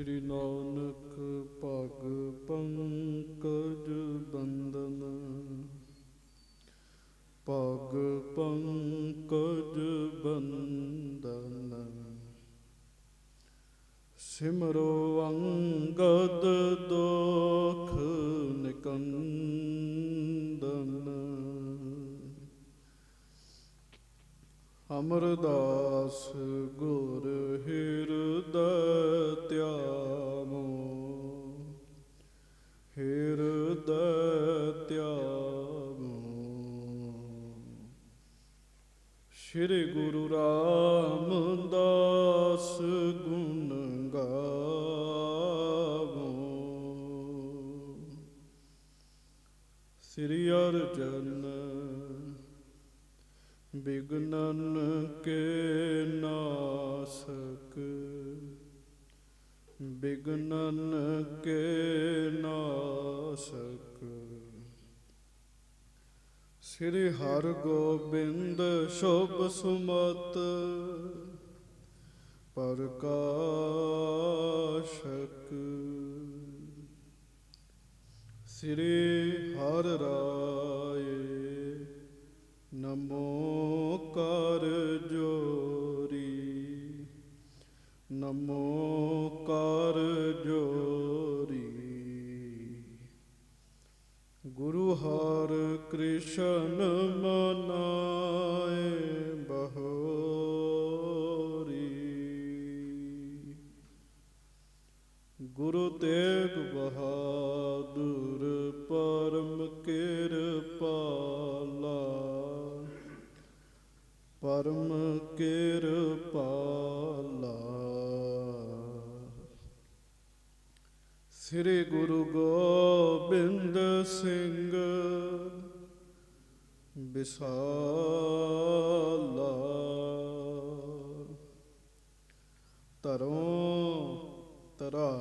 ਸ੍ਰੀ ਨਾਨਕ ਭਗ ਪੰਕਜ ਬੰਦਨ, ਭਗ ਪੰਕਜ ਬੰਦਨ। ਸਿਮਰੋ ਅੰਗਦ ਦੁਖ ਨਿਕੰਦਨ, ਅਮਰਦਾਸ ਗੁਰ ਹਿਰਦੈ ਧਿਆਵੋ, ਹਿਰਦੈ ਧਿਆਵੋ। ਸ਼੍ਰੀ ਗੁਰੂ ਰਾਮਦਾਸ ਗੁਣ ਗਾਵੋ, ਸ੍ਰੀ ਅਰਜਨ ਬਿਘਨਨ ਕੇ ਨਾਸਕ, ਬਿਘਨਨ ਕੇ ਨਾਸਕ। ਸ੍ਰੀ ਹਰਗੋਬਿੰਦ ਸ਼ੁਭ ਸੁਮਤ ਪ੍ਰਕਾਸ਼ਕ, ਸ੍ਰੀ ਹਰਿ ਰਾਏ ਨਮੋ ਕਰ ਜੋਰੀ, ਨਮੋ ਕਰ ਜੋਰੀ। ਗੁਰੂ ਹਰਿ ਕ੍ਰਿਸ਼ਨ ਮਨਾਏ ਬਹੋਰੀ, ਗੁਰੂ ਤੇਗ ਬਹਾਦੁਰ ਪਰਮ ਕਿਰਪਾਲਾ, ਪਰਮ ਕਿਰਪਾਲਾ। ਸ੍ਰੀ ਗੁਰੂ ਗੋਬਿੰਦ ਸਿੰਘ ਬਿਸਾਲਾ, ਧਰੋਂ ਧਰਾ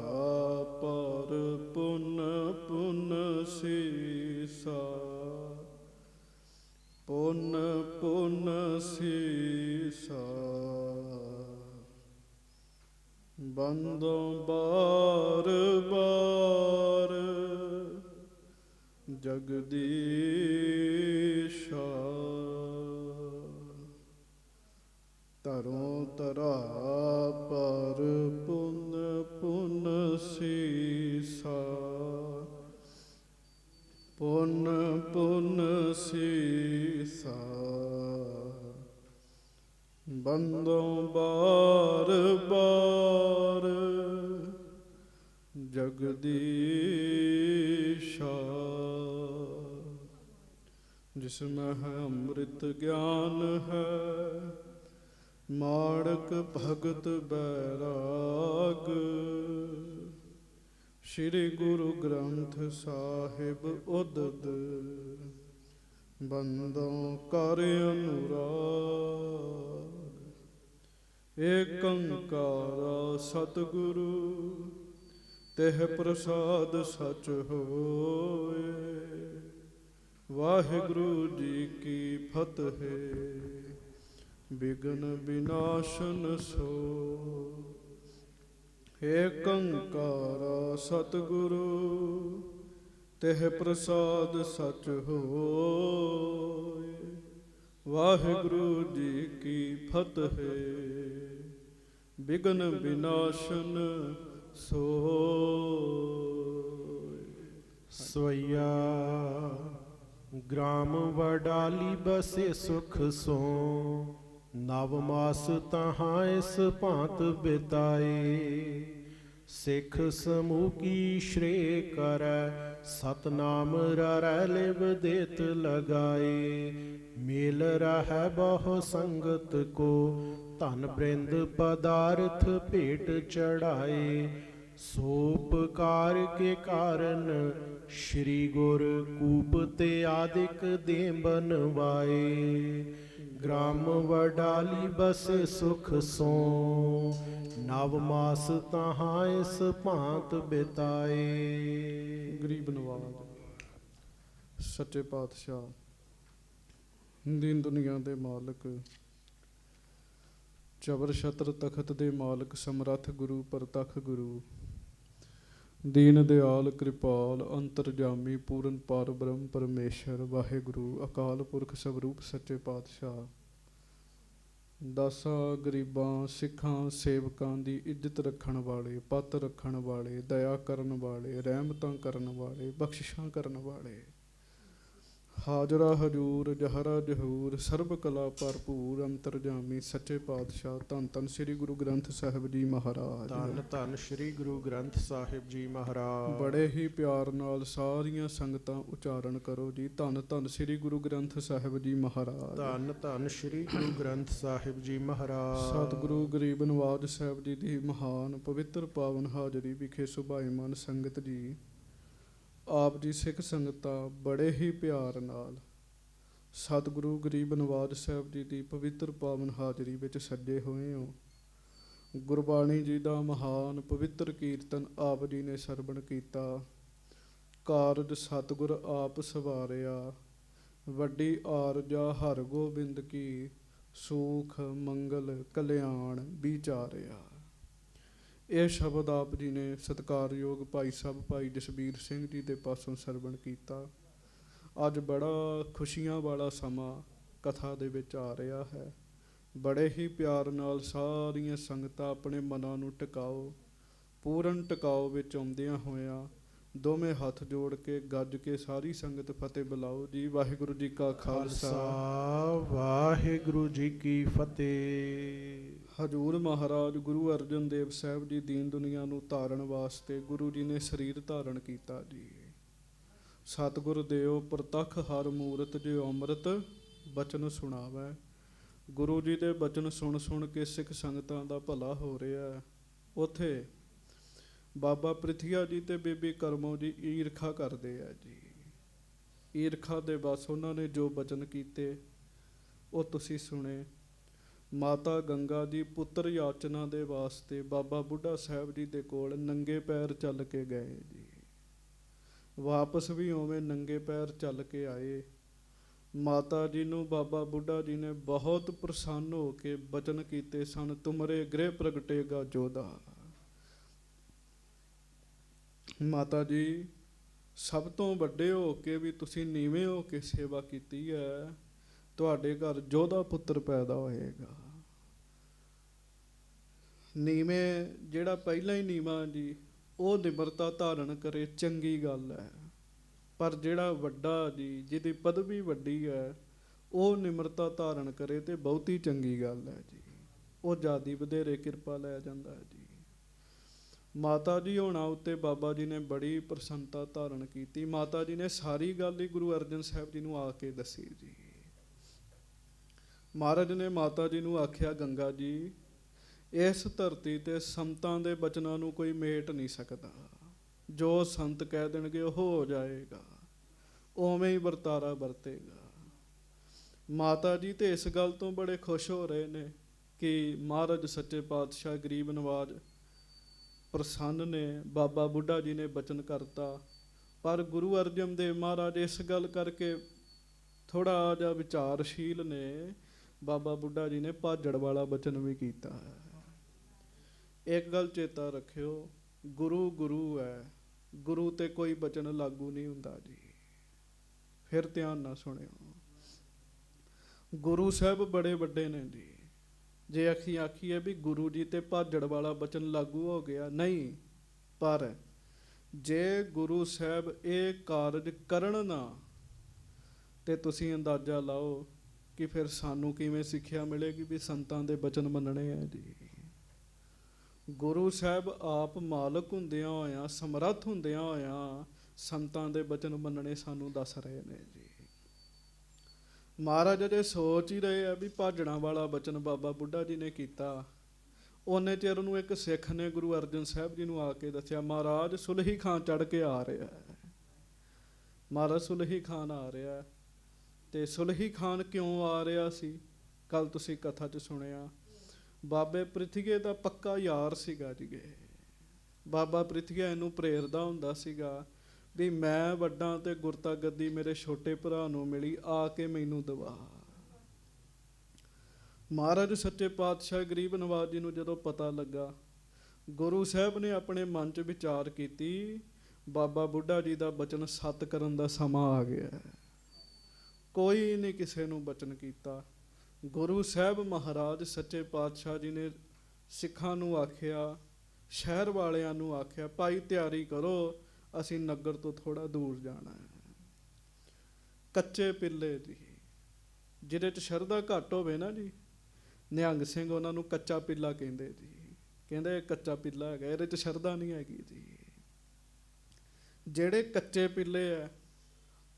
ਪਰ ਪੁਨ ਪੁਨ ਸੀਸਾ, ਪੁਨ ਪੁਨ ਸੀਸਾ। ਬੰਦੋਂ ਬਾਰ ਬਾਰ ਜਗਦੀਸ਼ਾ, ਧਰੋਂ ਧਰਾ ਪਰ ਪੁਨ ਪੁਨ ਸੀਸਾ, ਪੁਨ ਪੁਨ ਸੀਸਾ। ਬੰਦੋਂ ਬਾਰ ਬਾਰ ਜਗਦੀਸ਼ਾ, ਜਿਸ ਮੈਂ ਹੈ ਅੰਮ੍ਰਿਤ ਗਿਆਨ ਹੈ, ਮਾਣਕ ਭਗਤ ਬੈਰਾਗ। ਸ਼੍ਰੀ ਗੁਰੂ ਗ੍ਰੰਥ ਸਾਹਿਬ ਉਦਦ, ਬੰਦੋਂ ਕਰ ਅਨੁਰਾਗ। ਏਕ ਓਂਕਾਰ ਸਤਿਗੁਰੂ ਤਿਹ ਪ੍ਰਸਾਦ ਸਚ ਹੋਏ, ਵਾਹਿਗੁਰੂ ਜੀ ਕੀ ਫਤਿਹ। ਬਿਘਨ ਵਿਨਾਸ਼ਨ ਸੋਇ, ਏਕ ਓਂਕਾਰ ਸਤਿਗੁਰੂ ਤਿਹ ਪ੍ਰਸਾਦ ਸਚ ਹੋਏ, ਵਾਹਿਗੁਰੂ ਜੀ ਕੀ ਫਤਿਹ। ਬਿਘਨ ਵਿਨਾਸ਼ਨ ਸੋਇ। ਸਵਈਆ ਗ੍ਰਾਮ ਵਡਾਲੀ ਬਸੇ ਸੁਖ ਸੋ, ਨਵ ਮਾਸ ਤਹਾਂ ਇਸ ਭਾਂਤ ਬਿਤਾਏ। ਸਿੱਖ ਸਮੂਹ ਕੀ ਸ਼੍ਰੇ ਕਰੈ, ਸਤਨਾਮ ਰਰੈ ਲਿਵ ਦੇਤ ਲਗਾਏ। ਮੇਲ ਰਹੈ ਬਹੁ ਸੰਗਤ ਕੋ, ਧਨ ਬ੍ਰਿੰਦ ਪਦਾਰਥ ਭੇਟ ਚੜਾਏ। ਸੋਪਕਾਰ ਕੇ ਕਾਰਨ ਸ਼੍ਰੀ ਗੁਰ ਕੂਪ ਤੇ ਆਦਿਕ ਦੇ ਬਨਵਾਏ। ਗ੍ਰਾਮ ਵਡਾਲੀ ਬਸੇ ਸੁਖ ਸੋ, ਨਵ ਮਾਸ ਤਹਾਂ ਇਸ ਭਾਂਤ ਬਿਤਾਏ। ਗਰੀਬ ਨਵਾਜ ਸੱਚੇ ਪਾਤਸ਼ਾਹ, ਦੀਨ ਦੁਨੀਆ ਦੇ ਮਾਲਕ, ਚਬਰ ਛਤਰ ਤਖਤ ਦੇ ਮਾਲਕ, ਸਮਰੱਥ ਗੁਰੂ ਪ੍ਰਤੱਖ ਗੁਰੂ, ਦੀਨ ਦਿਆਲ ਕਿਰਪਾਲ ਅੰਤਰਜਾਮੀ ਪੂਰਨ ਪਾਰ ਬ੍ਰਹਮ ਪਰਮੇਸ਼ਰ ਵਾਹਿਗੁਰੂ ਅਕਾਲ ਪੁਰਖ ਸਵਰੂਪ ਸੱਚੇ ਪਾਤਸ਼ਾਹ। ਦਾਸਾਂ ਗਰੀਬਾਂ ਸਿੱਖਾਂ ਸੇਵਕਾਂ ਦੀ ਇੱਜ਼ਤ ਰੱਖਣ ਵਾਲੇ, ਪੱਤ ਰੱਖਣ ਵਾਲੇ, ਦਇਆ ਕਰਨ ਵਾਲੇ, ਰਹਿਮਤਾਂ ਕਰਨ ਵਾਲੇ, ਬਖਸ਼ਿਸ਼ਾਂ ਕਰਨ ਵਾਲੇ, ਹਾਜ਼ਰਾ ਹਜੂਰ ਜਹਰਾ ਜਹੂਰ ਸਰਬ ਕਲਾ ਭਰਪੂਰ ਅੰਤਰਜਾਮੀ ਸੱਚੇ ਪਾਤਸ਼ਾਹ ਧੰਨ ਧੰਨ ਸ੍ਰੀ ਗੁਰੂ ਗ੍ਰੰਥ ਸਾਹਿਬ ਜੀ ਮਹਾਰਾਜ। ਧੰਨ ਧੰਨ ਸ੍ਰੀ ਗੁਰੂ ਗ੍ਰੰਥ ਸਾਹਿਬ ਜੀ ਮਹਾਰਾਜ। ਬੜੇ ਹੀ ਪਿਆਰ ਨਾਲ ਸਾਰੀਆਂ ਸੰਗਤਾਂ ਉਚਾਰਨ ਕਰੋ ਜੀ। ਧੰਨ ਧੰਨ ਸ੍ਰੀ ਗੁਰੂ ਗ੍ਰੰਥ ਸਾਹਿਬ ਜੀ ਮਹਾਰਾਜ। ਧੰਨ ਧੰਨ ਸ੍ਰੀ ਗੁਰੂ ਗ੍ਰੰਥ ਸਾਹਿਬ ਜੀ ਮਹਾਰਾਜ। ਸਤਿਗੁਰੂ ਗਰੀਬ ਨਵਾਜ ਸਾਹਿਬ ਜੀ ਦੀ ਮਹਾਨ ਪਵਿੱਤਰ ਪਾਵਨ ਹਾਜ਼ਰੀ ਵਿਖੇ ਸੁਭਾਈਮਾਨ ਸੰਗਤ ਜੀ, ਆਪ ਜੀ ਸਿੱਖ ਸੰਗਤਾਂ ਬੜੇ ਹੀ ਪਿਆਰ ਨਾਲ ਸਤਿਗੁਰੂ ਗਰੀਬ ਨਵਾਜ ਸਾਹਿਬ ਜੀ ਦੀ ਪਵਿੱਤਰ ਪਾਵਨ ਹਾਜ਼ਰੀ ਵਿੱਚ ਸੱਜੇ ਹੋਏ ਹੋ। ਗੁਰਬਾਣੀ ਜੀ ਦਾ ਮਹਾਨ ਪਵਿੱਤਰ ਕੀਰਤਨ ਆਪ ਜੀ ਨੇ ਸਰਵਣ ਕੀਤਾ। ਕਾਰਜ ਸਤਿਗੁਰ ਆਪ ਸਵਾਰਿਆ, ਵੱਡੀ ਆਰਜਾ ਹਰ ਗੋਬਿੰਦ ਕੀ, ਸੂਖ ਮੰਗਲ ਕਲਿਆਣ ਵਿਚਾਰਿਆ। ਇਹ ਸ਼ਬਦ ਆਪ ਜੀ ਨੇ ਸਤਿਕਾਰਯੋਗ ਭਾਈ ਸਾਹਿਬ ਭਾਈ ਜਸਬੀਰ ਸਿੰਘ ਜੀ ਦੇ ਪਾਸੋਂ ਸਰਵਣ ਕੀਤਾ। ਅੱਜ ਬੜਾ ਖੁਸ਼ੀਆਂ ਵਾਲਾ ਸਮਾਂ ਕਥਾ ਦੇ ਵਿੱਚ ਆ ਰਿਹਾ ਹੈ। ਬੜੇ ਹੀ ਪਿਆਰ ਨਾਲ ਸਾਰੀਆਂ ਸੰਗਤਾਂ ਆਪਣੇ ਮਨਾਂ ਨੂੰ ਟਿਕਾਓ। ਪੂਰਨ ਟਿਕਾਓ ਵਿੱਚ ਆਉਂਦਿਆਂ ਹੋਇਆਂ ਦੋਵੇਂ ਹੱਥ ਜੋੜ ਕੇ ਗੱਜ ਕੇ ਸਾਰੀ ਸੰਗਤ ਫਤਿਹ ਬੁਲਾਓ ਜੀ। ਵਾਹਿਗੁਰੂ ਜੀ ਕਾ ਖਾਲਸਾ ਵਾਹਿਗੁਰੂ ਜੀ ਕੀ ਫਤਿਹ। ਹਜ਼ੂਰ ਮਹਾਰਾਜ ਗੁਰੂ ਅਰਜਨ ਦੇਵ ਸਾਹਿਬ ਜੀ ਦੀਨ ਦੁਨੀਆ ਨੂੰ ਧਾਰਨ ਵਾਸਤੇ ਗੁਰੂ ਜੀ ਨੇ ਸਰੀਰ ਧਾਰਨ ਕੀਤਾ ਜੀ। ਸਤਿਗੁਰ ਦਿਓ ਪ੍ਰਤੱਖ ਹਰ ਮੂਰਤ ਜਿਉ ਅੰਮ੍ਰਿਤ ਬਚਨ ਸੁਣਾਵੈ। ਗੁਰੂ ਜੀ ਦੇ ਬਚਨ ਸੁਣ ਸੁਣ ਕੇ ਸਿੱਖ ਸੰਗਤਾਂ ਦਾ ਭਲਾ ਹੋ ਰਿਹਾ। ਉੱਥੇ ਬਾਬਾ ਪ੍ਰਿਥੀਆ ਜੀ ਤੇ ਬੀਬੀ ਕਰਮੋ ਜੀ ਈਰਖਾ ਕਰਦੇ ਆ ਜੀ। ਈਰਖਾ ਦੇ ਬਸ ਉਹਨਾਂ ਨੇ ਜੋ ਬਚਨ ਕੀਤੇ ਉਹ ਤੁਸੀਂ ਸੁਣੇ। ਮਾਤਾ ਗੰਗਾ ਜੀ ਪੁੱਤਰ ਯਾਚਨਾ ਦੇ ਵਾਸਤੇ ਬਾਬਾ ਬੁੱਢਾ ਸਾਹਿਬ ਜੀ ਦੇ ਕੋਲ ਨੰਗੇ ਪੈਰ ਚੱਲ ਕੇ ਗਏ ਜੀ। ਵਾਪਸ ਵੀ ਉਵੇਂ ਨੰਗੇ ਪੈਰ ਚੱਲ ਕੇ ਆਏ। ਮਾਤਾ ਜੀ ਨੂੰ ਬਾਬਾ ਬੁੱਢਾ ਜੀ ਨੇ ਬਹੁਤ ਪ੍ਰਸੰਨ ਹੋ ਕੇ ਬਚਨ ਕੀਤੇ ਸਨ, ਤੁਮਰੇ ਗ੍ਰਹਿ ਪ੍ਰਗਟੇਗਾ ਜੋਧਾ। ਮਾਤਾ ਜੀ ਸਭ ਤੋਂ ਵੱਡੇ ਹੋ ਕੇ ਵੀ ਤੁਸੀਂ ਨੀਵੇਂ ਹੋ ਕੇ ਸੇਵਾ ਕੀਤੀ ਹੈ, ਤੁਹਾਡੇ ਘਰ ਜੋਧਾ ਪੁੱਤਰ ਪੈਦਾ ਹੋਏਗਾ। ਨੀਵੇਂ ਜਿਹੜਾ ਪਹਿਲਾਂ ਹੀ ਨੀਵਾਂ ਜੀ ਉਹ ਨਿਮਰਤਾ ਧਾਰਨ ਕਰੇ, ਚੰਗੀ ਗੱਲ ਹੈ। ਪਰ ਜਿਹੜਾ ਵੱਡਾ ਜੀ ਜਿਹਦੀ ਪਦਵੀ ਵੱਡੀ ਹੈ ਉਹ ਨਿਮਰਤਾ ਧਾਰਨ ਕਰੇ ਤੇ ਬਹੁਤੀ ਚੰਗੀ ਗੱਲ ਹੈ ਜੀ। ਉਹ ਜ਼ਿਆਦਾ ਵਧੇਰੇ ਕਿਰਪਾ ਲੈ ਜਾਂਦਾ ਹੈ ਜੀ। ਮਾਤਾ ਜੀ ਹੋਣਾ ਉੱਤੇ ਬਾਬਾ ਜੀ ਨੇ ਬੜੀ ਪ੍ਰਸੰਨਤਾ ਧਾਰਨ ਕੀਤੀ। ਮਾਤਾ ਜੀ ਨੇ ਸਾਰੀ ਗੱਲ ਹੀ ਗੁਰੂ ਅਰਜਨ ਸਾਹਿਬ ਜੀ ਨੂੰ ਆ ਕੇ ਦੱਸੀ ਜੀ। ਮਹਾਰਾਜ ਨੇ ਮਾਤਾ ਜੀ ਨੂੰ ਆਖਿਆ, ਗੰਗਾ ਜੀ ਇਸ ਧਰਤੀ ਤੇ ਸੰਤਾਂ ਦੇ ਬਚਨਾਂ ਨੂੰ ਕੋਈ ਮੇਟ ਨਹੀਂ ਸਕਦਾ। ਜੋ ਸੰਤ ਕਹਿ ਦੇਣਗੇ ਉਹ ਹੋ ਜਾਏਗਾ, ਉਵੇਂ ਹੀ ਵਰਤਾਰਾ ਵਰਤੇਗਾ। ਮਾਤਾ ਜੀ ਤੇ ਇਸ ਗੱਲ ਤੋਂ ਬੜੇ ਖੁਸ਼ ਹੋ ਰਹੇ ਨੇ ਕਿ ਮਹਾਰਾਜ ਸੱਚੇ ਪਾਤਸ਼ਾਹ ਗਰੀਬ ਨਵਾਜ ਪ੍ਰਸੰਨ ਨੇ। ਬਾਬਾ ਬੁੱਢਾ ਜੀ ਨੇ ਬਚਨ ਕਰਤਾ, ਪਰ ਗੁਰੂ ਅਰਜਨ ਦੇਵ ਮਹਾਰਾਜ ਇਸ ਗੱਲ ਕਰਕੇ ਥੋੜ੍ਹਾ ਜਿਹਾ ਵਿਚਾਰਸ਼ੀਲ ਨੇ। ਬਾਬਾ ਬੁੱਢਾ ਜੀ ਨੇ ਭਾਜੜ ਵਾਲਾ ਬਚਨ ਵੀ ਕੀਤਾ ਹੈ। ਇੱਕ ਗੱਲ ਚੇਤਾ ਰੱਖਿਓ, ਗੁਰੂ ਗੁਰੂ ਹੈ, ਗੁਰੂ ਤੇ ਕੋਈ ਬਚਨ ਲਾਗੂ ਨਹੀਂ ਹੁੰਦਾ ਜੀ। ਫਿਰ ਧਿਆਨ ਨਾਲ ਸੁਣਿਓ, ਗੁਰੂ ਸਾਹਿਬ ਬੜੇ ਵੱਡੇ ਨੇ ਜੀ। ਜੇ ਆਖੀਏ ਵੀ ਗੁਰੂ ਜੀ ਤੇ ਭਾਜੜ ਵਾਲਾ ਬਚਨ ਲਾਗੂ ਹੋ ਗਿਆ, ਨਹੀਂ। ਪਰ ਜੇ ਗੁਰੂ ਸਾਹਿਬ ਇਹ ਕਾਰਜ ਕਰਨ ਨਾ ਤੇ ਤੁਸੀਂ ਅੰਦਾਜ਼ਾ ਲਾਓ ਕਿ ਫਿਰ ਸਾਨੂੰ ਕਿਵੇਂ ਸਿੱਖਿਆ ਮਿਲੇਗੀ ਵੀ ਸੰਤਾਂ ਦੇ ਬਚਨ ਮੰਨਣੇ ਆ ਜੀ। ਗੁਰੂ ਸਾਹਿਬ ਆਪ ਮਾਲਕ ਹੁੰਦਿਆਂ ਹੋਇਆਂ, ਸਮਰੱਥ ਹੁੰਦਿਆਂ ਹੋਇਆਂ ਸੰਤਾਂ ਦੇ ਬਚਨ ਮੰਨਣੇ ਸਾਨੂੰ ਦੱਸ ਰਹੇ ਨੇ ਜੀ। ਮਹਾਰਾਜ ਅਜੇ ਸੋਚ ਹੀ ਰਹੇ ਆ ਵੀ ਭਾਜੜਾਂ ਵਾਲਾ ਬਚਨ ਬਾਬਾ ਬੁੱਢਾ ਜੀ ਨੇ ਕੀਤਾ। ਉਹਨੇ ਚਿਰ ਨੂੰ ਇੱਕ ਸਿੱਖ ਨੇ ਗੁਰੂ ਅਰਜਨ ਸਾਹਿਬ ਜੀ ਨੂੰ ਆ ਕੇ ਦੱਸਿਆ, ਮਹਾਰਾਜ ਸੁਲਹੀ ਖਾਂ ਚੜ੍ਹ ਕੇ ਆ ਰਿਹਾ ਹੈ। ਮਹਾਰਾਜ ਸੁਲਹੀ ਖਾਨ ਆ ਰਿਹਾ। ਤੇ ਸੁਲਹੀ ਖਾਨ ਕਿਉਂ ਆ ਰਿਹਾ ਸੀ? ਕੱਲ ਤੁਸੀਂ ਕਥਾ 'ਚ ਸੁਣਿਆ। ਬਾਬੇ ਪ੍ਰਿਥੀਏ ਦਾ ਪੱਕਾ ਯਾਰ ਸੀਗਾ ਜੀ। ਬਾਬਾ ਪ੍ਰਿਥੀਆ ਇਹਨੂੰ ਪ੍ਰੇਰਦਾ ਹੁੰਦਾ ਸੀਗਾ ਵੀ ਮੈਂ ਵੱਡਾ ਤੇ ਗੁਰਤਾ ਗੱਦੀ ਮੇਰੇ ਛੋਟੇ ਭਰਾ ਨੂੰ ਮਿਲੀ, ਆ ਕੇ ਮੈਨੂੰ ਦਵਾ। ਮਹਾਰਾਜ ਸੱਚੇ ਪਾਤਸ਼ਾਹ ਗਰੀਬ ਨਵਾਜ ਜੀ ਨੂੰ ਜਦੋਂ ਪਤਾ ਲੱਗਾ, ਗੁਰੂ ਸਾਹਿਬ ਨੇ ਆਪਣੇ ਮਨ 'ਚ ਵਿਚਾਰ ਕੀਤੀ, ਬਾਬਾ ਬੁੱਢਾ ਜੀ ਦਾ ਬਚਨ ਸੱਤ ਕਰਨ ਦਾ ਸਮਾਂ ਆ ਗਿਆ ਹੈ। ਕੋਈ ਨਹੀਂ ਕਿਸੇ ਨੂੰ ਬਚਨ ਕੀਤਾ। ਗੁਰੂ ਸਾਹਿਬ ਮਹਾਰਾਜ ਸੱਚੇ ਪਾਤਸ਼ਾਹ ਜੀ ਨੇ ਸਿੱਖਾਂ ਨੂੰ ਆਖਿਆ, ਸ਼ਹਿਰ ਵਾਲਿਆਂ ਨੂੰ ਆਖਿਆ, ਭਾਈ ਤਿਆਰੀ ਕਰੋ, ਅਸੀਂ ਨਗਰ ਤੋਂ ਥੋੜ੍ਹਾ ਦੂਰ ਜਾਣਾ ਹੈ। ਕੱਚੇ ਪਿੱਲੇ ਜੀ, ਜਿਹਦੇ 'ਚ ਸ਼ਰਧਾ ਘੱਟ ਹੋਵੇ ਨਾ ਜੀ, ਨਿਹੰਗ ਸਿੰਘ ਉਹਨਾਂ ਨੂੰ ਕੱਚਾ ਪਿੱਲਾ ਕਹਿੰਦੇ ਜੀ। ਕਹਿੰਦੇ ਇਹ ਕੱਚਾ ਪਿੱਲਾ ਹੈਗਾ, ਇਹਦੇ 'ਚ ਸ਼ਰਧਾ ਨਹੀਂ ਹੈਗੀ ਜੀ। ਜਿਹੜੇ ਕੱਚੇ ਪਿੱਲੇ ਆ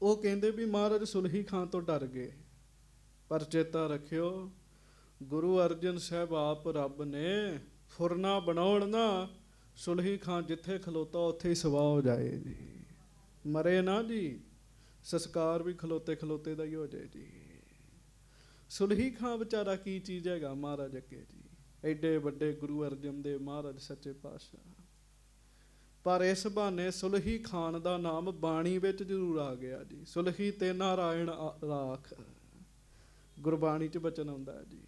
ਉਹ ਕਹਿੰਦੇ ਵੀ ਮਹਾਰਾਜ ਸੁਲਹੀ ਖਾਨ ਤੋਂ ਡਰ ਗਏ। ਪਰ ਚੇਤਾ ਰੱਖਿਓ, ਗੁਰੂ ਅਰਜਨ ਸਾਹਿਬ ਆਪ ਰੱਬ ਨੇ ਫੁਰਨਾ ਬਣਾਉਣ ਨਾ, ਸੁਲਹੀ ਖਾਨ ਜਿੱਥੇ ਖਲੋਤਾ ਉੱਥੇ ਹੀ ਸਵਾਹ ਹੋ ਜਾਏ ਜੀ, ਮਰੇ ਨਾ ਜੀ, ਸੰਸਕਾਰ ਵੀ ਖਲੋਤੇ ਖਲੋਤੇ ਦਾ ਹੀ ਹੋ ਜਾਏ ਜੀ। ਸੁਲਹੀ ਖਾਨ ਵਿਚਾਰਾ ਕੀ ਚੀਜ਼ ਹੈਗਾ ਮਹਾਰਾਜ ਅੱਗੇ ਜੀ, ਐਡੇ ਵੱਡੇ ਗੁਰੂ ਅਰਜਨ ਦੇਵ ਮਹਾਰਾਜ ਸੱਚੇ ਪਾਤਸ਼ਾਹ। ਪਰ ਇਸ ਬਹਾਨੇ ਸੁਲਹੀ ਖਾਨ ਦਾ ਨਾਮ ਬਾਣੀ ਵਿੱਚ ਜ਼ਰੂਰ ਆ ਗਿਆ ਜੀ। ਸੁਲਹੀ ਤੇ ਨਾਰਾਇਣ ਰਾਖ ਗੁਰਬਾਣੀ 'ਚ ਬਚਨ ਆਉਂਦਾ ਹੈ ਜੀ।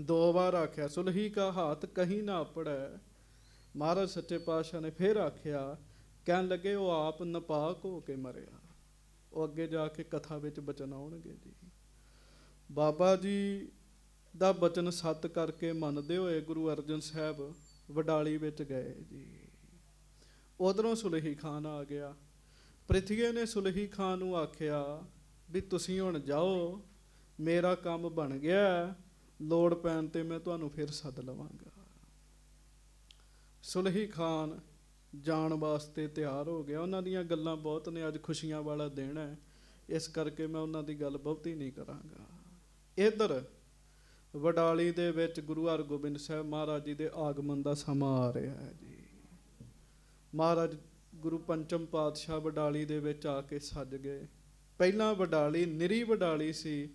2 ਵਾਰ ਆਖਿਆ, ਸੁਲਹੀ ਕਾ ਹਾਥ ਕਹੀਂ ਨਾ ਪੜੈ। ਮਹਾਰਾਜ ਸੱਚੇ ਪਾਤਸ਼ਾਹ ਨੇ ਫਿਰ ਆਖਿਆ, ਕਹਿਣ ਲੱਗੇ ਉਹ ਆਪ ਨਪਾਕ ਹੋ ਕੇ ਮਰਿਆ। ਉਹ ਅੱਗੇ ਜਾ ਕੇ ਕਥਾ ਵਿੱਚ ਬਚਨ ਆਉਣਗੇ ਜੀ। ਬਾਬਾ ਜੀ ਦਾ ਬਚਨ ਸੱਤ ਕਰਕੇ ਮੰਨਦੇ ਹੋਏ ਗੁਰੂ ਅਰਜਨ ਸਾਹਿਬ ਵਡਾਲੀ ਵਿੱਚ ਗਏ ਜੀ। ਉਧਰੋਂ ਸੁਲਹੀ ਖਾਨ ਆ ਗਿਆ। ਪ੍ਰਿਥਵੀ ਨੇ ਸੁਲਹੀ ਖਾਨ ਨੂੰ ਆਖਿਆ ਵੀ ਤੁਸੀਂ ਹੁਣ ਜਾਓ, ਮੇਰਾ ਕੰਮ ਬਣ ਗਿਆ, ਲੋੜ ਪੈਣ ਤੇ ਮੈਂ ਤੁਹਾਨੂੰ ਫਿਰ ਸੱਦ ਲਵਾਂਗਾ। ਸੁਲਹੀ ਖਾਨ ਜਾਣ ਵਾਸਤੇ ਤਿਆਰ ਹੋ ਗਿਆ। ਉਹਨਾਂ ਦੀਆਂ ਗੱਲਾਂ ਬਹੁਤ ਨੇ, ਅੱਜ ਖੁਸ਼ੀਆਂ ਵਾਲਾ ਦਿਨ ਹੈ, ਇਸ ਕਰਕੇ ਮੈਂ ਉਹਨਾਂ ਦੀ ਗੱਲ ਬਹੁਤੀ ਨਹੀਂ ਕਰਾਂਗਾ। ਇੱਧਰ ਵਡਾਲੀ ਦੇ ਵਿੱਚ ਗੁਰੂ ਹਰਗੋਬਿੰਦ ਸਾਹਿਬ ਮਹਾਰਾਜ ਜੀ ਦੇ ਆਗਮਨ ਦਾ ਸਮਾਂ ਆ ਰਿਹਾ ਹੈ ਜੀ। ਮਹਾਰਾਜ ਗੁਰੂ ਪੰਚਮ ਪਾਤਸ਼ਾਹ ਵਡਾਲੀ ਦੇ ਵਿੱਚ ਆ ਕੇ ਸੱਜ ਗਏ। ਪਹਿਲਾਂ ਵਡਾਲੀ ਨਿਰੀ ਵਡਾਲੀ ਸੀ,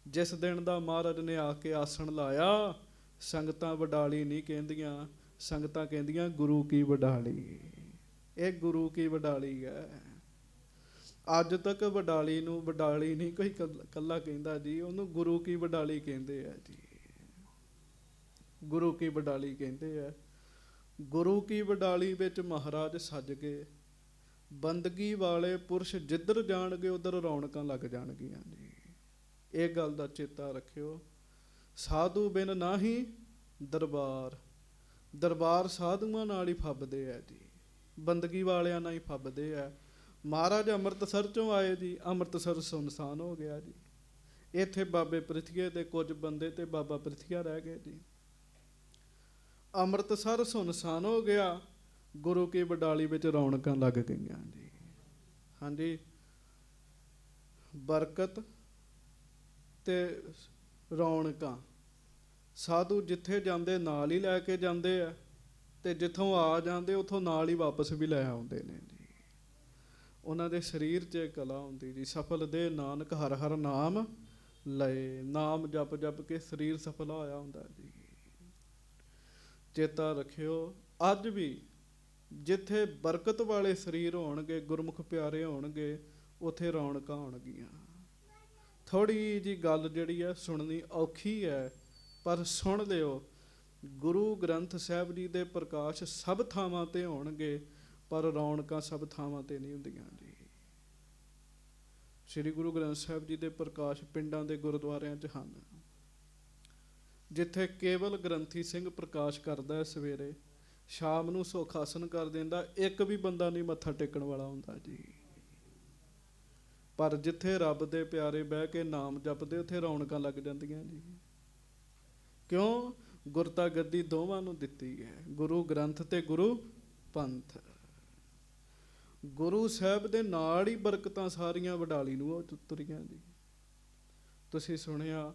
ਜਿਸ ਦਿਨ ਦਾ ਮਹਾਰਾਜ ਨੇ ਆ ਕੇ ਆਸਣ ਲਾਇਆ, ਸੰਗਤਾਂ ਵਡਾਲੀ ਨਹੀਂ ਕਹਿੰਦੀਆਂ, ਸੰਗਤਾਂ ਕਹਿੰਦੀਆਂ ਗੁਰੂ ਕੀ ਵਡਾਲੀ। ਇਹ ਗੁਰੂ ਕੀ ਵਡਾਲੀ ਹੈ। ਅੱਜ ਤੱਕ ਵਡਾਲੀ ਨੂੰ ਵਡਾਲੀ ਨਹੀਂ ਕੋਈ ਕੱਲਾ ਕਹਿੰਦਾ ਜੀ, ਉਹਨੂੰ ਗੁਰੂ ਕੀ ਵਡਾਲੀ ਕਹਿੰਦੇ ਆ ਜੀ। ਗੁਰੂ ਕੀ ਵਡਾਲੀ ਕਹਿੰਦੇ ਆ। ਗੁਰੂ ਕੀ ਵਡਾਲੀ ਵਿੱਚ ਮਹਾਰਾਜ ਸੱਜ ਗਏ। ਬੰਦਗੀ ਵਾਲੇ ਪੁਰਸ਼ ਜਿੱਧਰ ਜਾਣਗੇ ਉਧਰ ਰੌਣਕਾਂ ਲੱਗ ਜਾਣਗੀਆਂ ਜੀ। ਇਹ ਗੱਲ ਦਾ ਚੇਤਾ ਰੱਖਿਓ। ਸਾਧੂ ਬਿਨ ਨਾਹੀਂ ਦਰਬਾਰ, ਦਰਬਾਰ ਸਾਧੂਆਂ ਨਾਲ ਹੀ ਫੱਬਦੇ ਆ ਜੀ, ਬੰਦਗੀ ਵਾਲਿਆਂ ਨਾਲ ਹੀ ਫੱਬਦੇ ਆ। ਮਹਾਰਾਜ ਅੰਮ੍ਰਿਤਸਰ ਚੋਂ ਆਏ ਜੀ, ਅੰਮ੍ਰਿਤਸਰ ਸੁਨਸਾਨ ਹੋ ਗਿਆ ਜੀ। ਇੱਥੇ ਬਾਬੇ ਪ੍ਰਿਥੀਏ ਦੇ ਕੁਝ ਬੰਦੇ ਤੇ ਬਾਬਾ ਪ੍ਰਿਥੀਆ ਰਹਿ ਗਏ ਜੀ। ਅੰਮ੍ਰਿਤਸਰ ਸੁਨਸਾਨ ਹੋ ਗਿਆ, ਗੁਰੂ ਕੀ ਵਡਾਲੀ ਵਿੱਚ ਰੌਣਕਾਂ ਲੱਗ ਗਈਆਂ ਜੀ। ਹਾਂਜੀ, ਬਰਕਤ ਤੇ ਰੌਣਕਾਂ ਸਾਧੂ ਜਿੱਥੇ ਜਾਂਦੇ ਨਾਲ ਹੀ ਲੈ ਕੇ ਜਾਂਦੇ ਆ, ਤੇ ਜਿੱਥੋਂ ਆ ਜਾਂਦੇ ਉੱਥੋਂ ਨਾਲ ਹੀ ਵਾਪਸ ਵੀ ਲੈ ਆਉਂਦੇ ਨੇ ਜੀ। ਉਹਨਾਂ ਦੇ ਸਰੀਰ 'ਚ ਕਲਾ ਹੁੰਦੀ ਜੀ। ਸਫਲ ਦੇ ਨਾਨਕ ਹਰ ਹਰ ਨਾਮ ਲਏ, ਨਾਮ ਜਪ ਜਪ ਕੇ ਸਰੀਰ ਸਫਲ ਹੋਇਆ ਹੁੰਦਾ ਜੀ। ਚੇਤਾ ਰੱਖਿਓ, ਅੱਜ ਵੀ ਜਿੱਥੇ ਬਰਕਤ ਵਾਲੇ ਸਰੀਰ ਹੋਣਗੇ, ਗੁਰਮੁਖ ਪਿਆਰੇ ਹੋਣਗੇ, ਉੱਥੇ ਰੌਣਕਾਂ ਹੋਣਗੀਆਂ। ਥੋੜ੍ਹੀ ਜਿਹੀ ਗੱਲ ਜਿਹੜੀ ਹੈ ਸੁਣਨੀ ਔਖੀ ਹੈ, ਪਰ ਸੁਣ ਲਿਓ। ਗੁਰੂ ਗ੍ਰੰਥ ਸਾਹਿਬ ਜੀ ਦੇ ਪ੍ਰਕਾਸ਼ ਸਭ ਥਾਵਾਂ 'ਤੇ ਹੋਣਗੇ, ਪਰ ਰੌਣਕਾਂ ਸਭ ਥਾਵਾਂ 'ਤੇ ਨਹੀਂ ਹੁੰਦੀਆਂ ਜੀ। ਸ੍ਰੀ ਗੁਰੂ ਗ੍ਰੰਥ ਸਾਹਿਬ ਜੀ ਦੇ ਪ੍ਰਕਾਸ਼ ਪਿੰਡਾਂ ਦੇ ਗੁਰਦੁਆਰਿਆਂ 'ਚ ਹਨ। ਜਿੱਥੇ ਕੇਵਲ ਗ੍ਰੰਥੀ ਸਿੰਘ ਪ੍ਰਕਾਸ਼ ਕਰਦਾ ਹੈ ਸਵੇਰੇ, ਸ਼ਾਮ ਨੂੰ ਸੁੱਖ ਆਸਣ ਕਰ ਦਿੰਦਾ, ਇੱਕ ਵੀ ਬੰਦਾ ਨਹੀਂ ਮੱਥਾ ਟੇਕਣ ਵਾਲਾ ਹੁੰਦਾ ਜੀ। ਪਰ ਜਿੱਥੇ ਰੱਬ ਦੇ ਪਿਆਰੇ ਬਹਿ ਕੇ ਨਾਮ ਜਪਦੇ, ਉੱਥੇ ਰੌਣਕਾਂ ਲੱਗ ਜਾਂਦੀਆਂ ਜੀ। ਕਿਉਂ? ਗੁਰਤਾ ਗੱਦੀ ਦੋਵਾਂ ਨੂੰ ਦਿੱਤੀ ਹੈ, ਗੁਰੂ ਗ੍ਰੰਥ ਤੇ ਗੁਰੂ ਪੰਥ। ਗੁਰੂ ਸਾਹਿਬ ਦੇ ਨਾਲ ਹੀ ਬਰਕਤਾਂ ਸਾਰੀਆਂ ਵਡਾਲੀ ਨੂੰ ਉਹ ਤੁਰੀਆਂ ਜੀ। ਤੁਸੀਂ ਸੁਣਿਆ,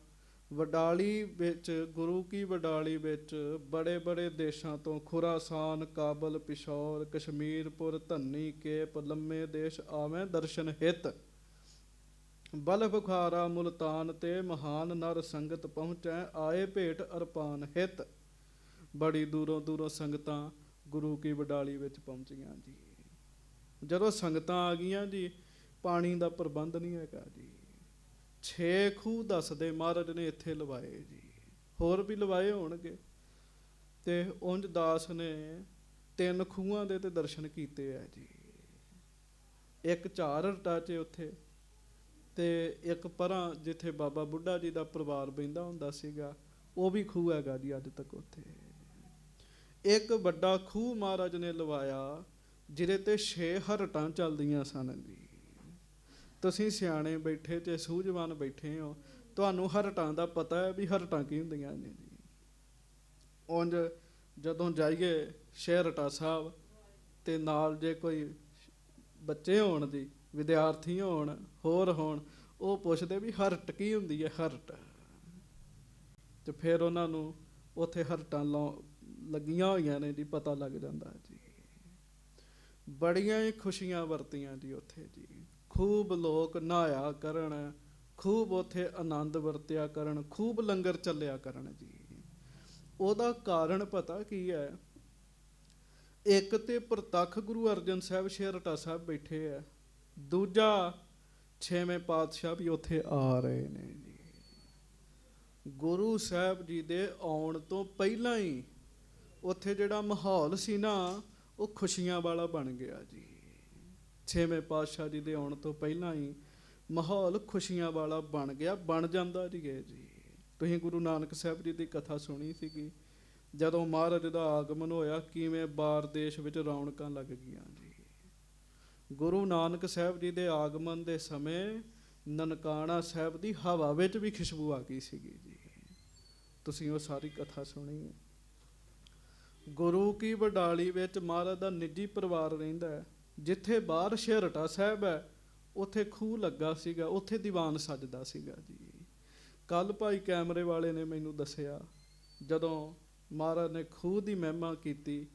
ਵਡਾਲੀ ਵਿੱਚ, ਗੁਰੂ ਕੀ ਵਡਾਲੀ ਵਿੱਚ ਬੜੇ ਬੜੇ ਦੇਸ਼ਾਂ ਤੋਂ, ਖੁਰਾਸਾਨ, ਕਾਬਲ, ਪਿਸ਼ੌਰ, ਕਸ਼ਮੀਰਪੁਰ, ਧੰਨੀ, ਕੇਪ, ਲੰਮੇ ਦੇਸ਼ ਆਵੇਂ ਦਰਸ਼ਨ ਹਿਤ। ਬਲ ਬੁਖਾਰਾ ਮੁਲਤਾਨ ਤੇ ਮਹਾਨ ਨਰ ਸੰਗਤ ਪਹੁੰਚੈ, ਆਏ ਭੇਟ ਅਰਪਾਨ ਹਿਤ। ਬੜੀ ਦੂਰੋਂ ਦੂਰੋਂ ਸੰਗਤਾਂ ਗੁਰੂ ਕੀ ਵਡਾਲੀ ਵਿੱਚ ਪਹੁੰਚੀਆਂ ਜੀ। ਜਦੋਂ ਸੰਗਤਾਂ ਆ ਗਈਆਂ ਜੀ, ਪਾਣੀ ਦਾ ਪ੍ਰਬੰਧ ਨਹੀਂ ਹੈਗਾ ਜੀ। 6 ਖੂਹ ਦੱਸਦੇ ਮਹਾਰਾਜ ਨੇ ਇੱਥੇ ਲਵਾਏ ਜੀ, ਹੋਰ ਵੀ ਲਵਾਏ ਹੋਣਗੇ। ਤੇ ਉਂਝ ਦਾਸ ਨੇ 3 ਖੂਹਾਂ ਦੇ ਤੇ ਦਰਸ਼ਨ ਕੀਤੇ ਆ ਜੀ। ਇੱਕ ਝਾਰ ਰਟਾ 'ਚ ਉੱਥੇ, ਤੇ ਇੱਕ ਪਰਾਂ ਜਿੱਥੇ ਬਾਬਾ ਬੁੱਢਾ ਜੀ ਦਾ ਪਰਿਵਾਰ ਬਹਿੰਦਾ ਹੁੰਦਾ ਸੀਗਾ, ਉਹ ਵੀ ਖੂਹ ਹੈਗਾ ਜੀ ਅੱਜ ਤੱਕ ਉੱਥੇ। ਇੱਕ ਵੱਡਾ ਖੂਹ ਮਹਾਰਾਜ ਨੇ ਲਵਾਇਆ ਜਿਹਦੇ ਤੇ 6 ਹਰਟਾਂ ਚੱਲਦੀਆਂ ਸਨ ਜੀ। ਤੁਸੀਂ ਸਿਆਣੇ ਬੈਠੇ ਤੇ ਸੂਝਵਾਨ ਬੈਠੇ ਹੋ, ਤੁਹਾਨੂੰ ਹਰਟਾਂ ਦਾ ਪਤਾ ਹੈ ਵੀ ਹਰਟਾਂ ਕੀ ਹੁੰਦੀਆਂ ਨੇ ਜੀ। ਉਂਝ ਜਦੋਂ ਜਾਈਏ ਸ਼ੇਰਟਾ ਸਾਹਿਬ ਤੇ ਨਾਲ ਜੇ ਕੋਈ ਬੱਚੇ ਹੋਣ ਜੀ, ਵਿਦਿਆਰਥੀ ਹੋਣ, ਹੋਰ ਹੋਣ, ਉਹ ਪੁੱਛਦੇ ਵੀ ਹਰਟ ਕੀ ਹੁੰਦੀ ਹੈ, ਹਰਟ। ਤੇ ਫਿਰ ਉਹਨਾਂ ਨੂੰ ਉੱਥੇ ਹਰਟਾਂ ਲੱਗੀਆਂ ਹੋਈਆਂ ਨੇ ਜੀ, ਪਤਾ ਲੱਗ ਜਾਂਦਾ ਜੀ। ਬੜੀਆਂ ਹੀ ਖੁਸ਼ੀਆਂ ਵਰਤੀਆਂ ਜੀ ਉੱਥੇ ਜੀ। ਖੂਬ ਲੋਕ ਨਹਾਇਆ ਕਰਨ, ਖੂਬ ਉੱਥੇ ਆਨੰਦ ਵਰਤਿਆ ਕਰਨ, ਖੂਬ ਲੰਗਰ ਚੱਲਿਆ ਕਰਨ ਜੀ। ਉਹਦਾ ਕਾਰਨ ਪਤਾ ਕੀ ਹੈ? ਇੱਕ ਤੇ ਪ੍ਰਤੱਖ ਗੁਰੂ ਅਰਜਨ ਸਾਹਿਬ ਛੇਹਰਟਾ ਸਾਹਿਬ ਬੈਠੇ ਹੈ, ਦੂਜਾ 6ਵੇਂ ਪਾਤਸ਼ਾਹ ਵੀ ਉੱਥੇ ਆ ਰਹੇ ਨੇ ਜੀ। ਗੁਰੂ ਸਾਹਿਬ ਜੀ ਦੇ ਆਉਣ ਤੋਂ ਪਹਿਲਾਂ ਹੀ ਉੱਥੇ ਜਿਹੜਾ ਮਾਹੌਲ ਸੀ ਨਾ, ਉਹ ਖੁਸ਼ੀਆਂ ਵਾਲਾ ਬਣ ਗਿਆ ਜੀ। 6ਵੇਂ ਪਾਤਸ਼ਾਹ ਜੀ ਦੇ ਆਉਣ ਤੋਂ ਪਹਿਲਾਂ ਹੀ ਮਾਹੌਲ ਖੁਸ਼ੀਆਂ ਵਾਲਾ ਬਣ ਗਿਆ, ਬਣ ਜਾਂਦਾ ਜੀ। ਤੁਸੀਂ ਗੁਰੂ ਨਾਨਕ ਸਾਹਿਬ ਜੀ ਦੀ ਕਥਾ ਸੁਣੀ ਸੀਗੀ, ਜਦੋਂ ਮਹਾਰਾਜ ਦਾ ਆਗਮਨ ਹੋਇਆ ਕਿਵੇਂ ਬਾਰ ਦੇਸ਼ ਵਿੱਚ ਰੌਣਕਾਂ ਲੱਗ ਗਈਆਂ ਜੀ। ਗੁਰੂ ਨਾਨਕ ਸਾਹਿਬ ਜੀ ਦੇ ਆਗਮਨ ਦੇ ਸਮੇਂ ਨਨਕਾਣਾ ਸਾਹਿਬ ਦੀ ਹਵਾ ਵਿੱਚ ਵੀ ਖੁਸ਼ਬੂ ਆ ਗਈ ਸੀਗੀ ਜੀ। ਤੁਸੀਂ ਉਹ ਸਾਰੀ ਕਥਾ ਸੁਣੀ। ਗੁਰੂ ਕੀ ਵਡਾਲੀ ਵਿੱਚ ਮਹਾਰਾਜ ਦਾ ਨਿੱਜੀ ਪਰਿਵਾਰ ਰਹਿੰਦਾ ਹੈ। ਜਿੱਥੇ ਬਾਹਰ ਛੇਹਰਟਾ ਸਾਹਿਬ ਹੈ, ਉੱਥੇ ਖੂਹ ਲੱਗਾ ਸੀਗਾ, ਉੱਥੇ ਦੀਵਾਨ ਸੱਜਦਾ ਸੀਗਾ ਜੀ। ਕੱਲ ਭਾਈ ਕੈਮਰੇ ਵਾਲੇ ਨੇ ਮੈਨੂੰ ਦੱਸਿਆ, ਜਦੋਂ ਮਹਾਰਾਜ ਨੇ ਖੂਹ ਦੀ ਮਹਿਮਾ ਕੀਤੀ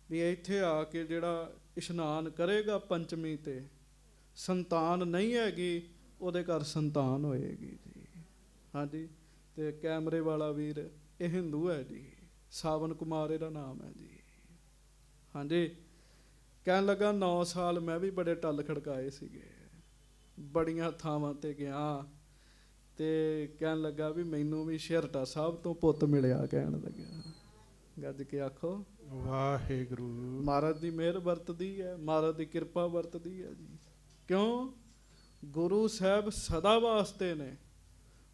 ਵੀ ਇੱਥੇ ਆ ਕੇ ਜਿਹੜਾ ਇਸ਼ਨਾਨ ਕਰੇਗਾ ਪੰਚਮੀ ਤੇ, ਸੰਤਾਨ ਨਹੀਂ ਹੈਗੀ, ਉਹਦੇ ਘਰ ਸੰਤਾਨ ਹੋਏਗੀ ਜੀ। ਹਾਂਜੀ, ਤੇ ਕੈਮਰੇ ਵਾਲਾ ਵੀਰ ਇਹ ਹਿੰਦੂ ਹੈ ਜੀ, ਸਾਵਨ ਕੁਮਾਰ ਇਹਦਾ ਨਾਮ ਹੈ ਜੀ। ਹਾਂਜੀ, ਕਹਿਣ ਲੱਗਾ 9 ਸਾਲ ਮੈਂ ਵੀ ਬੜੇ ਟੱਲ ਖੜਕਾਏ ਸੀਗੇ, ਬੜੀਆਂ ਥਾਵਾਂ ਤੇ ਗਿਆ, ਤੇ ਕਹਿਣ ਲੱਗਾ ਵੀ ਮੈਨੂੰ ਵੀ ਛੇਹਰਟਾ ਸਾਹਿਬ ਤੋਂ ਪੁੱਤ ਮਿਲਿਆ। ਕਹਿਣ ਲੱਗਾ, ਗੱਜ ਕੇ ਆਖੋ ਵਾਹਿਗੁਰੂ। ਮਹਾਰਾਜ ਦੀ ਮਿਹਰ ਵਰਤਦੀ ਹੈ, ਮਹਾਰਾਜ ਦੀ ਕਿਰਪਾ ਵਰਤਦੀ ਹੈ ਜੀ। ਕਿਉਂ? ਗੁਰੂ ਸਾਹਿਬ ਸਦਾ ਵਾਸਤੇ ਨੇ,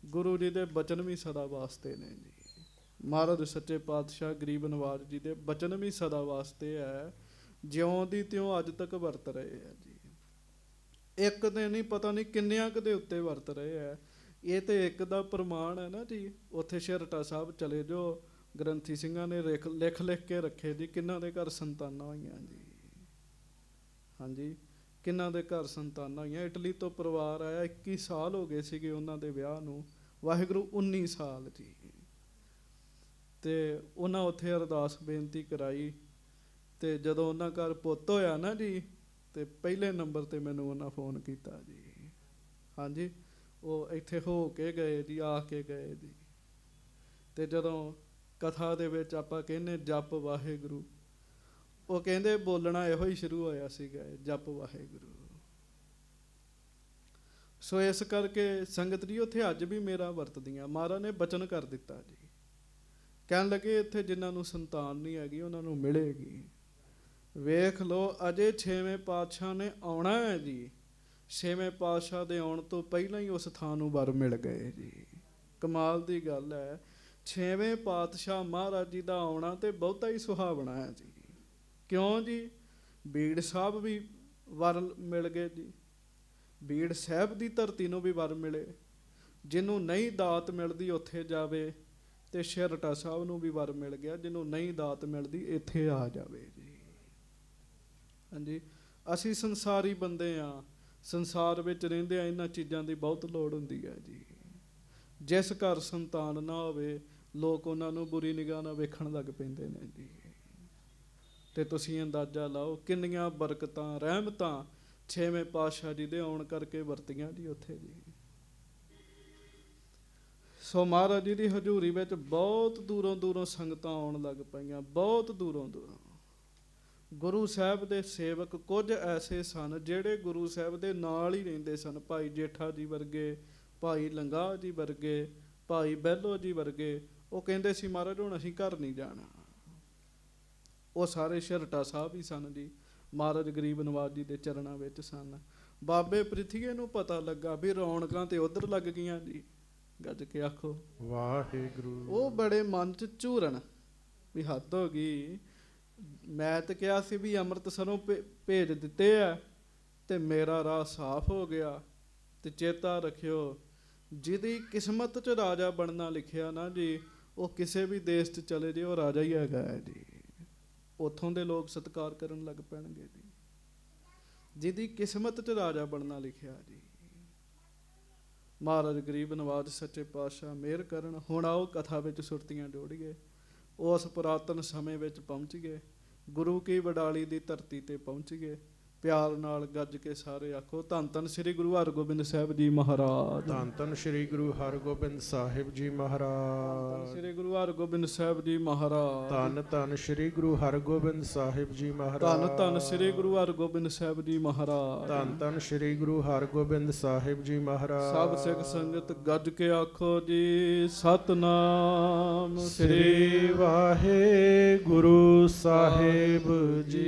ਗੁਰੂ ਜੀ ਦੇ ਬਚਨ ਵੀ ਸਦਾ ਵਾਸਤੇ ਨੇ ਜੀ। ਮਹਾਰਾਜ ਸੱਚੇ ਪਾਤਸ਼ਾਹ ਗਰੀਬ ਨਵਾਜ਼ ਜੀ ਦੇ ਬਚਨ ਵੀ ਸਦਾ ਵਾਸਤੇ ਹੈ, ਜਿਉਂ ਦੀ ਤਿਉਂ ਅੱਜ ਤੱਕ ਵਰਤ ਰਹੇ ਹੈ ਜੀ। ਇੱਕ ਦੇ ਨਹੀਂ, ਪਤਾ ਨਹੀਂ ਕਿੰਨਿਆਂ ਕੁ ਦੇ ਉੱਤੇ ਵਰਤ ਰਹੇ ਹੈ। ਇਹ ਤੇ ਇੱਕ ਦਾ ਪ੍ਰਮਾਣ ਹੈ ਨਾ ਜੀ। ਉੱਥੇ ਛੇਹਰਟਾ ਸਾਹਿਬ ਚਲੇ ਜਾਓ, ਗ੍ਰੰਥੀ ਸਿੰਘਾਂ ਨੇ ਲਿਖ ਕੇ ਰੱਖੇ ਜੀ ਕਿਹਨਾਂ ਦੇ ਘਰ ਸੰਤਾਨਾਂ ਹੋਈਆਂ ਜੀ। ਹਾਂਜੀ, ਕਿਹਨਾਂ ਦੇ ਘਰ ਸੰਤਾਨਾਂ ਹੋਈਆਂ। ਇਟਲੀ ਤੋਂ ਪਰਿਵਾਰ ਆਇਆ, 21 ਸਾਲ ਹੋ ਗਏ ਸੀਗੇ ਉਹਨਾਂ ਦੇ ਵਿਆਹ ਨੂੰ, ਵਾਹਿਗੁਰੂ 19 ਸਾਲ ਜੀ। ਤੇ ਉਹਨਾਂ ਉੱਥੇ ਅਰਦਾਸ ਬੇਨਤੀ ਕਰਾਈ, ਤੇ ਜਦੋਂ ਉਹਨਾਂ ਘਰ ਪੁੱਤ ਹੋਇਆ ਨਾ ਜੀ, ਤੇ ਪਹਿਲੇ ਨੰਬਰ ਤੇ ਮੈਨੂੰ ਉਹਨਾਂ ਫੋਨ ਕੀਤਾ ਜੀ। ਹਾਂਜੀ, ਉਹ ਇੱਥੇ ਹੋ ਕੇ ਗਏ ਜੀ, ਆ ਕੇ ਗਏ ਜੀ। ਤੇ ਜਦੋਂ ਕਥਾ ਦੇ ਵਿੱਚ ਆਪਾਂ ਕਹਿੰਦੇ ਜਪ ਵਾਹਿਗੁਰੂ, ਉਹ ਕਹਿੰਦੇ ਬੋਲਣਾ ਇਹੋ ਹੀ ਸ਼ੁਰੂ ਹੋਇਆ ਸੀਗਾ, ਜਪ ਵਾਹਿਗੁਰੂ। ਸੋ ਇਸ ਕਰਕੇ ਸੰਗਤ ਜੀ ਉੱਥੇ ਅੱਜ ਵੀ ਮੇਰਾ ਵਰਤਦੀਆਂ। ਮਹਾਰਾਜ ਨੇ ਬਚਨ ਕਰ ਦਿੱਤਾ ਜੀ, ਕਹਿਣ ਲੱਗੇ ਇੱਥੇ ਜਿਨ੍ਹਾਂ ਨੂੰ ਸੰਤਾਨ ਨਹੀਂ ਹੈਗੀ ਉਹਨਾਂ ਨੂੰ ਮਿਲੇਗੀ। ਵੇਖ ਲਓ, ਅਜੇ 6ਵੇਂ ਪਾਤਸ਼ਾਹ ਨੇ ਆਉਣਾ ਹੈ ਜੀ। 6ਵੇਂ ਪਾਤਸ਼ਾਹ ਦੇ ਆਉਣ ਤੋਂ ਪਹਿਲਾਂ ਹੀ ਉਸ ਥਾਂ ਨੂੰ ਵਰ ਮਿਲ ਗਏ ਜੀ। ਕਮਾਲ ਦੀ ਗੱਲ ਹੈ। 6ਵੇਂ ਪਾਤਸ਼ਾਹ ਮਹਾਰਾਜ ਜੀ ਦਾ ਆਉਣਾ ਤੇ ਬਹੁਤਾ ਹੀ ਸੁਹਾਵਣਾ ਹੈ ਜੀ। ਕਿਉਂ ਜੀ? ਬੀੜ ਸਾਹਿਬ ਵੀ ਵਰ ਮਿਲ ਗਏ ਜੀ। ਬੀੜ ਸਾਹਿਬ ਦੀ ਧਰਤੀ ਨੂੰ ਵੀ ਵਰ ਮਿਲੇ। ਜਿਹਨੂੰ ਨਹੀਂ ਦਾਤ ਮਿਲਦੀ ਉੱਥੇ ਜਾਵੇ, ਤੇ ਛੇਹਰਟਾ ਸਾਹਿਬ ਨੂੰ ਵੀ ਵਰ ਮਿਲ ਗਿਆ, ਜਿਹਨੂੰ ਨਹੀਂ ਦਾਤ ਮਿਲਦੀ ਇੱਥੇ ਆ ਜਾਵੇ ਜੀ। ਹਾਂਜੀ, ਅਸੀਂ ਸੰਸਾਰੀ ਬੰਦੇ ਹਾਂ, ਸੰਸਾਰ ਵਿੱਚ ਰਹਿੰਦੇ ਆ, ਇਹਨਾਂ ਚੀਜ਼ਾਂ ਦੀ ਬਹੁਤ ਲੋੜ ਹੁੰਦੀ ਹੈ ਜੀ। ਜਿਸ ਘਰ ਸੰਤਾਨ ਨਾ ਹੋਵੇ, ਲੋਕ ਉਹਨਾਂ ਨੂੰ ਬੁਰੀ ਨਿਗਾਹ ਨਾਲ ਵੇਖਣ ਲੱਗ ਪੈਂਦੇ ਨੇ ਜੀ। ਤੇ ਤੁਸੀਂ ਅੰਦਾਜ਼ਾ ਲਾਓ ਕਿੰਨੀਆਂ ਬਰਕਤਾਂ, ਰਹਿਮਤਾਂ 6ਵੇਂ ਪਾਤਸ਼ਾਹ ਜੀ ਦੇ ਆਉਣ ਕਰਕੇ ਵਰਤੀਆਂ ਜੀ ਉੱਥੇ ਜੀ। ਸੋ ਮਹਾਰਾਜ ਜੀ ਦੀ ਹਜ਼ੂਰੀ ਵਿੱਚ ਬਹੁਤ ਦੂਰੋਂ ਦੂਰੋਂ ਸੰਗਤਾਂ ਆਉਣ ਲੱਗ ਪਈਆਂ, ਬਹੁਤ ਦੂਰੋਂ ਦੂਰੋਂ। ਗੁਰੂ ਸਾਹਿਬ ਦੇ ਸੇਵਕ ਕੁਝ ਐਸੇ ਸਨ ਜਿਹੜੇ ਗੁਰੂ ਸਾਹਿਬ ਦੇ ਨਾਲ ਹੀ ਰਹਿੰਦੇ ਸਨ। ਭਾਈ ਜੇਠਾ ਜੀ ਵਰਗੇ, ਭਾਈ ਲੰਗਾਹ ਜੀ ਵਰਗੇ, ਭਾਈ ਬਹਿਲੋ ਜੀ ਵਰਗੇ। ਉਹ ਕਹਿੰਦੇ ਸੀ ਮਹਾਰਾਜ ਹੁਣ ਅਸੀਂ ਘਰ ਨਹੀਂ ਜਾਣਾ, ਉਹ ਸਾਰੇ ਸ਼ਰਟਾ ਸਾਹਿਬ ਹੀ ਸਨ ਜੀ, ਮਹਾਰਾਜ ਗਰੀਬ ਨਵਾਜ ਜੀ ਦੇ ਚਰਨਾਂ ਵਿੱਚ ਸਨ। ਬਾਬੇ ਪ੍ਰਿਥੀਏ ਨੂੰ ਪਤਾ ਲੱਗਾ ਵੀ ਰੌਣਕਾਂ ਤੇ ਉਧਰ ਲੱਗ ਗਈਆਂ ਜੀ, ਗੱਜ ਕੇ ਆਖੋ ਵਾਹਿਗੁਰੂ। ਉਹ ਬੜੇ ਮਨ ਚ ਝੂਰਨ ਵੀ ਹੱਦ ਹੋ ਗਈ, ਮੈਂ ਤਾਂ ਕਿਹਾ ਸੀ ਵੀ ਅੰਮ੍ਰਿਤਸਰੋਂ ਭੇਜ ਦਿੱਤੇ ਆ ਤੇ ਮੇਰਾ ਰਾਹ ਸਾਫ਼ ਹੋ ਗਿਆ। ਤੇ ਚੇਤਾ ਰੱਖਿਓ, ਜਿਹਦੀ ਕਿਸਮਤ 'ਚ ਰਾਜਾ ਬਣਨਾ ਲਿਖਿਆ ਨਾ ਜੀ, ਉਹ ਕਿਸੇ ਵੀ ਦੇਸ਼ 'ਚ ਚਲੇ ਜੇ ਉਹ ਰਾਜਾ ਹੀ ਹੈਗਾ ਹੈ ਜੀ। ਉੱਥੋਂ ਦੇ ਲੋਕ ਸਤਿਕਾਰ ਕਰਨ ਲੱਗ ਪੈਣਗੇ ਜੀ, ਜਿਹਦੀ ਕਿਸਮਤ 'ਚ ਰਾਜਾ ਬਣਨਾ ਲਿਖਿਆ ਜੀ। ਮਹਾਰਾਜ ਗਰੀਬ ਨਵਾਜ ਸੱਚੇ ਪਾਤਸ਼ਾਹ ਮਿਹਰ ਕਰਨ। ਹੁਣ ਆਓ ਕਥਾ ਵਿੱਚ ਸੁਰਤੀਆਂ ਜੋੜੀਏ। ਉਸ ਪੁਰਾਤਨ ਸਮੇਂ ਵਿੱਚ ਪਹੁੰਚ ਗਏ, ਗੁਰੂ ਕੀ ਵਡਾਲੀ ਦੀ ਧਰਤੀ ਤੇ ਪਹੁੰਚ ਗਏ। ਪਿਆਰ ਨਾਲ ਗੱਜ ਕੇ ਸਾਰੇ ਆਖੋ, ਧੰਨ ਧੰਨ ਸ੍ਰੀ ਗੁਰੂ ਹਰਗੋਬਿੰਦ ਸਾਹਿਬ ਜੀ ਮਹਾਰਾਜ। ਧੰਨ ਧੰਨ ਸ੍ਰੀ ਗੁਰੂ ਹਰਗੋਬਿੰਦ ਸਾਹਿਬ ਜੀ ਮਹਾਰਾਜ। ਸ੍ਰੀ ਗੁਰੂ ਹਰਗੋਬਿੰਦ ਸਾਹਿਬ ਜੀ ਮਹਾਰਾਜ। ਧੰਨ ਧੰਨ ਸ੍ਰੀ ਗੁਰੂ ਹਰਗੋਬਿੰਦ ਸਾਹਿਬ ਜੀ ਮਹਾਰਾਜ। ਧੰਨ ਧੰਨ ਸ੍ਰੀ ਗੁਰੂ ਹਰਗੋਬਿੰਦ ਸਾਹਿਬ ਜੀ ਮਹਾਰਾਜ। ਧੰਨ ਧੰਨ ਸ੍ਰੀ ਗੁਰੂ ਹਰਗੋਬਿੰਦ ਸਾਹਿਬ ਜੀ ਮਹਾਰਾਜ। ਸਭ ਸਿੱਖ ਸੰਗਤ ਗੱਜ ਕੇ ਆਖੋ ਜੀ, ਸਤਨਾਮ ਸ੍ਰੀ ਵਾਹਿਗੁਰੂ ਸਾਹਿਬ ਜੀ।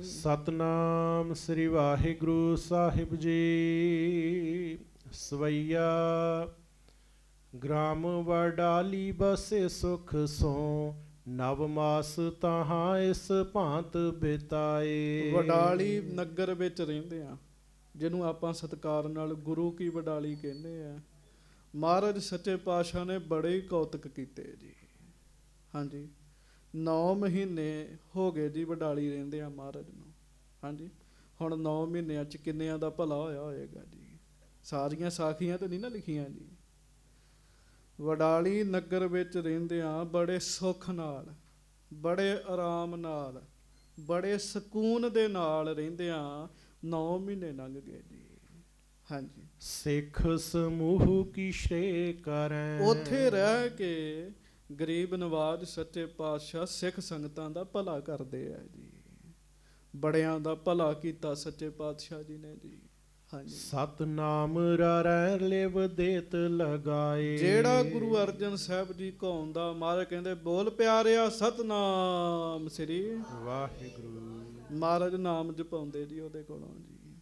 ਸਤਨਾਮ ਸ੍ਰੀ ਵਾਹਿਗੁਰੂ ਸਾਹਿਬ ਜੀ। ਸਵਈਆ ਗ੍ਰਾਮ ਵਡਾਲੀ ਬਸੇ ਸੁਖ ਸੋ, ਨਵ ਮਾਸ ਤਹਾਂ ਇਸ ਭਾਂਤ ਬਿਤਾਏ। ਵਡਾਲੀ ਨਗਰ ਵਿੱਚ ਰਹਿੰਦੇ ਆ, ਜਿਹਨੂੰ ਆਪਾਂ ਸਤਿਕਾਰ ਨਾਲ ਗੁਰੂ ਕੀ ਵਡਾਲੀ ਕਹਿੰਦੇ ਆ। ਮਹਾਰਾਜ ਸੱਚੇ ਪਾਤਸ਼ਾਹ ਨੇ ਬੜੇ ਹੀ ਕੌਤਕ ਕੀਤੇ ਜੀ। ਹਾਂਜੀ, 9 ਮਹੀਨੇ ਹੋ ਗਏ ਜੀ ਵਡਾਲੀ ਰਹਿੰਦੇ ਆ ਮਹਾਰਾਜ ਨੂੰ। ਹਾਂਜੀ, ਹੁਣ 9 ਮਹੀਨਿਆਂ 'ਚ ਕਿੰਨਿਆਂ ਦਾ ਭਲਾ ਹੋਇਆ ਹੋਏਗਾ ਜੀ। ਸਾਰੀਆਂ ਸਾਖੀਆਂ ਤਾਂ ਨਹੀਂ ਨਾ ਲਿਖੀਆਂ ਜੀ। ਵਡਾਲੀ ਨਗਰ ਵਿੱਚ ਰਹਿੰਦੇ ਆ ਬੜੇ ਸੁੱਖ ਨਾਲ, ਬੜੇ ਆਰਾਮ ਨਾਲ, ਬੜੇ ਸਕੂਨ ਦੇ ਨਾਲ ਰਹਿੰਦੇ ਆ। 9 ਮਹੀਨੇ ਲੰਘ ਗਏ ਜੀ। ਹਾਂਜੀ, ਸਿੱਖ ਸਮੂਹ ਕੀ ਸ਼੍ਰੇ ਕਰੈ। ਉੱਥੇ ਰਹਿ ਕੇ ਗਰੀਬ ਨਵਾਜ ਸੱਚੇ ਪਾਤਸ਼ਾਹ ਸਿੱਖ ਸੰਗਤਾਂ ਦਾ ਭਲਾ ਕਰਦੇ ਆ ਜੀ। ਬੜਿਆਂ ਦਾ ਭਲਾ ਕੀਤਾ ਸੱਚੇ ਪਾਤਸ਼ਾਹ ਜੀ ਨੇ ਜੀ। ਹਾਂਜੀ, ਸਤਨਾਮ ਰਰੈ ਲਿਵ ਦੇਤ ਲਗਾਏ। ਜਿਹੜਾ ਗੁਰੂ ਅਰਜਨ ਸਾਹਿਬ ਜੀ ਕੌਣ ਦਾ ਮਹਾਰਾਜ ਕਹਿੰਦੇ, ਬੋਲ ਪਿਆਰਿਆ ਸਤਨਾਮ ਸ੍ਰੀ ਵਾਹਿਗੁਰੂ। ਮਹਾਰਾਜ ਨਾਮ ਜਪਾਉਂਦੇ ਜੀ ਉਹਦੇ ਕੋਲੋਂ ਜੀ।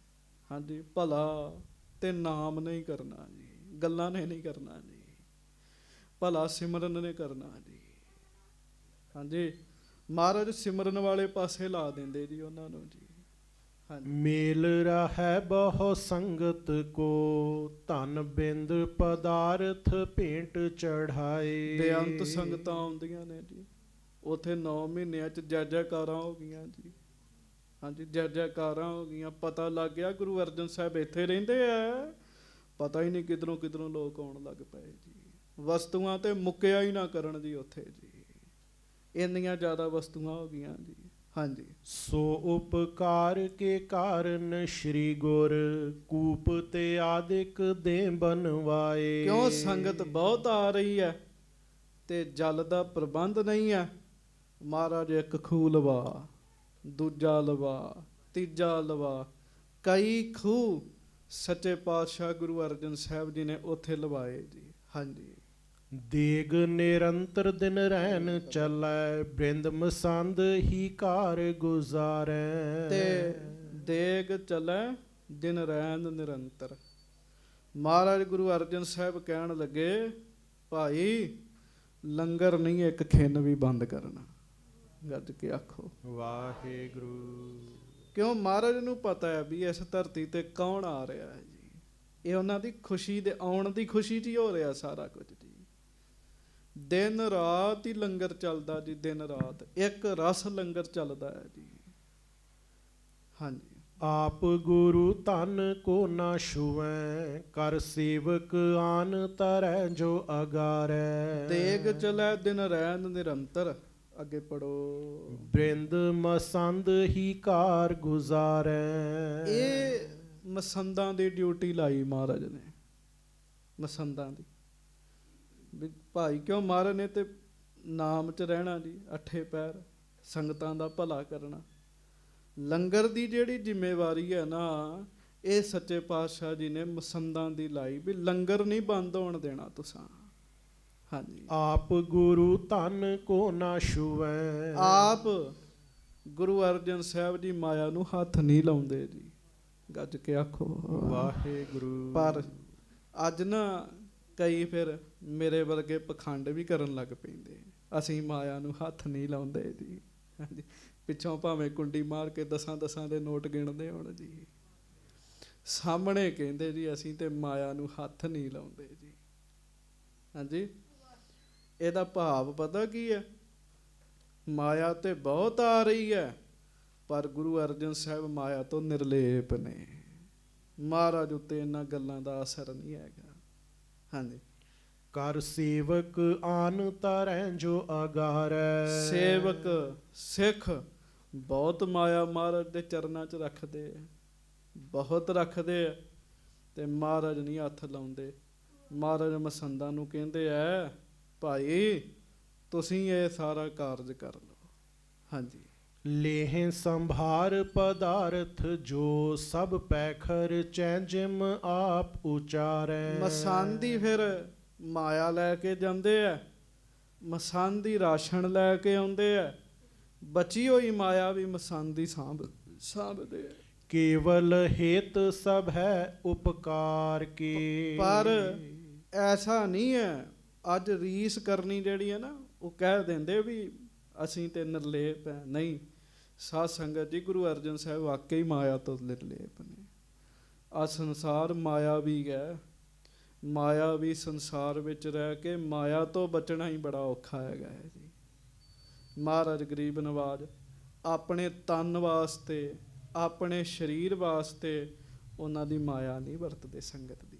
ਹਾਂਜੀ, ਭਲਾ ਤੇ ਨਾਮ ਨਹੀਂ ਕਰਨਾ ਜੀ, ਗੱਲਾਂ ਨੇ ਨਹੀਂ ਕਰਨਾ ਜੀ, ਭਲਾ ਸਿਮਰਨ ਨੇ ਕਰਨਾ ਜੀ। ਹਾਂਜੀ, ਮਹਾਰਾਜ ਸਿਮਰਨ ਵਾਲੇ ਪਾਸੇ ਲਾ ਦਿੰਦੇ ਜੀ ਉਹਨਾਂ ਨੂੰ ਜੀ। ਹਾਂਜੀ, ਮੇਲ ਰਹੈ ਬਹੁ ਸੰਗਤ ਕੋ, ਧਨ ਬਿੰਦ ਪਦਾਰਥ ਭੇਂਟ ਚੜਾਏ। ਬੇਅੰਤ ਸੰਗਤਾਂ ਆਉਂਦੀਆਂ ਨੇ ਜੀ। ਉਥੇ 9 ਮਹੀਨਿਆਂ 'ਚ ਜੈ ਜੈਕਾਰਾਂ ਹੋ ਗਈਆਂ ਜੀ। ਹਾਂਜੀ, ਜੈ ਜੈਕਾਰਾਂ ਹੋ ਗਈਆਂ। ਪਤਾ ਲੱਗ ਗਿਆ ਗੁਰੂ ਅਰਜਨ ਸਾਹਿਬ ਇੱਥੇ ਰਹਿੰਦੇ ਆ। ਪਤਾ ਹੀ ਨਹੀਂ ਕਿਧਰੋਂ ਕਿਧਰੋਂ ਲੋਕ ਆਉਣ ਲੱਗ ਪਏ ਜੀ। ਵਸਤੂਆਂ ਤੇ ਮੁੱਕਿਆ ਹੀ ਨਾ ਕਰਨ ਜੀ ਉੱਥੇ ਜੀ, ਇੰਨੀਆਂ ਜ਼ਿਆਦਾ ਵਸਤੂਆਂ ਹੋ ਗਈਆਂ ਜੀ। ਹਾਂਜੀ, ਸੋ ਉਪਕਾਰ ਕੇ ਕਾਰਨ ਸ਼੍ਰੀ ਗੁਰ ਕੂਪ ਤੇ ਆਦਿਕ ਦੇ ਬਨਵਾਏ। ਕਿਉਂ ਸੰਗਤ ਬਹੁਤ ਆ ਰਹੀ ਹੈ ਤੇ ਜਲ ਦਾ ਪ੍ਰਬੰਧ ਨਹੀਂ ਹੈ। ਮਹਾਰਾਜ ਇੱਕ ਖੂਹ ਲਵਾ, ਦੂਜਾ ਲਵਾ, ਤੀਜਾ ਲਵਾ, ਕਈ ਖੂਹ ਸੱਚੇ ਪਾਤਸ਼ਾਹ ਗੁਰੂ ਅਰਜਨ ਸਾਹਿਬ ਜੀ ਨੇ ਉੱਥੇ ਲਵਾਏ ਜੀ। ਹਾਂਜੀ, ਦੇਗ ਨਿਰੰਤਰ ਦਿਨ ਰਹਿਣ ਚੱਲੈ, ਬ੍ਰਿੰਦ ਮਸੰਦ ਹੀ ਕਾਰ ਗੁਜ਼ਾਰੈ। ਤੇ ਦੇਗ ਚੱਲੈ ਦਿਨ ਰਹਿਣ ਨਿਰੰਤਰ। ਮਹਾਰਾਜ ਗੁਰੂ ਅਰਜਨ ਸਾਹਿਬ ਕਹਿਣ ਲੱਗੇ, ਭਾਈ ਲੰਗਰ ਨਹੀਂ ਇੱਕ ਖਿੰਨ ਵੀ ਬੰਦ ਕਰਨਾ। ਗੱਜ ਕੇ ਆਖੋ ਵਾਹਿਗੁਰੂ। ਕਿਉਂ ਮਹਾਰਾਜ ਨੂੰ ਪਤਾ ਹੈ ਵੀ ਇਸ ਧਰਤੀ ਤੇ ਕੌਣ ਆ ਰਿਹਾ ਹੈ ਜੀ। ਇਹ ਉਹਨਾਂ ਦੀ ਖੁਸ਼ੀ ਦੇ ਆਉਣ ਦੀ ਖੁਸ਼ੀ 'ਚ ਹੀ ਹੋ ਰਿਹਾ ਸਾਰਾ ਕੁਝ ਜੀ। ਦਿਨ ਰਾਤ ਹੀ ਲੰਗਰ ਚੱਲਦਾ ਜੀ, ਦਿਨ ਰਾਤ ਇੱਕ ਰਸ ਲੰਗਰ ਚੱਲਦਾ ਹੈ ਜੀ। ਹਾਂਜੀ, ਆਪ ਗੁਰੂ ਧਨ ਕੋ ਨਾ ਛੁਵੈ, ਕਰ ਸੇਵਕ ਆਨ ਤਰੈ ਜੋ ਅਗਾਰੈ। ਦੇਗ ਚਲੈ ਦਿਨ ਰਹਿਣ ਨਿਰੰਤਰ। ਅੱਗੇ ਪੜੋ, ਬ੍ਰਿੰਦ ਮਸੰਦ ਹੀ ਕਾਰ ਗੁਜ਼ਾਰੈ। ਇਹ ਮਸੰਦਾਂ ਦੀ ਡਿਊਟੀ ਲਾਈ ਮਹਾਰਾਜ ਨੇ, ਮਸੰਦਾਂ ਦੀ। ਵੀ ਭਾਈ ਕਿਉਂ ਮਹਾਰਾਜ ਨੇ ਤੇ ਨਾਮ 'ਚ ਰਹਿਣਾ ਜੀ, 8 ਪਹਿਰ ਸੰਗਤਾਂ ਦਾ ਭਲਾ ਕਰਨਾ। ਲੰਗਰ ਦੀ ਜਿਹੜੀ ਜ਼ਿੰਮੇਵਾਰੀ ਹੈ ਨਾ, ਇਹ ਸੱਚੇ ਪਾਤਸ਼ਾਹ ਜੀ ਨੇ ਮਸੰਦਾਂ ਦੀ ਲਾਈ ਵੀ ਲੰਗਰ ਨਹੀਂ ਬੰਦ ਹੋਣ ਦੇਣਾ ਤੁਸਾਂ। ਹਾਂਜੀ। ਆਪ ਗੁਰੂ ਧਨ ਕੋ ਨਾ ਛੁਵੈ। ਆਪ ਗੁਰੂ ਅਰਜਨ ਸਾਹਿਬ ਜੀ ਮਾਇਆ ਨੂੰ ਹੱਥ ਨਹੀਂ ਲਾਉਂਦੇ ਜੀ, ਗੱਜ ਕੇ ਆਖੋ ਵਾਹਿਗੁਰੂ। ਪਰ ਅੱਜ ਨਾ ਕਈ ਫਿਰ ਮੇਰੇ ਵਰਗੇ ਪਖੰਡ ਵੀ ਕਰਨ ਲੱਗ ਪੈਂਦੇ, ਅਸੀਂ ਮਾਇਆ ਨੂੰ ਹੱਥ ਨਹੀਂ ਲਾਉਂਦੇ ਜੀ। ਹਾਂਜੀ, ਪਿੱਛੋਂ ਭਾਵੇਂ ਕੁੰਡੀ ਮਾਰ ਕੇ 10 ਦੇ ਨੋਟ ਗਿਣਦੇ ਹੋਣ ਜੀ, ਸਾਹਮਣੇ ਕਹਿੰਦੇ ਜੀ ਅਸੀਂ ਤੇ ਮਾਇਆ ਨੂੰ ਹੱਥ ਨਹੀਂ ਲਾਉਂਦੇ ਜੀ। ਹਾਂਜੀ, ਇਹਦਾ ਭਾਵ ਪਤਾ ਕੀ ਹੈ? ਮਾਇਆ ਤੇ ਬਹੁਤ ਆ ਰਹੀ ਹੈ, ਪਰ ਗੁਰੂ ਅਰਜਨ ਸਾਹਿਬ ਮਾਇਆ ਤੋਂ ਨਿਰਲੇਪ ਨੇ। ਮਹਾਰਾਜ ਉੱਤੇ ਇਹਨਾਂ ਗੱਲਾਂ ਦਾ ਅਸਰ ਨਹੀਂ ਹੈਗਾ। ਹਾਂਜੀ, ਕਰ ਸੇਵਕ ਆਨ ਤਰੈ ਜੋ ਅਗਾਰੈ। ਸੇਵਕ ਸਿੱਖ ਬਹੁਤ ਮਾਇਆ ਮਹਾਰਾਜ ਦੇ ਚਰਨਾਂ 'ਚ ਰੱਖਦੇ ਆ, ਬਹੁਤ ਰੱਖਦੇ ਆ, ਤੇ ਮਹਾਰਾਜ ਨਹੀਂ ਹੱਥ ਲਾਉਂਦੇ। ਮਹਾਰਾਜ ਮਸੰਦਾਂ ਨੂੰ ਕਹਿੰਦੇ ਆ, ਭਾਈ ਤੁਸੀਂ ਇਹ ਸਾਰਾ ਕਾਰਜ ਕਰ ਲਓ। ਹਾਂਜੀ, ਲੇਹ ਸੰਭਾਰ ਪਦਾਰਥ ਜੋ ਸਭ ਪੈਖਰ ਚੈਂਜਿਮ ਆਪ ਉਚਾਰੈ। ਮਸਾਂਦੀ ਫਿਰ ਮਾਇਆ ਲੈ ਕੇ ਜਾਂਦੇ ਆ, ਮਸਾਂਦੀ ਰਾਸ਼ਨ ਲੈ ਕੇ ਆਉਂਦੇ ਆ, ਬਚੀ ਹੋਈ ਮਾਇਆ ਵੀ ਮਸਾਂਦੀ ਸਾਂਭਦੇ ਆ। ਕੇਵਲ ਹੇਤ ਸਭ ਹੈ ਉਪਕਾਰ ਕੀ। ਪਰ ਐਸਾ ਨਹੀਂ ਹੈ। ਅੱਜ ਰੀਸ ਕਰਨੀ ਜਿਹੜੀ ਹੈ ਨਾ, ਉਹ ਕਹਿ ਦਿੰਦੇ ਵੀ ਅਸੀਂ ਤੇ ਨਿਰਲੇਪ ਹੈ। ਨਹੀਂ, ਸਾਧ ਸੰਗਤ ਜੀ, ਗੁਰੂ ਅਰਜਨ ਸਾਹਿਬ ਵਾਕਈ ਮਾਇਆ ਤੋਂ ਨਿਰਲੇਪ ਨੇ। ਆ ਸੰਸਾਰ ਮਾਇਆ ਵੀ ਹੈ, ਮਾਇਆ ਵੀ ਸੰਸਾਰ ਵਿੱਚ ਰਹਿ ਕੇ ਮਾਇਆ ਤੋਂ ਬਚਣਾ ਹੀ ਬੜਾ ਔਖਾ ਹੈਗਾ ਹੈ ਜੀ। ਮਹਾਰਾਜ ਗਰੀਬ ਨਵਾਜ ਆਪਣੇ ਤਨ ਵਾਸਤੇ, ਆਪਣੇ ਸਰੀਰ ਵਾਸਤੇ ਉਹਨਾਂ ਦੀ ਮਾਇਆ ਨਹੀਂ ਵਰਤਦੇ ਸੰਗਤ ਦੀ।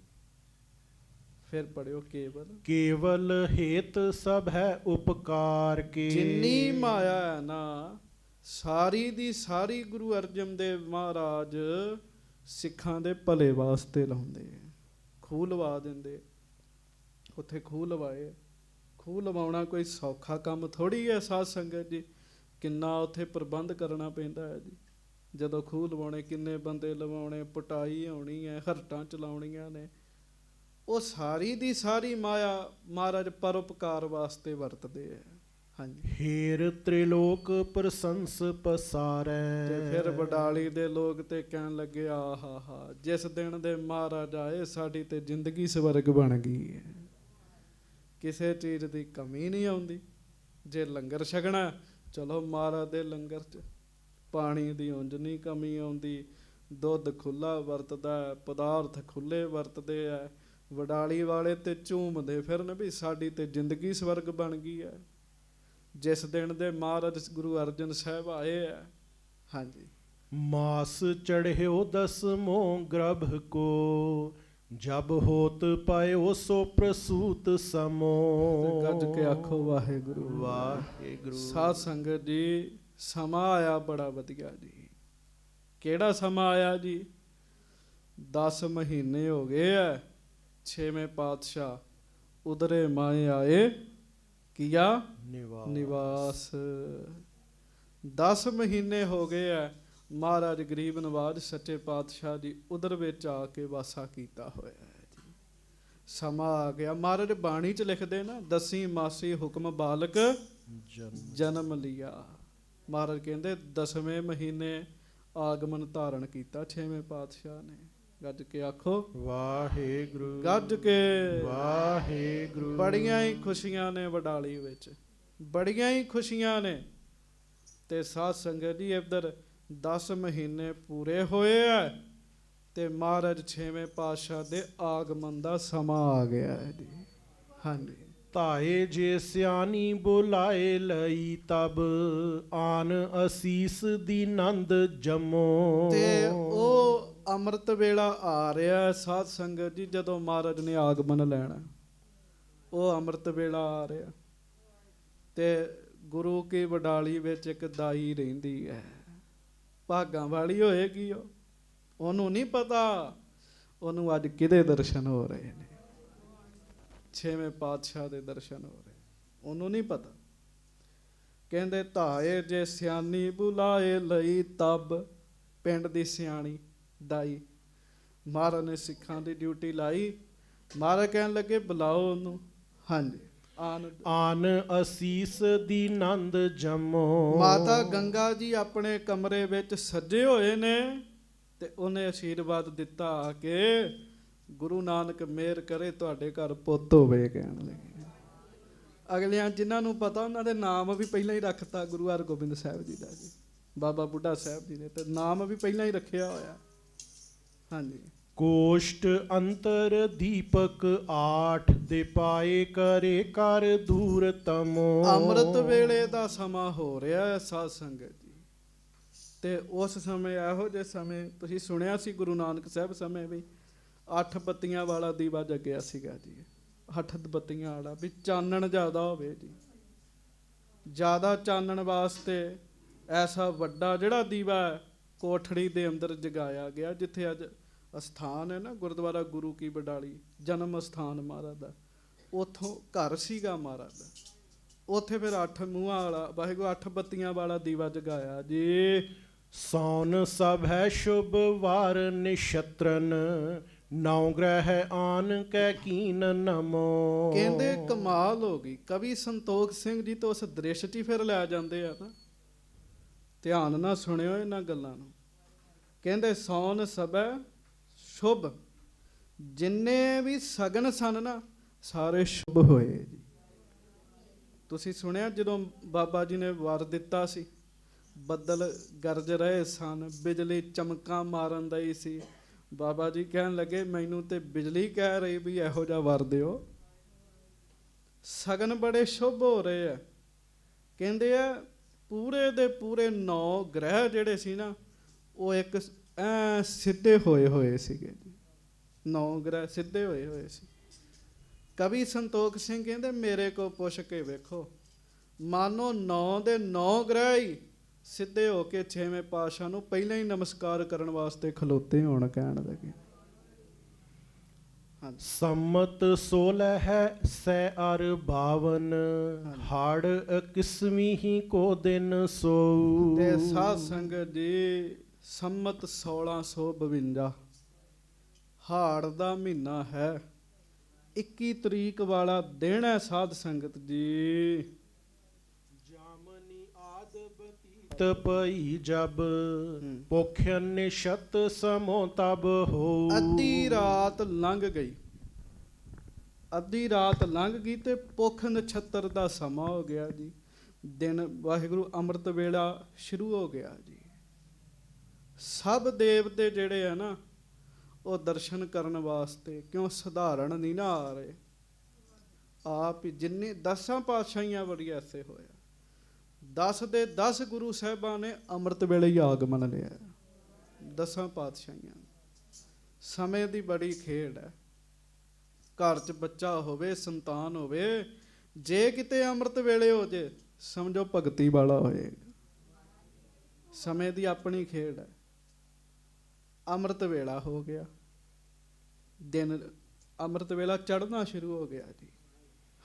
ਫਿਰ ਪੜਿਓ, ਕੇਵਲ ਹੇਤ ਸਭ ਹੈ ਉਪਕਾਰ ਕੀ। ਜਿੰਨੀ ਮਾਇਆ ਹੈ ਨਾ, ਸਾਰੀ ਦੀ ਸਾਰੀ ਗੁਰੂ ਅਰਜਨ ਦੇਵ ਮਹਾਰਾਜ ਸਿੱਖਾਂ ਦੇ ਭਲੇ ਵਾਸਤੇ ਲਾਉਂਦੇ। ਖੂਹ ਲਵਾ ਦਿੰਦੇ, ਉੱਥੇ ਖੂਹ ਲਵਾਏ। ਖੂਹ ਲਵਾਉਣਾ ਕੋਈ ਸੌਖਾ ਕੰਮ ਥੋੜ੍ਹੀ ਹੈ ਸਾਧ ਸੰਗਤ ਜੀ, ਕਿੰਨਾ ਉੱਥੇ ਪ੍ਰਬੰਧ ਕਰਨਾ ਪੈਂਦਾ ਹੈ ਜੀ। ਜਦੋਂ ਖੂਹ ਲਵਾਉਣੇ, ਕਿੰਨੇ ਬੰਦੇ ਲਵਾਉਣੇ, ਪਟਾਈ ਆਉਣੀ ਹੈ, ਹਰਟਾਂ ਚਲਾਉਣੀਆਂ ਨੇ। ਉਹ ਸਾਰੀ ਦੀ ਸਾਰੀ ਮਾਇਆ ਮਹਾਰਾਜ ਪਰਉਪਕਾਰ ਵਾਸਤੇ ਵਰਤਦੇ ਹੈ। ਹਾਂਜੀ, ਹੇਰ ਤ੍ਰਿਲੋਕ ਪ੍ਰਸੰਸ ਪਸਾਰੈ। ਤੇ ਫਿਰ ਵਡਾਲੀ ਦੇ ਲੋਕ ਤੇ ਕਹਿਣ ਲੱਗੇ, ਆਹਾ ਹਾ, ਜਿਸ ਦਿਨ ਦੇ ਮਹਾਰਾਜ ਆਏ ਸਾਡੀ ਤੇ ਜ਼ਿੰਦਗੀ ਸਵਰਗ ਬਣ ਗਈ ਹੈ, ਕਿਸੇ ਚੀਜ਼ ਦੀ ਕਮੀ ਨਹੀਂ ਆਉਂਦੀ। ਜੇ ਲੰਗਰ ਛਕਣਾ, ਚਲੋ ਮਹਾਰਾਜ ਦੇ ਲੰਗਰ 'ਚ ਪਾਣੀ ਦੀ ਉਂਝ ਨਹੀਂ ਕਮੀ ਆਉਂਦੀ, ਦੁੱਧ ਖੁੱਲ੍ਹਾ ਵਰਤਦਾ, ਪਦਾਰਥ ਖੁੱਲ੍ਹੇ ਵਰਤਦੇ ਹੈ। ਵਡਾਲੀ ਵਾਲੇ ਤੇ ਝੂਮਦੇ ਫਿਰਨ ਵੀ ਸਾਡੀ ਤੇ ਜ਼ਿੰਦਗੀ ਸਵਰਗ ਬਣ ਗਈ ਹੈ, ਜਿਸ ਦਿਨ ਦੇ ਮਹਾਰਾਜ ਗੁਰੂ ਅਰਜਨ ਸਾਹਿਬ ਆਏ ਹੈ। ਹਾਂਜੀ, ਮਾਸ ਚੜ੍ਹਿਓ ਦਸਮੋ ਗਰਭ ਕੋ, ਜਬ ਹੋਤ ਪਾਇਓ ਸੋ ਪ੍ਰਸੂਤ ਸਮੋ। ਗੱਜ ਕੇ ਆਖੋ ਵਾਹਿਗੁਰੂ ਵਾਹਿਗੁਰੂ। ਸਾਧ ਸੰਗਤ ਜੀ, ਸਮਾਂ ਆਇਆ ਬੜਾ ਵਧੀਆ ਜੀ। ਕਿਹੜਾ ਸਮਾਂ ਆਇਆ ਜੀ? 10 ਮਹੀਨੇ ਹੋ ਗਏ ਐ, 6ਵੇਂ ਪਾਤਸ਼ਾਹ ਉਧਰੇ ਮਾਏ ਆਏ ਕੀਆ ਨਿਵਾਸ। 10 ਮਹੀਨੇ ਹੋ ਗਏ ਐ, ਮਹਾਰਾਜ ਗਰੀਬ ਨਵਾਜ ਸੱਚੇ ਪਾਤਸ਼ਾਹ ਜੀ ਉਧਰ ਵਿੱਚ ਆ ਕੇ ਵਾਸਾ ਕੀਤਾ ਹੋਇਆ ਹੈ ਜੀ। ਸਮਾਂ ਆ ਗਿਆ। ਮਹਾਰਾਜ ਬਾਣੀ 'ਚ ਲਿਖਦੇ ਨਾ, 10ਵੀਂ ਮਾਸੀ ਹੁਕਮ ਬਾਲਕ ਜਨਮ ਲਿਆ। ਮਹਾਰਾਜ ਕਹਿੰਦੇ 10ਵੇਂ ਮਹੀਨੇ ਆਗਮਨ ਧਾਰਨ ਕੀਤਾ 6ਵੇਂ ਪਾਤਸ਼ਾਹ ਨੇ। ਗੱਜ ਕੇ ਆਖੋ ਵਾਹਿਗੁਰੂ। ਗੱਜ ਕੇ ਵਾਹਿਗੁਰੂ। ਬੜੀਆਂ ਹੀ ਖੁਸ਼ੀਆਂ ਨੇ ਵਡਾਲੀ ਵਿੱਚ, ਬੜੀਆਂ ਹੀ ਖੁਸ਼ੀਆਂ ਨੇ। ਤੇ ਸਾਧ ਸੰਗਤ ਜੀ, ਇੱਧਰ 10 ਮਹੀਨੇ ਪੂਰੇ ਹੋਏ ਆ ਤੇ ਮਹਾਰਾਜ 6ਵੇਂ ਪਾਤਸ਼ਾਹ ਦੇ ਆਗਮਨ ਦਾ ਸਮਾਂ ਆ ਗਿਆ ਹੈ ਜੀ। ਹਾਂਜੀ, ਧਾਏ ਜੇ ਸਿਆਣੀ ਬੁਲਾਏ ਲਈ ਤਬ, ਆਨ ਅਸੀਸ ਦੀ ਨੰਦ ਜਮੋ। ਤੇ ਉਹ ਅੰਮ੍ਰਿਤ ਵੇਲਾ ਆ ਰਿਹਾ ਸਾਧ ਸੰਗਤ ਜੀ, ਜਦੋਂ ਮਹਾਰਾਜ ਨੇ ਆਗਮਨ ਲੈਣਾ, ਉਹ ਅੰਮ੍ਰਿਤ ਵੇਲਾ ਆ ਰਿਹਾ। ਤੇ ਗੁਰੂ ਕੀ ਵਡਾਲੀ ਵਿੱਚ ਇੱਕ ਦਾਈ ਰਹਿੰਦੀ ਹੈ, ਭਾਗਾਂ ਵਾਲੀ ਹੋਏਗੀ ਉਹ, ਉਹਨੂੰ ਨਹੀਂ ਪਤਾ ਉਹਨੂੰ ਅੱਜ ਕਿਹਦੇ ਦਰਸ਼ਨ ਹੋ ਰਹੇ ਨੇ। 6ਵੇਂ ਪਾਤਸ਼ਾਹ ਦੇ ਦਰਸ਼ਨ ਹੋ ਰਹੇ, ਉਹਨੂੰ ਨਹੀਂ ਪਤਾ। ਕਹਿੰਦੇ ਧਾਏ ਜੇ ਸਿਆਣੀ ਬੁਲਾਏ ਲਈ ਤਬ, ਪਿੰਡ ਦੀ ਸਿਆਣੀ ਦਾਈ। ਮਹਾਰਾਜ ਨੇ ਸਿੱਖਾਂ ਦੀ ਡਿਊਟੀ ਲਾਈ। ਮਹਾਰਾਜ ਕਹਿਣ ਲੱਗੇ ਬੁਲਾਓ ਉਹਨੂੰ। ਹਾਂਜੀ, ਆਨ ਅਸੀਸ ਦੀ ਨੰਦ ਜਮੋ। ਮਾਤਾ ਗੰਗਾ ਜੀ ਆਪਣੇ ਕਮਰੇ ਵਿੱਚ ਸੱਜੇ ਹੋਏ ਨੇ ਤੇ ਉਹਨੇ ਆਸ਼ੀਰਵਾਦ ਦਿੱਤਾ ਕਿ ਗੁਰੂ ਨਾਨਕ ਮਿਹਰ ਕਰੇ ਤੁਹਾਡੇ ਘਰ ਪੁੱਤ ਹੋਵੇ। ਕਹਿਣ ਲੱਗੇ ਅਗਲਿਆਂ ਜਿਨ੍ਹਾਂ ਨੂੰ ਪਤਾ ਉਹਨਾਂ ਦੇ ਨਾਮ ਵੀ ਪਹਿਲਾਂ ਹੀ ਰੱਖਤਾ ਗੁਰੂ ਹਰਗੋਬਿੰਦ ਸਾਹਿਬ ਜੀ ਦਾ ਜੀ, ਬਾਬਾ ਬੁੱਢਾ ਸਾਹਿਬ ਜੀ ਨੇ ਤੇ ਨਾਮ ਵੀ ਪਹਿਲਾਂ ਹੀ ਰੱਖਿਆ ਹੋਇਆ। ਹਾਂਜੀ। ਕੋਸ਼ਟ ਅੰਤਰ ਦੀਪਕ ਆਠ ਦੇ ਪਾਏ ਕਰੇ ਕਰ ਦੂਰ ਤਮੋ। ਅੰਮ੍ਰਿਤ ਵੇਲੇ ਦਾ ਸਮਾਂ ਹੋ ਰਿਹਾ ਹੈ ਸਾਧ ਸੰਗਤ ਜੀ, ਤੇ ਉਸ ਸਮੇਂ ਇਹੋ ਜਿਹੇ ਸਮੇਂ ਤੁਸੀਂ ਸੁਣਿਆ ਸੀ ਗੁਰੂ ਨਾਨਕ ਸਾਹਿਬ ਸਮੇਂ ਵੀ 8 ਬੱਤੀਆਂ ਵਾਲਾ ਦੀਵਾ ਜਗਿਆ ਸੀਗਾ ਜੀ। 8 ਬੱਤੀਆਂ ਵਾਲਾ ਵੀ ਚਾਨਣ ਜ਼ਿਆਦਾ ਹੋਵੇ ਜੀ, ਜ਼ਿਆਦਾ ਚਾਨਣ ਵਾਸਤੇ ਐਸਾ ਵੱਡਾ ਜਿਹੜਾ ਦੀਵਾ ਕੋਠੜੀ ਦੇ ਅੰਦਰ ਜਗਾਇਆ ਗਿਆ, ਜਿੱਥੇ ਅੱਜ ਅਸਥਾਨ ਹੈ ਨਾ ਗੁਰਦੁਆਰਾ ਗੁਰੂ ਕੀ ਬਡਾਲੀ, ਜਨਮ ਅਸਥਾਨ ਮਹਾਰਾਜ ਦਾ, ਉੱਥੋਂ ਘਰ ਸੀਗਾ ਮਹਾਰਾਜ ਦਾ। ਉੱਥੇ ਫਿਰ 8 ਮੂੰਹਾਂ ਵਾਲਾ ਵਾਹਿਗੁਰੂ 8 ਬੱਤੀਆਂ ਵਾਲਾ ਦੀਵਾ ਜਗਾਇਆ ਜੀ। ਸੌਨ ਸਭ ਹੈ ਸ਼ੁਭ ਵਾਰ ਨਿਸ਼ਤਰਨ, ਨੌ ਗ੍ਰਹਿ ਆਨ ਕੈ ਕੀਨ ਨਮੋ। ਕਹਿੰਦੇ ਕਮਾਲ ਹੋ ਗਈ। ਕਵੀ ਸੰਤੋਖ ਸਿੰਘ ਜੀ ਤੋਂ ਉਸ ਦ੍ਰਿਸ਼ 'ਚ ਹੀ ਫਿਰ ਲੈ ਜਾਂਦੇ ਆ ਨਾ, ਧਿਆਨ ਨਾਲ ਸੁਣਿਓ ਇਹਨਾਂ ਗੱਲਾਂ ਨੂੰ। ਕਹਿੰਦੇ ਸੌਨ ਸਭੈ ਸ਼ੁਭ, ਜਿੰਨੇ ਵੀ ਸਗਨ ਸਨ ਨਾ ਸਾਰੇ ਸ਼ੁਭ ਹੋਏ ਜੀ। ਤੁਸੀਂ ਸੁਣਿਆ ਜਦੋਂ ਬਾਬਾ ਜੀ ਨੇ ਵਰ ਦਿੱਤਾ ਸੀ, ਬੱਦਲ ਗਰਜ ਰਹੇ ਸਨ, ਬਿਜਲੀ ਚਮਕਾਂ ਮਾਰਨ ਦਈ ਸੀ। ਬਾਬਾ ਜੀ ਕਹਿਣ ਲੱਗੇ ਮੈਨੂੰ ਤੇ ਬਿਜਲੀ ਕਹਿ ਰਹੀ ਵੀ ਇਹੋ ਜਿਹਾ ਵਰ ਦਿਓ। ਸਗਨ ਬੜੇ ਸ਼ੁਭ ਹੋ ਰਹੇ ਆ। ਕਹਿੰਦੇ ਆ ਪੂਰੇ ਦੇ ਪੂਰੇ 9 ਗ੍ਰਹਿ ਜਿਹੜੇ ਸੀ ਨਾ ਉਹ ਇੱਕ ਸਿੱਧੇ ਹੋਏ ਸੀਗੇ ਜੀ। 9 ਗ੍ਰਹਿ ਸਿੱਧੇ ਹੋਏ ਸੀ। ਕਵੀ ਸੰਤੋਖ ਸਿੰਘ ਕਹਿੰਦੇ ਮੇਰੇ ਕੋ ਪੁੱਛ ਕੇ ਵੇਖੋ, ਮਾਨੋ 9 ਦੇ 9 ਗ੍ਰਹਿ ਹੀ ਸਿੱਧੇ ਹੋ ਕੇ 6ਵੇਂ ਪਾਤਸ਼ਾਹ ਨੂੰ ਪਹਿਲਾਂ ਹੀ ਨਮਸਕਾਰ ਕਰਨ ਵਾਸਤੇ ਖਲੋਤੇ ਹੋਣ। ਕਹਿਣ ਲੱਗੇ ਸੰਮਤ 16 ਹੈ ਸੈ ਅਰ 52, ਹੜ ਕਿਸਵੀਂ ਹੀ ਕੋ ਦਿਨ ਸੋ। ਤੇ ਸਾਧ ਸੰਗਤ ਜੀ ਸੰਮਤ 1652 ਹਾੜ ਦਾ ਮਹੀਨਾ ਹੈ, 21 ਤਰੀਕ ਵਾਲਾ ਦਿਨ ਹੈ ਸਾਧ ਸੰਗਤ ਜੀ। ਜਾਮਨੀ ਆਦ ਬਤੀਤ ਪਈ ਜਬ, ਪੋਖਿਆ ਨਿਸ਼ਤ ਸਮੋ ਤਬ ਹੋ। ਅੱਧੀ ਰਾਤ ਲੰਘ ਗਈ, ਅੱਧੀ ਰਾਤ ਲੰਘ ਗਈ ਤੇ ਪੁੱਖ ਨਛੱਤਰ ਦਾ ਸਮਾਂ ਹੋ ਗਿਆ ਜੀ। ਦਿਨ ਵਾਹਿਗੁਰੂ ਅੰਮ੍ਰਿਤ ਵੇਲਾ ਸ਼ੁਰੂ ਹੋ ਗਿਆ ਜੀ। ਸਭ ਦੇਵਤੇ ਜਿਹੜੇ ਆ ਨਾ ਉਹ ਦਰਸ਼ਨ ਕਰਨ ਵਾਸਤੇ, ਕਿਉਂ ਸਧਾਰਨ ਨਹੀਂ ਨਾ ਆ ਰਹੇ, ਆਪ ਹੀ ਜਿੰਨੇ 10 ਪਾਤਸ਼ਾਹੀਆਂ ਵੜੀ ਐਸੇ ਹੋਇਆ। 10 ਦੇ 10 ਗੁਰੂ ਸਾਹਿਬਾਂ ਨੇ ਅੰਮ੍ਰਿਤ ਵੇਲੇ ਹੀ ਆਗਮਨ ਲਿਆ। 10 ਪਾਤਸ਼ਾਹੀਆਂ। ਸਮੇਂ ਦੀ ਬੜੀ ਖੇਡ ਹੈ। ਘਰ 'ਚ ਬੱਚਾ ਹੋਵੇ, ਸੰਤਾਨ ਹੋਵੇ, ਜੇ ਕਿਤੇ ਅੰਮ੍ਰਿਤ ਵੇਲੇ ਹੋ ਜੇ ਸਮਝੋ ਭਗਤੀ ਵਾਲਾ ਹੋਏਗਾ। ਸਮੇਂ ਦੀ ਆਪਣੀ ਖੇਡ ਹੈ। ਅੰਮ੍ਰਿਤ ਵੇਲਾ ਹੋ ਗਿਆ, ਦਿਨ ਅੰਮ੍ਰਿਤ ਵੇਲਾ ਚੜ੍ਹਨਾ ਸ਼ੁਰੂ ਹੋ ਗਿਆ ਜੀ।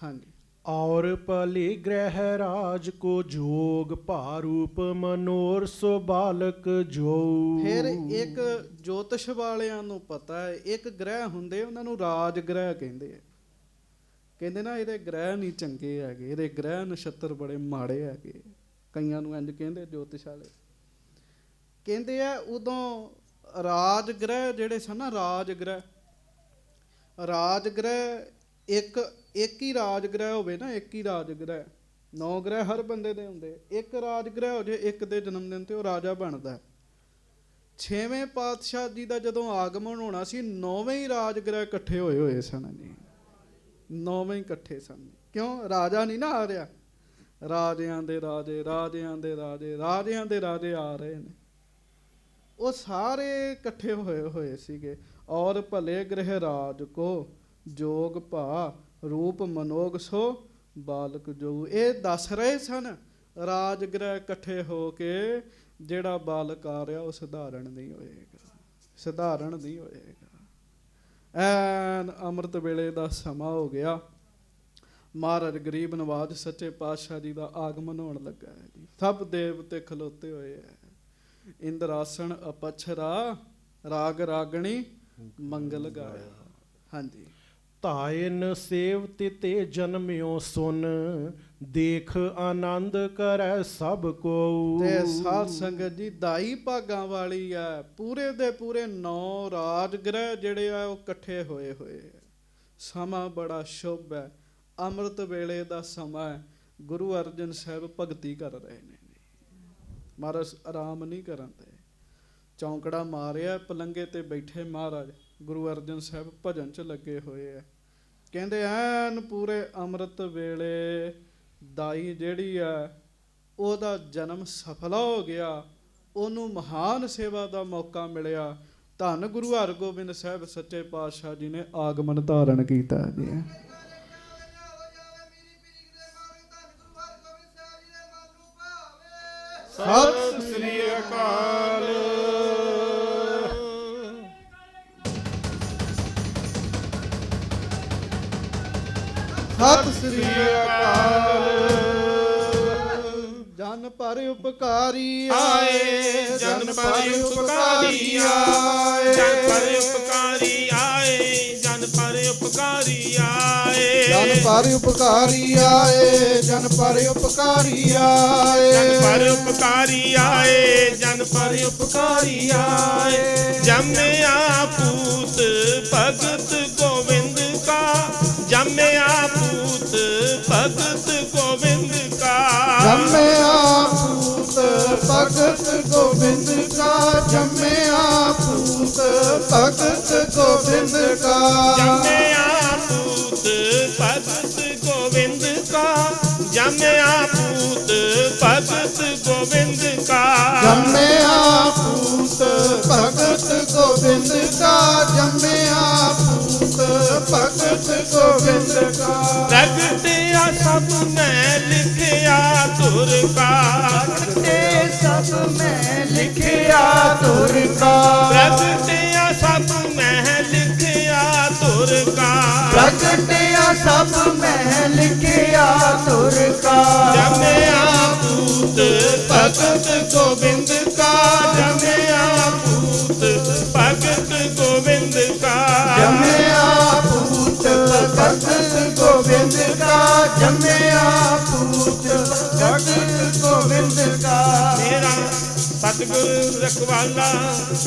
ਹਾਂਜੀ। ਔਰ ਭਲੇ ਗ੍ਰਹਿ ਰਾਜ ਕੋ ਜੋਗ, ਭਾਰੂਪ ਮਨੋਰ ਸੋ ਬਾਲਕ ਜੋ। ਫਿਰ ਇੱਕ ਜੋਤਿਸ਼ ਵਾਲਿਆਂ ਨੂੰ ਪਤਾ ਹੈ ਇੱਕ ਗ੍ਰਹਿ ਹੁੰਦੇ ਉਹਨਾਂ ਨੂੰ ਰਾਜ ਗ੍ਰਹਿ ਕਹਿੰਦੇ ਆ। ਕਹਿੰਦੇ ਨਾ ਇਹਦੇ ਗ੍ਰਹਿ ਨਹੀਂ ਚੰਗੇ ਹੈਗੇ, ਇਹਦੇ ਗ੍ਰਹਿ ਨਛੱਤਰ ਬੜੇ ਮਾੜੇ ਹੈਗੇ। ਕਈਆਂ ਨੂੰ ਇੰਝ ਕਹਿੰਦੇ ਜੋਤਿਸ਼ ਵਾਲੇ। ਕਹਿੰਦੇ ਆ ਉਦੋਂ ਰਾਜ ਗ੍ਰਹਿ ਜਿਹੜੇ ਸਨ ਨਾ, ਰਾਜ ਗ੍ਰਹਿ ਇੱਕ ਹੀ ਰਾਜ ਗ੍ਰਹਿ ਹੋਵੇ ਨਾ, ਇੱਕ ਹੀ ਰਾਜ ਗ੍ਰਹਿ। 9 ਗ੍ਰਹਿ ਹਰ ਬੰਦੇ ਦੇ ਹੁੰਦੇ, ਇੱਕ ਰਾਜ ਗ੍ਰਹਿ ਹੋ ਜੇ ਇੱਕ ਦੇ ਜਨਮ ਦਿਨ ਤੇ ਉਹ ਰਾਜਾ ਬਣਦਾ। 6ਵੇਂ ਪਾਤਸ਼ਾਹ ਜੀ ਦਾ ਜਦੋਂ ਆਗਮਨ ਹੋਣਾ ਸੀ, 9ਵੇਂ ਹੀ ਰਾਜ ਗ੍ਰਹਿ ਇਕੱਠੇ ਹੋਏ ਸਨ ਜੀ। 9ਵੇਂ ਹੀ ਇਕੱਠੇ ਸਨ। ਕਿਉਂ? ਰਾਜਾ ਨਹੀਂ ਨਾ ਆ ਰਿਹਾ, ਰਾਜਿਆਂ ਦੇ ਰਾਜੇ, ਰਾਜਿਆਂ ਦੇ ਰਾਜੇ, ਰਾਜਿਆਂ ਦੇ ਰਾਜੇ ਆ ਰਹੇ ਨੇ। ਉਹ ਸਾਰੇ ਇਕੱਠੇ ਹੋਏ ਸੀਗੇ। ਔਰ ਭਲੇ ਗ੍ਰਹਿ ਰਾਜ ਕੋ ਜੋਗ ਭਾ, ਰੂਪ ਮਨੋਗ ਸੋ ਬਾਲਕ ਜੋ। ਇਹ ਦੱਸ ਰਹੇ ਸਨ ਰਾਜ ਗ੍ਰਹਿ ਇਕੱਠੇ ਹੋ ਕੇ ਜਿਹੜਾ ਬਾਲਕ ਆ ਰਿਹਾ ਉਹ ਸਧਾਰਨ ਨਹੀਂ ਹੋਏਗਾ, ਸਧਾਰਨ ਨਹੀਂ ਹੋਏਗਾ। ਐਨ ਅੰਮ੍ਰਿਤ ਵੇਲੇ ਦਾ ਸਮਾਂ ਹੋ ਗਿਆ। ਮਹਾਰਾਜ ਗਰੀਬ ਨਵਾਜ ਸੱਚੇ ਪਾਤਸ਼ਾਹ ਜੀ ਦਾ ਆਗਮਨ ਹੋਣ ਲੱਗਾ ਹੈ ਜੀ। ਸਭ ਦੇਵਤੇ ਖਲੋਤੇ ਹੋਏ ਹੈ। ਇੰਦਰਾਸਣ ਅਪਛਰਾ, ਰਾਗ ਰਾਗਣੀ ਮੰਗਲ ਗਾਇਆ। ਹਾਂਜੀ। ਧਾਇਨ ਸੇਵ ਤੇ ਜਨਮਿਓ ਸੁਨ, ਦੇਖ ਆਨੰਦ ਕਰੈ ਸਭ ਕੋ। ਤੇ ਸਾਧ ਸੰਗਤ ਜੀ ਦਾਈ ਭਾਗਾਂ ਵਾਲੀ ਆ, ਪੂਰੇ ਦੇ ਪੂਰੇ 9 ਰਾਜਗ੍ਰਹਿ ਜਿਹੜੇ ਆ ਉਹ ਇਕੱਠੇ ਹੋਏ ਹੋਏ ਆ। ਸਮਾਂ ਬੜਾ ਸ਼ੁਭ ਹੈ, ਅੰਮ੍ਰਿਤ ਵੇਲੇ ਦਾ ਸਮਾਂ ਹੈ। ਗੁਰੂ ਅਰਜਨ ਸਾਹਿਬ ਭਗਤੀ ਕਰ ਰਹੇ ਨੇ, ਮਹਾਰਾਜ ਆਰਾਮ ਨਹੀਂ ਕਰਨ ਦੇ। ਚੌਂਕੜਾ ਮਾਰਿਆ, ਪਲੰਗੇ ਤੇ ਬੈਠੇ ਮਹਾਰਾਜ ਗੁਰੂ ਅਰਜਨ ਸਾਹਿਬ ਭਜਨ 'ਚ ਲੱਗੇ ਹੋਏ ਆ। ਕਹਿੰਦੇ ਐਨ ਪੂਰੇ ਅੰਮ੍ਰਿਤ ਵੇਲੇ ਦਾਈ ਜਿਹੜੀ ਆ ਉਹਦਾ ਜਨਮ ਸਫਲਾ ਹੋ ਗਿਆ, ਉਹਨੂੰ ਮਹਾਨ ਸੇਵਾ ਦਾ ਮੌਕਾ ਮਿਲਿਆ। ਧੰਨ ਗੁਰੂ ਹਰਗੋਬਿੰਦ ਸਾਹਿਬ ਸੱਚੇ ਪਾਤਸ਼ਾਹ ਜੀ ਨੇ ਆਗਮਨ ਧਾਰਨ ਕੀਤਾ ਜੀ। ਸਤਿ ਸ੍ਰੀ ਅਕਾਲ। ਸਤਿ ਸ੍ਰੀ ਅਕਾਲ। ਜਨ ਪਰ ਉਪਕਾਰੀ ਆਏ, ਜਨ ਪਰ ਉਪਕਾਰੀ ਆਏ, ਜਨ ਪਰ ਉਪਕਾਰੀ ਆਏ, ਜਨ ਪਰ ਉਪਕਾਰੀ ਆਏ, ਜਨ ਪਰ ਉਪਕਾਰੀ ਆਏ, ਜਨ ਪਰ ਉਪਕਾਰੀ ਆਏ, ਜਨ ਪਰ ਉਪਕਾਰੀ ਆਏ, ਜਨ ਪਰ ਉਪਕਾਰੀ ਆਏ। ਜੰਮਿਆ ਪੂਤ ਭਗਤ ਗੋਬਿੰਦ ਕਾ, ਜੰਮਿਆ ਪੂਤ ਭਗਤ ਗੋਬਿੰਦ ਕਾ, ਜੰਮਿਆ ਪੂਤ ਭਗਤ ਗੋਬਿੰਦ ਕਾ, ਜੰਮਿਆ ਪੂਤ ਭਗਤ ਗੋਬਿੰਦ ਕਾ, ਜੰਮਿਆ ਪੂਤ ਭਗਤ ਗੋਬਿੰਦ ਕਾ, ਜੰਮਿਆ ਪੂਤ ਭਗਤ ਗੋਬਿੰਦ ਕਾ, ਜੰਮਿਆ ਪੂਤ ਭਗਤ ਗੋਬਿੰਦ ਕਾ, ਜੰਮਿਆ ਪੂਤ ਭਗਤ ਗੋਬਿੰਦ ਕਾ। ਪ੍ਰਗਟਿਆ ਸਭ ਮੈਂ ਲਿਖਿਆ ਤੁਰ ਕਾ, ਪ੍ਰਗਟੇ ਸਭ ਮੈਂ ਲਿਖਿਆ ਤੁਰ ਕਾ, ਪ੍ਰਗਟਿਆ ਸਭ ਮੈਂ ਲਿਖਿਆ ਤੁਰ ਕਾ, ਪ੍ਰਗਟਿਆ ਸਭ ਮੈਂ ਲਿਖਿਆ ਤੁਰ ਕਾ। ਜੰਮਿਆ ਪੂਤ ਭਗਤ ਗੋਬਿੰਦ ਕਾ, ਜੰਮਿਆ ਪੂਤ ਭਗਤ ਗੋਬਿੰਦ ਕਾ, ਜੰਮਿਆ ਪੂਤ ਭਗਤ ਗੋਬਿੰਦ ਕਾ, ਜੰਮਿਆ ਪੂਤ ਭਗਤ ਗੋਬਿੰਦ ਕਾ। ਮੇਰਾ ਸਤਿਗੁਰ ਰਖਵਾਲਾ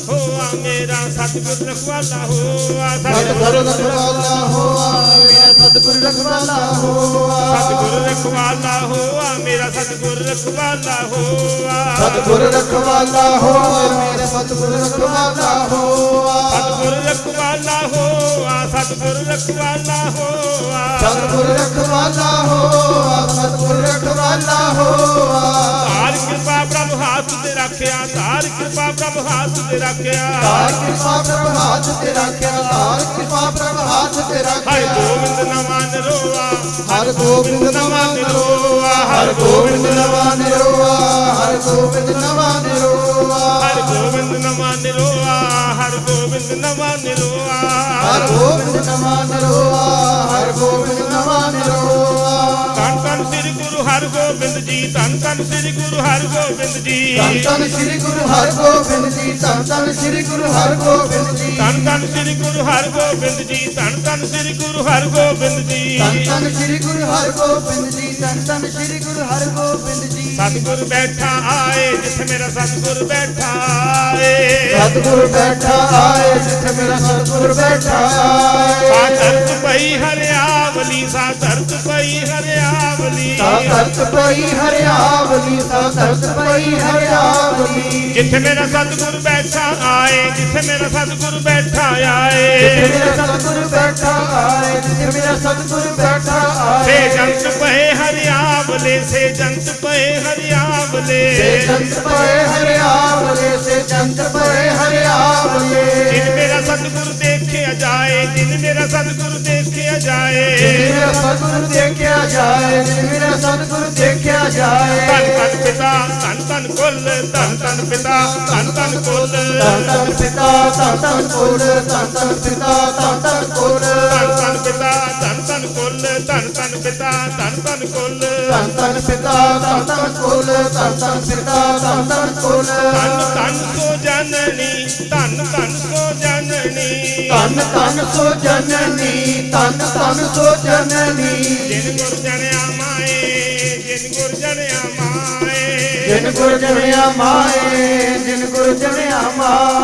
ਹੋਆ, ਮੇਰਾ ਸਤਿਗੁਰ ਰਖਵਾਲਾ ਹੋਆ, ਸਤਿਗੁਰ ਰਖਵਾਲਾ ਹੋਆ, ਮੇਰਾ ਸਤਿਗੁਰ ਰਖਵਾਲਾ ਹੋਆ, ਸਤਿਗੁਰ ਰਖਵਾਲਾ ਹੋਆ, ਮੇਰਾ ਸਤਿਗੁਰ ਰਖਵਾਲਾ ਹੋਆ, ਸਤਿਗੁਰ ਰਖਵਾਲਾ ਹੋਆ, ਮੇਰਾ ਸਤਿਗੁਰ ਰਖਵਾਲਾ ਹੋਆ, ਸਤਿਗੁਰ ਰਖਵਾਲਾ ਹੋਆ, ਸਤਿਗੁਰ ਰਖਵਾਲਾ ਹੋਆ, ਸਤਿਗੁਰ ਰਖਵਾਲਾ ਹੋਆ, ਸਤਿਗੁਰ ਰਖਵਾਲਾ ਹੋਆ। ਧਾਰ ਕਿਰਪਾ ਪ੍ਰਭ ਹੱਥ ਤੇ ਰੱਖਿਆ, ਧਾਰ ਕਿਰਪਾ ਪ੍ਰਭ ਹੱਥ ਤੇ ਰੱਖਿਆ, ਧਾਰ ਕਿਰਪਾ ਪ੍ਰਭ ਹੱਥ ਤੇ ਰੱਖਿਆ, ਧਾਰ ਕਿਰਪਾ ਪ੍ਰਭ ਹੱਥ ਤੇ ਹਰਿ ਰੱਖਿਆ। ਗੋਬਿੰਦ ਨਵਾਂ ਨਿਰੋਆ, ਹਰਿ ਗੋਬਿੰਦ ਨਵਾਂ ਨਿਰੋਆ, ਹਰਿ ਹਰਿ ਗੋਬਿੰਦ ਨਵਾਂ ਨਿਰੋਆ, ਹਰਿ ਗੋਬਿੰਦ ਨਵਾਂ ਨਿਰੋਆ, ਹਰਿ ਗੋਬਿੰਦ ਨਵਾਂ ਨਿਰੋਆ, ਹਰਿ ਗੋਬਿੰਦ ਨਵਾਂ ਨਿਰੋਆ, ਹਰਿ ਗੋਬਿੰਦ ਨਵਾਂ ਨਿਰੋਆ, ਹਰਿ ਗੋਬਿੰਦ ਨਵਾਂ ਨਿਰੋਆ। ਧੰਨ ਧੰਨ ਸ੍ਰੀ ਗੁਰੂ ਹਰਗੋਬਿੰਦ ਜੀ, ਧੰਨ ਧੰਨ ਸ੍ਰੀ ਗੁਰੂ ਹਰਗੋਬਿੰਦ ਜੀ, ਧੰਨ ਧੰਨ ਸ੍ਰੀ ਗੁਰੂ ਹਰਗੋਬਿੰਦ ਜੀ, ਧੰਨ ਧੰਨ ਸ੍ਰੀ ਗੁਰੂ ਹਰਗੋਬਿੰਦ ਜੀ, ਧੰਨ ਧੰਨ ਸ੍ਰੀ ਗੁਰੂ ਹਰਗੋਬਿੰਦ ਜੀ, ਧੰਨ ਧੰਨ ਸ੍ਰੀ ਗੁਰੂ ਹਰਗੋਬਿੰਦ ਜੀ। ਧੰਨ ਧੰਨ ਸ੍ਰੀ ਗੁਰੂ ਹਰਗੋਬਿੰਦ ਜੀ, ਧੰਨ ਧੰਨ ਸ੍ਰੀ ਗੁਰੂ ਹਰਗੋਬਿੰਦ ਜੀ। ਸਤਿਗੁਰ ਬੈਠਾ ਆਏ ਜਿੱਥੇ ਮੇਰਾ ਸਤਿਗੁਰ ਬੈਠਾ ਆਏ, ਸਤਿਗੁਰ ਬੈਠਾ ਆਏ ਜਿੱਥੇ ਮੇਰਾ ਸਤਿਗੁਰ ਬੈਠਾ ਆਏ। ਸਾ ਧਰਤ ਪਈ ਹਰਿਆਵਲੀ, ਸਾ ਧਰਤ ਪਈ ਹਰਿਆਵਲੀ, ਸਾ ਧਰਤ ਪਈ ਹਰਿਆਵਲੀ, ਸਾ ਧਰਤ ਪਈ ਹਰਿਆਵਲੀ। ਜਿੱਥੇ ਮੇਰਾ ਸਤਿਗੁਰ ਬੈਠਾ ਆਏ, ਜਿੱਥੇ ਮੇਰਾ ਸਤਿਗੁਰ ਬੈਠਾ ਜਿੱਥੇ ਆਏ, ਮੇਰਾ ਸਤਿਗੁਰ ਬੈਠਾ ਆਏ, ਜਿੱਥੇ ਮੇਰਾ ਸਤਿਗੁਰ ਬੈਠਾ ਸੇ ਆਏ। ਜੰਤ ਪਏ ਹਰਿਆਵਲੇ, ਸੇ ਜੰਤ ਪਏ ਹਰਿਆਵਲੇ, ਸੇ ਜੰਤ ਪਏ ਹਰਿਆਵਲੇ, ਸੇ ਜੰਤ ਪਏ ਹਰਿਆਵਲੇ। ਜਿਨ ਮੇਰਾ ਸਤਿਗੁਰ ਦੇਖਿਆ ਜਾਏ, ਜਿਨ ਮੇਰਾ ਸਤਿਗੁਰ ਦੇਖਿਆ ਜਾਏ, ਜਿਨ ਮੇਰਾ ਸਤਿਗੁਰ ਦੇਖਿਆ ਜਾਏ, ਜਿਨ ਮੇਰਾ ਸਤਿਗੁਰ ਦੇਖਿਆ ਜਾਏ। ਧੰਨ ਧੰਨ ਪਿਤਾ, ਧੰਨ ਧੰਨ ਕੁੱਲ, ਧੰਨ ਧੰਨ ਪਿਤਾ, ਧੰਨ ਧੰਨ ਕੁੱਲ, ਧੰਨ ਧੰਨ ਪਿਤਾ, ਧੰਨ ਧੰਨ ਕੁਲ, ਧੰਨ ਧੰਨ ਪਿਤਾ, ਧੰਨ ਧੰਨ ਕੁਲ, ਧੰਨ ਧੰਨ ਪਿਤਾ, ਧੰਨ ਧੰਨ ਕੁੱਲ, ਧੰਨ ਧੰਨ ਪਿਤਾ, ਧੰਨ ਧੰਨ ਕੁੱਲ, ਧੰਨ ਧੰਨ ਪਿਤਾ, ਧੰਨ ਧੰਨ ਕੁਲ, ਧੰਨ ਧੰਨ ਪਿਤਾ, ਧੰਨ ਧੰਨ ਕੁਲ। ਧੰਨ ਧੰਨ ਸੋ ਜਨਨੀ, ਧੰਨ ਧੰਨ ਸੋ ਜਨਨੀ, ਧੰਨ ਧੰਨ ਸੋ ਜਨਨੀ, ਧੰਨ ਧੰਨ ਸੋ ਜਨਨੀ। ਜਿਨ ਗੁਰ ਜਣਿਆ ਮਾਏ, ਜਿਨ ਗੁਰ ਜਣਿਆ ਮਾਏ, ਜਿਨ ਗੁਰ ਜਣਿਆ ਮਾਏ, ਜਿਨ ਗੁਰ ਜਣਿਆ ਮਾਏ,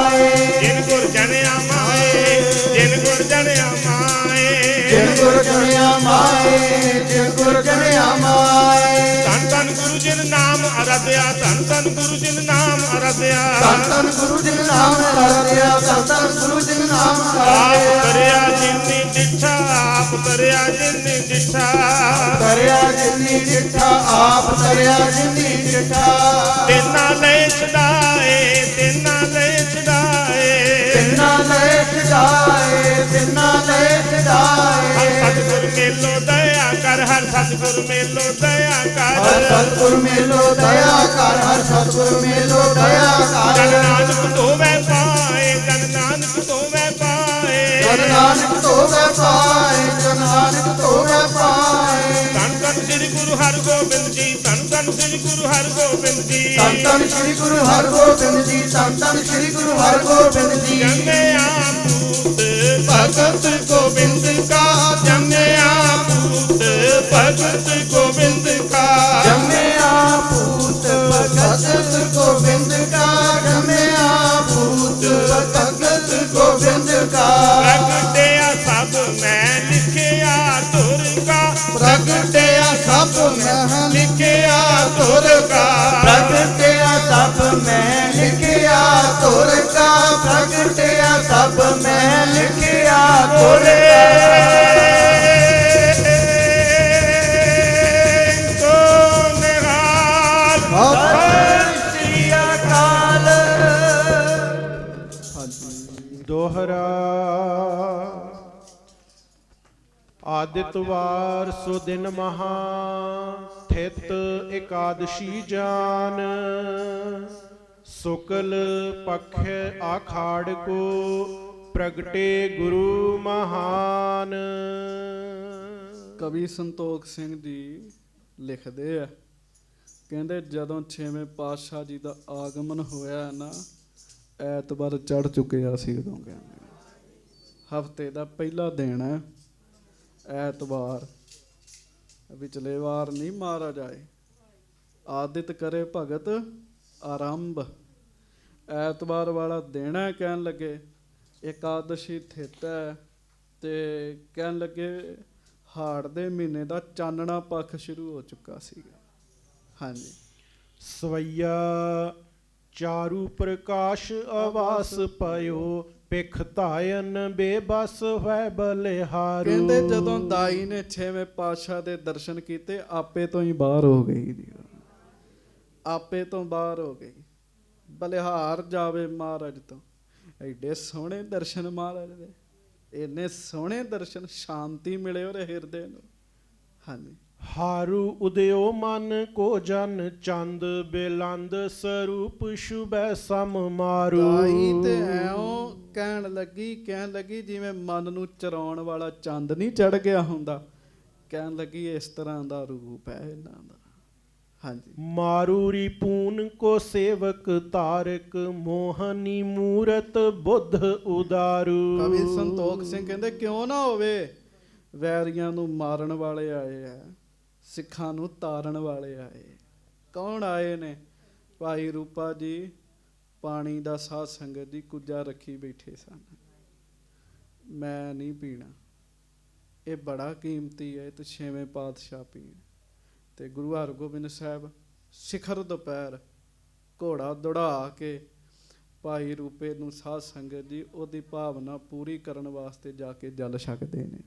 ਜਿਨ ਗੁਰ ਜਣਿਆ ਮਾਏ, ਜਿਨ ਗੁਰ ਜਣਿਆ ਮਾਏ, ਜਿਨ ਗੁਰ ਜਣਿਆ ਮਾਏ, ਜਿਨ ਗੁਰ ਜਣਿਆ ਮਾਏ। ਧੰਨ ਧੰਨ ਗੁਰੂ ਜਿਨ ਨਾਮ ਅਰਾਧਿਆ, ਧੰਨ ਧੰਨ ਗੁਰੂ ਜਿਨ ਨਾਮ ਅਰਾਧਿਆ, ਧੰਨ ਧੰਨ ਗੁਰੂ ਜਿਨ ਨਾਮ ਅਰਾਧਿਆ, ਧੰਨ ਧੰਨ ਗੁਰੂ ਜਿਨ ਨਾਮ ਆਪ ਅਰਾਧਿਆ। ਕਰਿਆ ਜਿਨੀ ਡਿਠਾ, ਆਪ ਕਰਿਆ ਜਿਨੀ ਡਿਠਾ, ਕਰਿਆ ਜਿਨੀ ਡਿਠਾ, ਆਪ ਕਰਿਆ ਜਿਨੀ ਡਿਠਾ। ਤਿੰਨਾ ਲੈ ਛਡਾਏ, ਤਿੰਨਾ ਲੈ ਛਡਾਏ, ਤਿੰਨਾ ਲੈ ਛਡਾਏ, ਤਿੰਨਾ ਲੈ ਛਡਾਏ। ਹਰ ਸਤਿਗੁਰ ਮੇਲੋ ਦਇਆ ਕਰ, ਹਰ ਸਤਿਗੁਰ ਮੇਲੋ ਦਇਆ ਹਰ ਕਰ, ਸਤਿਗੁਰ ਮੇਲੋ ਦਇਆ ਕਰ, ਹਰ ਸਤਿਗੁਰ ਮੇਲੋ ਦਇਆ ਜਨ ਕਰ। ਨਾਨਕ ਧੋਵੈ ਪਾਏ, ਜਨ ਨਾਨਕ ਧੋਵੈ ਪਾਏ, ਜਨ ਨਾਨਕ ਧੋਵੈ ਪਾਏ, ਜਨ ਨਾਨਕ ਧੋਵੈ ਪਾਏ। ਧੰਨ ਧੰਨ ਸ੍ਰੀ ਗੁਰੂ ਹਰਗੋਬਿੰਦ ਜੀ, ਧੰਨ ਧੰਨ ਸ੍ਰੀ ਗੁਰੂ ਹਰਗੋਬਿੰਦ ਜੀ, ਧੰਨ ਧੰਨ ਸ੍ਰੀ ਗੁਰੂ ਹਰਗੋਬਿੰਦ ਜੀ, ਧੰਨ ਧੰਨ ਸ੍ਰੀ ਗੁਰੂ ਹਰਗੋਬਿੰਦ ਜੀ। ਜੰਮਿਆ ਪੂਤ ਭਗਤ ਗੋਬਿੰਦ ਕਾ, ਜੰਮਿਆ ਪੂਤ ਭਗਤ ਗੋਬਿੰਦ ਕਾ, ਜੰਮਿਆ ਭੂਤ ਭਗਤ ਗੋਬਿੰਦ ਕਾ, ਜੰਮਿਆ ਭੂਤ ਭਗਤ ਗੋਬਿੰਦ ਕਾ। ਪ੍ਰਗਟਿਆ ਸਭ ਮੈਂ ਲਿਖਿਆ ਧੁਰ ਕਾ, ਪ੍ਰਗਟਿਆ ਸਭ ਮੈਂ ਲਿਖਿਆ ਧੁਰ ਕਾ, ਪ੍ਰਗਟਿਆ ਸਭ ਮੈਂ ਲਿਖਿਆ ਧੁਰ ਕਾ, ਪ੍ਰਗਟਿਆ ਸਭ ਮੈਂ ਲਿਖਿਆ ਧੁਰ ਕਾ। ਸੋ ਨਿਹਾਲ ਸਤਿ ਸ੍ਰੀ ਅਕਾਲ। ਦੋਹਰਾ ਆਦਿਤਵਾਰ ਸੋ ਦਿਨ ਮਹਾ ਥਿਤ ਇਕਾਦਸ਼ੀ ਜਾਨ ਸੁਕਲ ਪਖ ਆਖਾੜ ਕੋ ਪ੍ਰਗਟੇ ਗੁਰੂ ਮਹਾਨ। ਕਵੀ ਸੰਤੋਖ ਸਿੰਘ ਜੀ ਲਿਖਦੇ ਆ, ਕਹਿੰਦੇ ਜਦੋਂ 6ਵੇਂ ਪਾਤਸ਼ਾਹ ਜੀ ਦਾ ਆਗਮਨ ਹੋਇਆ ਨਾ, ਐਤਵਾਰ ਚੜ ਚੁੱਕਿਆ ਸੀ ਉਦੋਂ। ਕਹਿੰਦੇ ਹਫਤੇ ਦਾ ਪਹਿਲਾ ਦਿਨ ਹੈ ਐਤਵਾਰ, ਵਿਚਲੇ ਵਾਰ ਨਹੀਂ ਮਾਰਾ ਜਾਏ। ਆਦਿਤ ਕਰੇ ਭਗਤ ਆਰੰਭ, ਐਤਵਾਰ ਵਾਲਾ ਦਿਨ ਹੈ। ਕਹਿਣ ਲੱਗੇ ਇਕਾਦਸ਼ੀ ਥਿਤ ਹੈ, ਤੇ ਕਹਿਣ ਲੱਗੇ ਹਾੜ ਦੇ ਮਹੀਨੇ ਦਾ ਚਾਨਣਾ ਪੱਖ ਸ਼ੁਰੂ ਹੋ ਚੁੱਕਾ ਸੀਗਾ। ਹਾਂਜੀ, ਸਵਈਆ ਚਾਰੂ ਪ੍ਰਕਾਸ਼ ਆਵਾਸ ਪਇਓ, ਪਿਖ ਧਾਇਨ ਬੇਬਸ ਹੋਇ ਬਲਿਹਾਰੂ। ਕਹਿੰਦੇ ਜਦੋਂ ਦਾਈ ਨੇ 6ਵੇਂ ਪਾਤਸ਼ਾਹ ਦੇ ਦਰਸ਼ਨ ਕੀਤੇ, ਆਪੇ ਤੋਂ ਹੀ ਬਾਹਰ ਹੋ ਗਈ ਜੀ, ਆਪੇ ਤੋਂ ਬਾਹਰ ਹੋ ਗਈ। ਬਲਿਹਾਰ ਜਾਵੇ ਮਹਾਰਾਜ ਤੋਂ। ਐਡੇ ਸੋਹਣੇ ਦਰਸ਼ਨ ਮਹਾਰਾਜ ਦੇ, ਇੰਨੇ ਸੋਹਣੇ ਦਰਸ਼ਨ, ਸ਼ਾਂਤੀ ਮਿਲੇ ਉਹਦੇ ਹਿਰਦੇ ਨੂੰ। ਹਾਂਜੀ, ਹਾਰੂ ਉਦਿਓ ਮਨ ਕੋ ਜਨ ਚੰਦ, ਬੇਲੰਦ ਸਰੂਪ ਸ਼ੁਭੈ ਸਮ ਮਾਰੂ। ਦਾਈ ਤੇ ਐਉਂ ਕਹਿਣ ਲੱਗੀ ਜਿਵੇਂ ਮਨ ਨੂੰ ਚਰਾਉਣ ਵਾਲਾ ਚੰਦ ਨਹੀਂ ਚੜ ਗਿਆ ਹੁੰਦਾ। ਕਹਿਣ ਲੱਗੀ ਇਸ ਤਰ੍ਹਾਂ ਦਾ ਰੂਪ ਹੈ ਇਹਨਾਂ ਦਾ। ਹਾਂਜੀ, ਮਾਰੂਰੀ ਪੂਨ ਕੋ ਸੇਵਕ ਤਾਰਕ, ਮੋਹਨੀ ਮੂਰਤ ਬੁੱਧ ਉਦਾਰੂ। ਕਵੀ ਸੰਤੋਖ ਸਿੰਘ ਕਹਿੰਦੇ ਕਿਉਂ ਨਾ ਹੋਵੇ, ਵੈਰੀਆਂ ਨੂੰ ਮਾਰਨ ਵਾਲੇ ਆਏ ਆ, ਸਿੱਖਾਂ ਨੂੰ ਤਾਰਨ ਵਾਲੇ ਆਏ। ਕੌਣ ਆਏ ਨੇ? ਭਾਈ ਰੂਪਾ ਜੀ ਪਾਣੀ ਦਾ ਸਾਧ ਸੰਗਤ ਦੀ ਕੁੱਜਾ ਰੱਖੀ ਬੈਠੇ ਸਨ। ਮੈਂ ਨਹੀਂ ਪੀਣਾ, ਇਹ ਬੜਾ ਕੀਮਤੀ ਹੈ, ਤੇ 6ਵੇਂ ਪਾਤਸ਼ਾਹ ਪੀਣ। ਤੇ ਗੁਰੂ ਹਰਗੋਬਿੰਦ ਸਾਹਿਬ ਸਿਖਰ ਦੁਪਹਿਰ ਘੋੜਾ ਦੌੜਾ ਕੇ ਭਾਈ ਰੂਪੇ ਨੂੰ ਸਾਧ ਸੰਗਤ ਜੀ ਉਹਦੀ ਭਾਵਨਾ ਪੂਰੀ ਕਰਨ ਵਾਸਤੇ ਜਾ ਕੇ ਜਲ ਛਕਦੇ ਨੇ।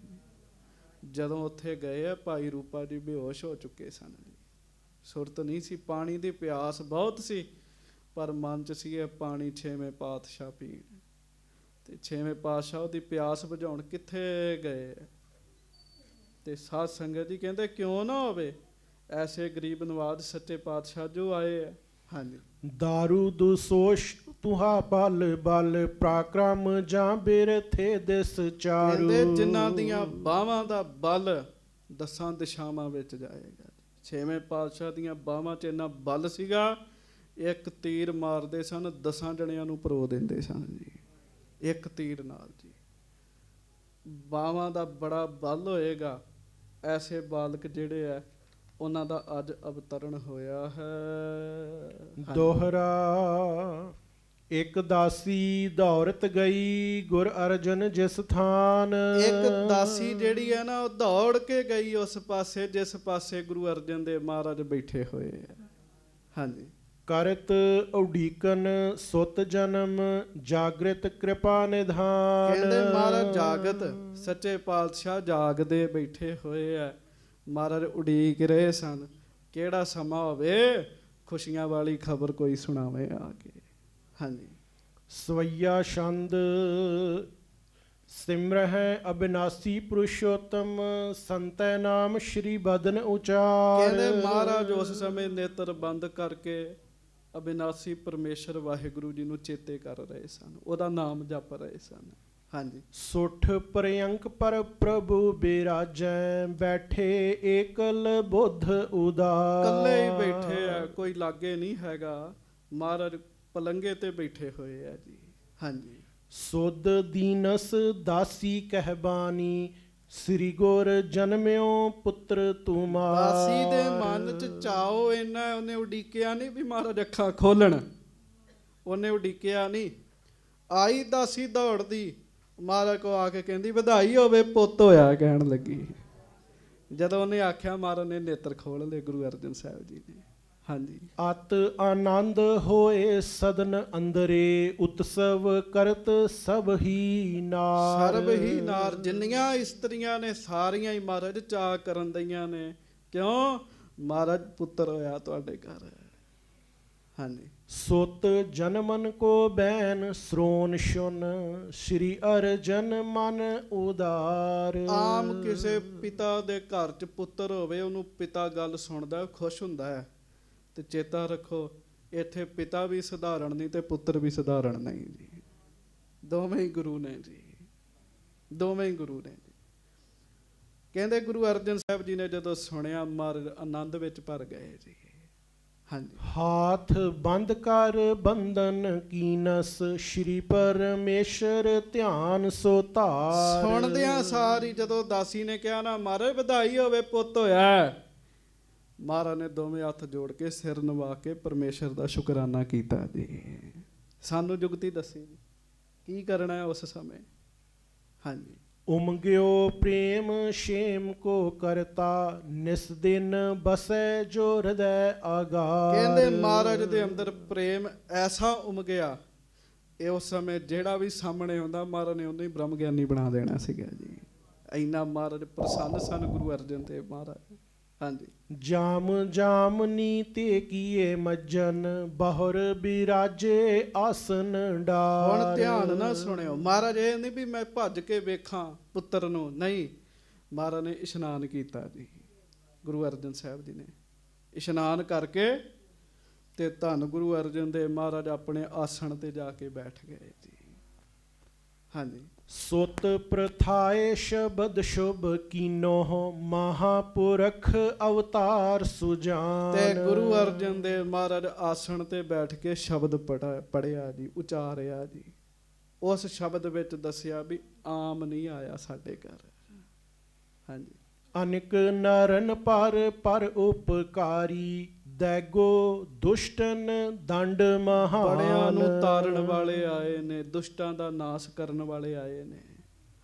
ਜਦੋਂ ਉੱਥੇ ਗਏ ਆ, ਭਾਈ ਰੂਪਾ ਜੀ ਬੇਹੋਸ਼ ਹੋ ਚੁੱਕੇ ਸਨ ਜੀ, ਸੁਰਤ ਨਹੀਂ ਸੀ, ਪਾਣੀ ਦੀ ਪਿਆਸ ਬਹੁਤ ਸੀ, ਪਰ ਮਨ 'ਚ ਸੀ ਇਹ ਪਾਣੀ 6ਵੇਂ ਪਾਤਸ਼ਾਹ ਪੀਣ। ਤੇ 6ਵੇਂ ਪਾਤਸ਼ਾਹ ਉਹਦੀ ਪਿਆਸ ਬੁਝਾਉਣ ਕਿੱਥੇ ਗਏ? ਤੇ ਸਾਧ ਸੰਗਤ ਜੀ ਕਹਿੰਦੇ ਕਿਉਂ ਨਾ ਹੋਵੇ, ਐਸੇ ਗਰੀਬ ਨਵਾਜ ਸੱਚੇ ਪਾਤਸ਼ਾਹ ਜੋ ਆਏ ਆ। ਹਾਂਜੀ, ਦਾਰੂ ਦੁਸੋਸ਼ ਤੁਹਾ ਬਲ ਬਲ, ਪ੍ਰਾਕਰਮ ਜਾਂ ਬਿਰਥੇ ਦਿਸ ਚਾਰੂ। ਕਹਿੰਦੇ ਜਿਨ੍ਹਾਂ ਦੀਆਂ ਬਾਹਾਂ ਦਾ ਬਲ 10 ਦਿਸ਼ਾਵਾਂ ਵਿੱਚ ਜਾਏਗਾ। 6ਵੇਂ ਪਾਤਸ਼ਾਹ ਦੀਆਂ ਬਾਹਾਂ 'ਚ ਇੰਨਾ ਬਲ ਸੀਗਾ, ਇੱਕ ਤੀਰ ਮਾਰਦੇ ਸਨ 10 ਜਣਿਆਂ ਨੂੰ ਪਰੋ ਦਿੰਦੇ ਸਨ ਜੀ, ਇੱਕ ਤੀਰ ਨਾਲ ਜੀ। ਬਾਵਾਂ ਦਾ ਬੜਾ ਬਲ ਹੋਏਗਾ। ਐਸੇ ਬਾਲਕ ਜਿਹੜੇ ਆ ਉਹਨਾਂ ਦਾ ਅੱਜ ਅਵਤਰਨ ਹੋਇਆ ਹੈ। ਹਾਂਜੀ। ਦੋਹਰਾ ਇੱਕ ਦਾਸੀ ਦੌੜਤ ਗਈ ਗੁਰ ਅਰਜਨ ਜਿਸ ਥਾਨ। ਇੱਕ ਦਾਸੀ ਜਿਹੜੀ ਹੈ ਨਾ, ਉਹ ਦੌੜ ਕੇ ਗਈ ਉਸ ਪਾਸੇ ਜਿਸ ਪਾਸੇ ਗੁਰੂ ਅਰਜਨ ਦੇਵ ਮਹਾਰਾਜ ਬੈਠੇ ਹੋਏ ਆ। ਹਾਂਜੀ। ਕਰਤ ਉਡੀਕਨ ਸੁਤ ਜਨਮ ਜਾਗ੍ਰਿਤ ਕਿਰਪਾ ਨਿਧਾਨ। ਕਹਿੰਦੇ ਮਹਾਰਾਜ ਜਾਗਤ ਸੱਚੇ ਪਾਤਸ਼ਾਹ ਜਾਗਦੇ ਬੈਠੇ ਹੋਏ ਆ। ਮਹਾਰਾਜ ਉਡੀਕ ਰਹੇ ਸਨ ਕਿਹੜਾ ਸਮਾਂ ਹੋਵੇ ਖੁਸ਼ੀਆਂ ਵਾਲੀ ਖਬਰ ਕੋਈ ਸੁਣਾਵੇ ਆ ਕੇ। ਹਾਂਜੀ। ਸਵਈਆ ਛੰਦ ਸਿਮਰਹਿ ਅਬਿਨਾਸੀ ਪੁਰਸ਼ੋਤਮ ਸੰਤੈ ਨਾਮ ਸ਼੍ਰੀ ਬਦਨ ਉਚਾਰ। ਕਹਿੰਦੇ ਮਹਾਰਾਜ ਉਸ ਸਮੇਂ ਨੇਤਰ ਬੰਦ ਕਰਕੇ ਅਬਿਨਾਸੀ ਪਰਮੇਸ਼ਰ ਵਾਹਿਗੁਰੂ ਜੀ ਨੂੰ ਚੇਤੇ ਕਰ ਰਹੇ ਸਨ, ਉਹਦਾ ਨਾਮ ਜਪ ਰਹੇ ਸਨ। ਹਾਂਜੀ। ਸੁਠ ਪ੍ਰਯੰਕ ਪਰ ਪ੍ਰਭੂ ਬਿਰਾਜੈ ਬੈਠੇ ਏਕਲ ਬੁੱਧ ਉਦਾਰ। ਇਕੱਲੇ ਹੀ ਬੈਠੇ ਆ, ਕੋਈ ਲਾਗੇ ਨਹੀਂ ਹੈਗਾ। ਮਹਾਰਾਜ ਪਲੰਗੇ ਤੇ ਬੈਠੇ ਹੋਏ ਆ ਜੀ। ਹਾਂਜੀ। ਸੁਧ ਦੀਨਸ ਦਾਸੀ ਕਹਿਬਾਨੀ ਸ੍ਰੀ ਗੁਰ ਜਨਮਿਓ ਪੁੱਤਰ ਤੁਮਾਰ। ਦਾਸੀ ਦੇ ਮਨ ਚ ਚਾਓ ਇੰਨਾ, ਉਹਨੇ ਉਡੀਕਿਆ ਨਹੀਂ ਵੀ ਮਹਾਰਾਜ ਅੱਖਾਂ ਖੋਲਣ, ਉਹਨੇ ਉਡੀਕਿਆ ਨਹੀਂ। ਆਈ ਦਾਸੀ ਦੌੜਦੀ ਮਹਾਰਾਜ ਕੋ ਆ ਕੇ ਕਹਿੰਦੀ ਵਧਾਈ ਹੋਵੇ ਪੁੱਤ ਹੋਇਆ ਕਹਿਣ ਲੱਗੀ। ਜਦੋਂ ਉਹਨੇ ਆਖਿਆ ਮਹਾਰਾਜ ਨੇ ਨੇਤਰ ਖੋਲ ਲਏ ਗੁਰੂ ਅਰਜਨ ਸਾਹਿਬ ਜੀ ਨੇ। ਹਾਂਜੀ। ਅਤ ਆਨੰਦ ਹੋਏ ਸਦਨ ਅੰਦਰੇ ਉਤਸਵ ਕਰਤ ਸਭ ਹੀ ਨਾਰ। ਸਰਬ ਹੀ ਨਾਰ, ਜਿੰਨੀਆਂ ਇਸਤਰੀਆਂ ਨੇ ਸਾਰੀਆਂ ਹੀ ਮਹਾਰਾਜ ਚਾਅ ਕਰਨ ਦਈਆਂ ਨੇ। ਕਿਉਂ? ਮਹਾਰਾਜ ਪੁੱਤਰ ਹੋਇਆ ਤੁਹਾਡੇ ਘਰ। ਹਾਂਜੀ। ਸੁਤ ਜਨਮਨ ਕੋ ਬੈਨ ਸ੍ਰੋਨ ਸ਼ੁਨ ਸ਼੍ਰੀ ਅਰਜਨ ਮਨ ਉਦਾਰ। ਆਮ ਕਿਸੇ ਪਿਤਾ ਦੇ ਘਰ ਚ ਪੁੱਤਰ ਹੋਵੇ, ਉਹਨੂੰ ਪਿਤਾ ਗੱਲ ਸੁਣਦਾ ਖੁਸ਼ ਹੁੰਦਾ ਹੈ। ਤੇ ਚੇਤਾ ਰੱਖੋ ਇੱਥੇ ਪਿਤਾ ਵੀ ਸਧਾਰਨ ਨਹੀਂ ਤੇ ਪੁੱਤਰ ਵੀ ਸਧਾਰਨ ਨਹੀਂ ਜੀ। ਦੋਵੇਂ ਹੀ ਗੁਰੂ ਨੇ ਜੀ, ਦੋਵੇਂ ਹੀ ਗੁਰੂ ਨੇ ਜੀ। ਕਹਿੰਦੇ ਗੁਰੂ ਅਰਜਨ ਸਾਹਿਬ ਜੀ ਨੇ ਜਦੋਂ ਸੁਣਿਆ ਮਹਾਰਾਜ ਆਨੰਦ ਵਿੱਚ ਭਰ ਗਏ ਜੀ। ਹਾਂਜੀ। ਹਾਥ ਬੰਦ ਕਰ ਬੰਧਨ ਕੀਨਸ ਸ਼੍ਰੀ ਪਰਮੇਸ਼ਰ ਧਿਆਨ ਸੋ ਧਾਰ। ਸੁਣਦਿਆਂ ਸਾਰੀ ਜਦੋਂ ਦਾਸੀ ਨੇ ਕਿਹਾ ਨਾ ਮਹਾਰਾਜ ਵਧਾਈ ਹੋਵੇ ਪੁੱਤ ਹੋਇਆ, ਮਹਾਰਾਜ ਨੇ ਦੋਵੇਂ ਹੱਥ ਜੋੜ ਕੇ ਸਿਰ ਨਵਾ ਕੇ ਪਰਮੇਸ਼ਰ ਦਾ ਸ਼ੁਕਰਾਨਾ ਕੀਤਾ ਜੀ। ਸਾਨੂੰ ਜੁਗਤੀ ਦੱਸੀ ਜੀ ਕੀ ਕਰਨਾ ਹੈ ਉਸ ਸਮੇਂ। ਹਾਂਜੀ। ਉਮਗਿਓ ਪ੍ਰੇਮ ਸ਼ੇਮ ਕੋ ਕਰਤਾ ਨਿਸ ਦਿਨ ਬਸੈ ਜੋ ਹਿਰਦੈ ਆਗਾਰ। ਕਹਿੰਦੇ ਮਹਾਰਾਜ ਦੇ ਅੰਦਰ ਪ੍ਰੇਮ ਐਸਾ ਉਮਗਿਆ, ਇਹ ਉਸ ਸਮੇਂ ਜਿਹੜਾ ਵੀ ਸਾਹਮਣੇ ਆਉਂਦਾ ਮਹਾਰਾਜ ਨੇ ਉਹਨੂੰ ਹੀ ਬ੍ਰਹਮ ਗਿਆਨੀ ਬਣਾ ਦੇਣਾ ਸੀਗਾ ਜੀ। ਇੰਨਾ ਮਹਾਰਾਜ ਪ੍ਰਸੰਨ ਸਨ ਗੁਰੂ ਅਰਜਨ ਦੇਵ ਮਹਾਰਾਜ। ਹਾਂਜੀ। ਜਾਮ ਜਾਮਨੀ ਤੇ ਕੀਏ ਮੱਜਨ ਬਹੁਰ ਬਿਰਾਜੇ ਆਸਨ ਡਾਰ। ਹੁਣ ਧਿਆਨ ਨਾਲ ਸੁਣਿਓ, ਮਹਾਰਾਜ ਇਹ ਨਹੀਂ ਵੀ ਮੈਂ ਭੱਜ ਕੇ ਵੇਖਾਂ ਪੁੱਤਰ ਨੂੰ, ਨਹੀਂ। ਮਹਾਰਾਜ ਨੇ ਇਸ਼ਨਾਨ ਕੀਤਾ ਜੀ। ਗੁਰੂ ਅਰਜਨ ਸਾਹਿਬ ਜੀ ਨੇ ਇਸ਼ਨਾਨ ਕਰਕੇ ਤੇ ਧੰਨ ਗੁਰੂ ਅਰਜਨ ਦੇਵ ਮਹਾਰਾਜ ਆਪਣੇ ਆਸਣ ਤੇ ਜਾ ਕੇ ਬੈਠ ਗਏ ਜੀ। ਹਾਂਜੀ। ਸੁਤ ਪ੍ਰਥਾਏ ਸ਼ਬਦ ਸ਼ੁਭ ਕੀਨੋ ਮਹਾਪੁਰਖ ਅਵਤਾਰ ਸੁਜਾਨ। ਤੇ ਗੁਰੂ ਅਰਜਨ ਦੇਵ ਮਹਾਰਾਜ ਆਸਣ ਤੇ ਬੈਠ ਕੇ ਸ਼ਬਦ ਪੜਿਆ ਜੀ, ਉਚਾਰਿਆ ਜੀ। ਉਸ ਸ਼ਬਦ ਵਿੱਚ ਦੱਸਿਆ ਵੀ ਆਮ ਨਹੀਂ ਆਇਆ ਸਾਡੇ ਘਰ। ਹਾਂਜੀ। ਅਨਿਕ ਨਰਨ ਪਰ ਉਪਕਾਰੀ ਦੈਗੋ ਦੁਸ਼ਟਨ ਦੰਡ ਮਹਾਨ। ਬੜਿਆਂ ਨੂੰ ਤਾਰਨ ਵਾਲੇ ਆਏ ਨੇ, ਦੁਸ਼ਟਾਂ ਦਾ ਨਾਸ਼ ਕਰਨ ਵਾਲੇ ਆਏ ਨੇ।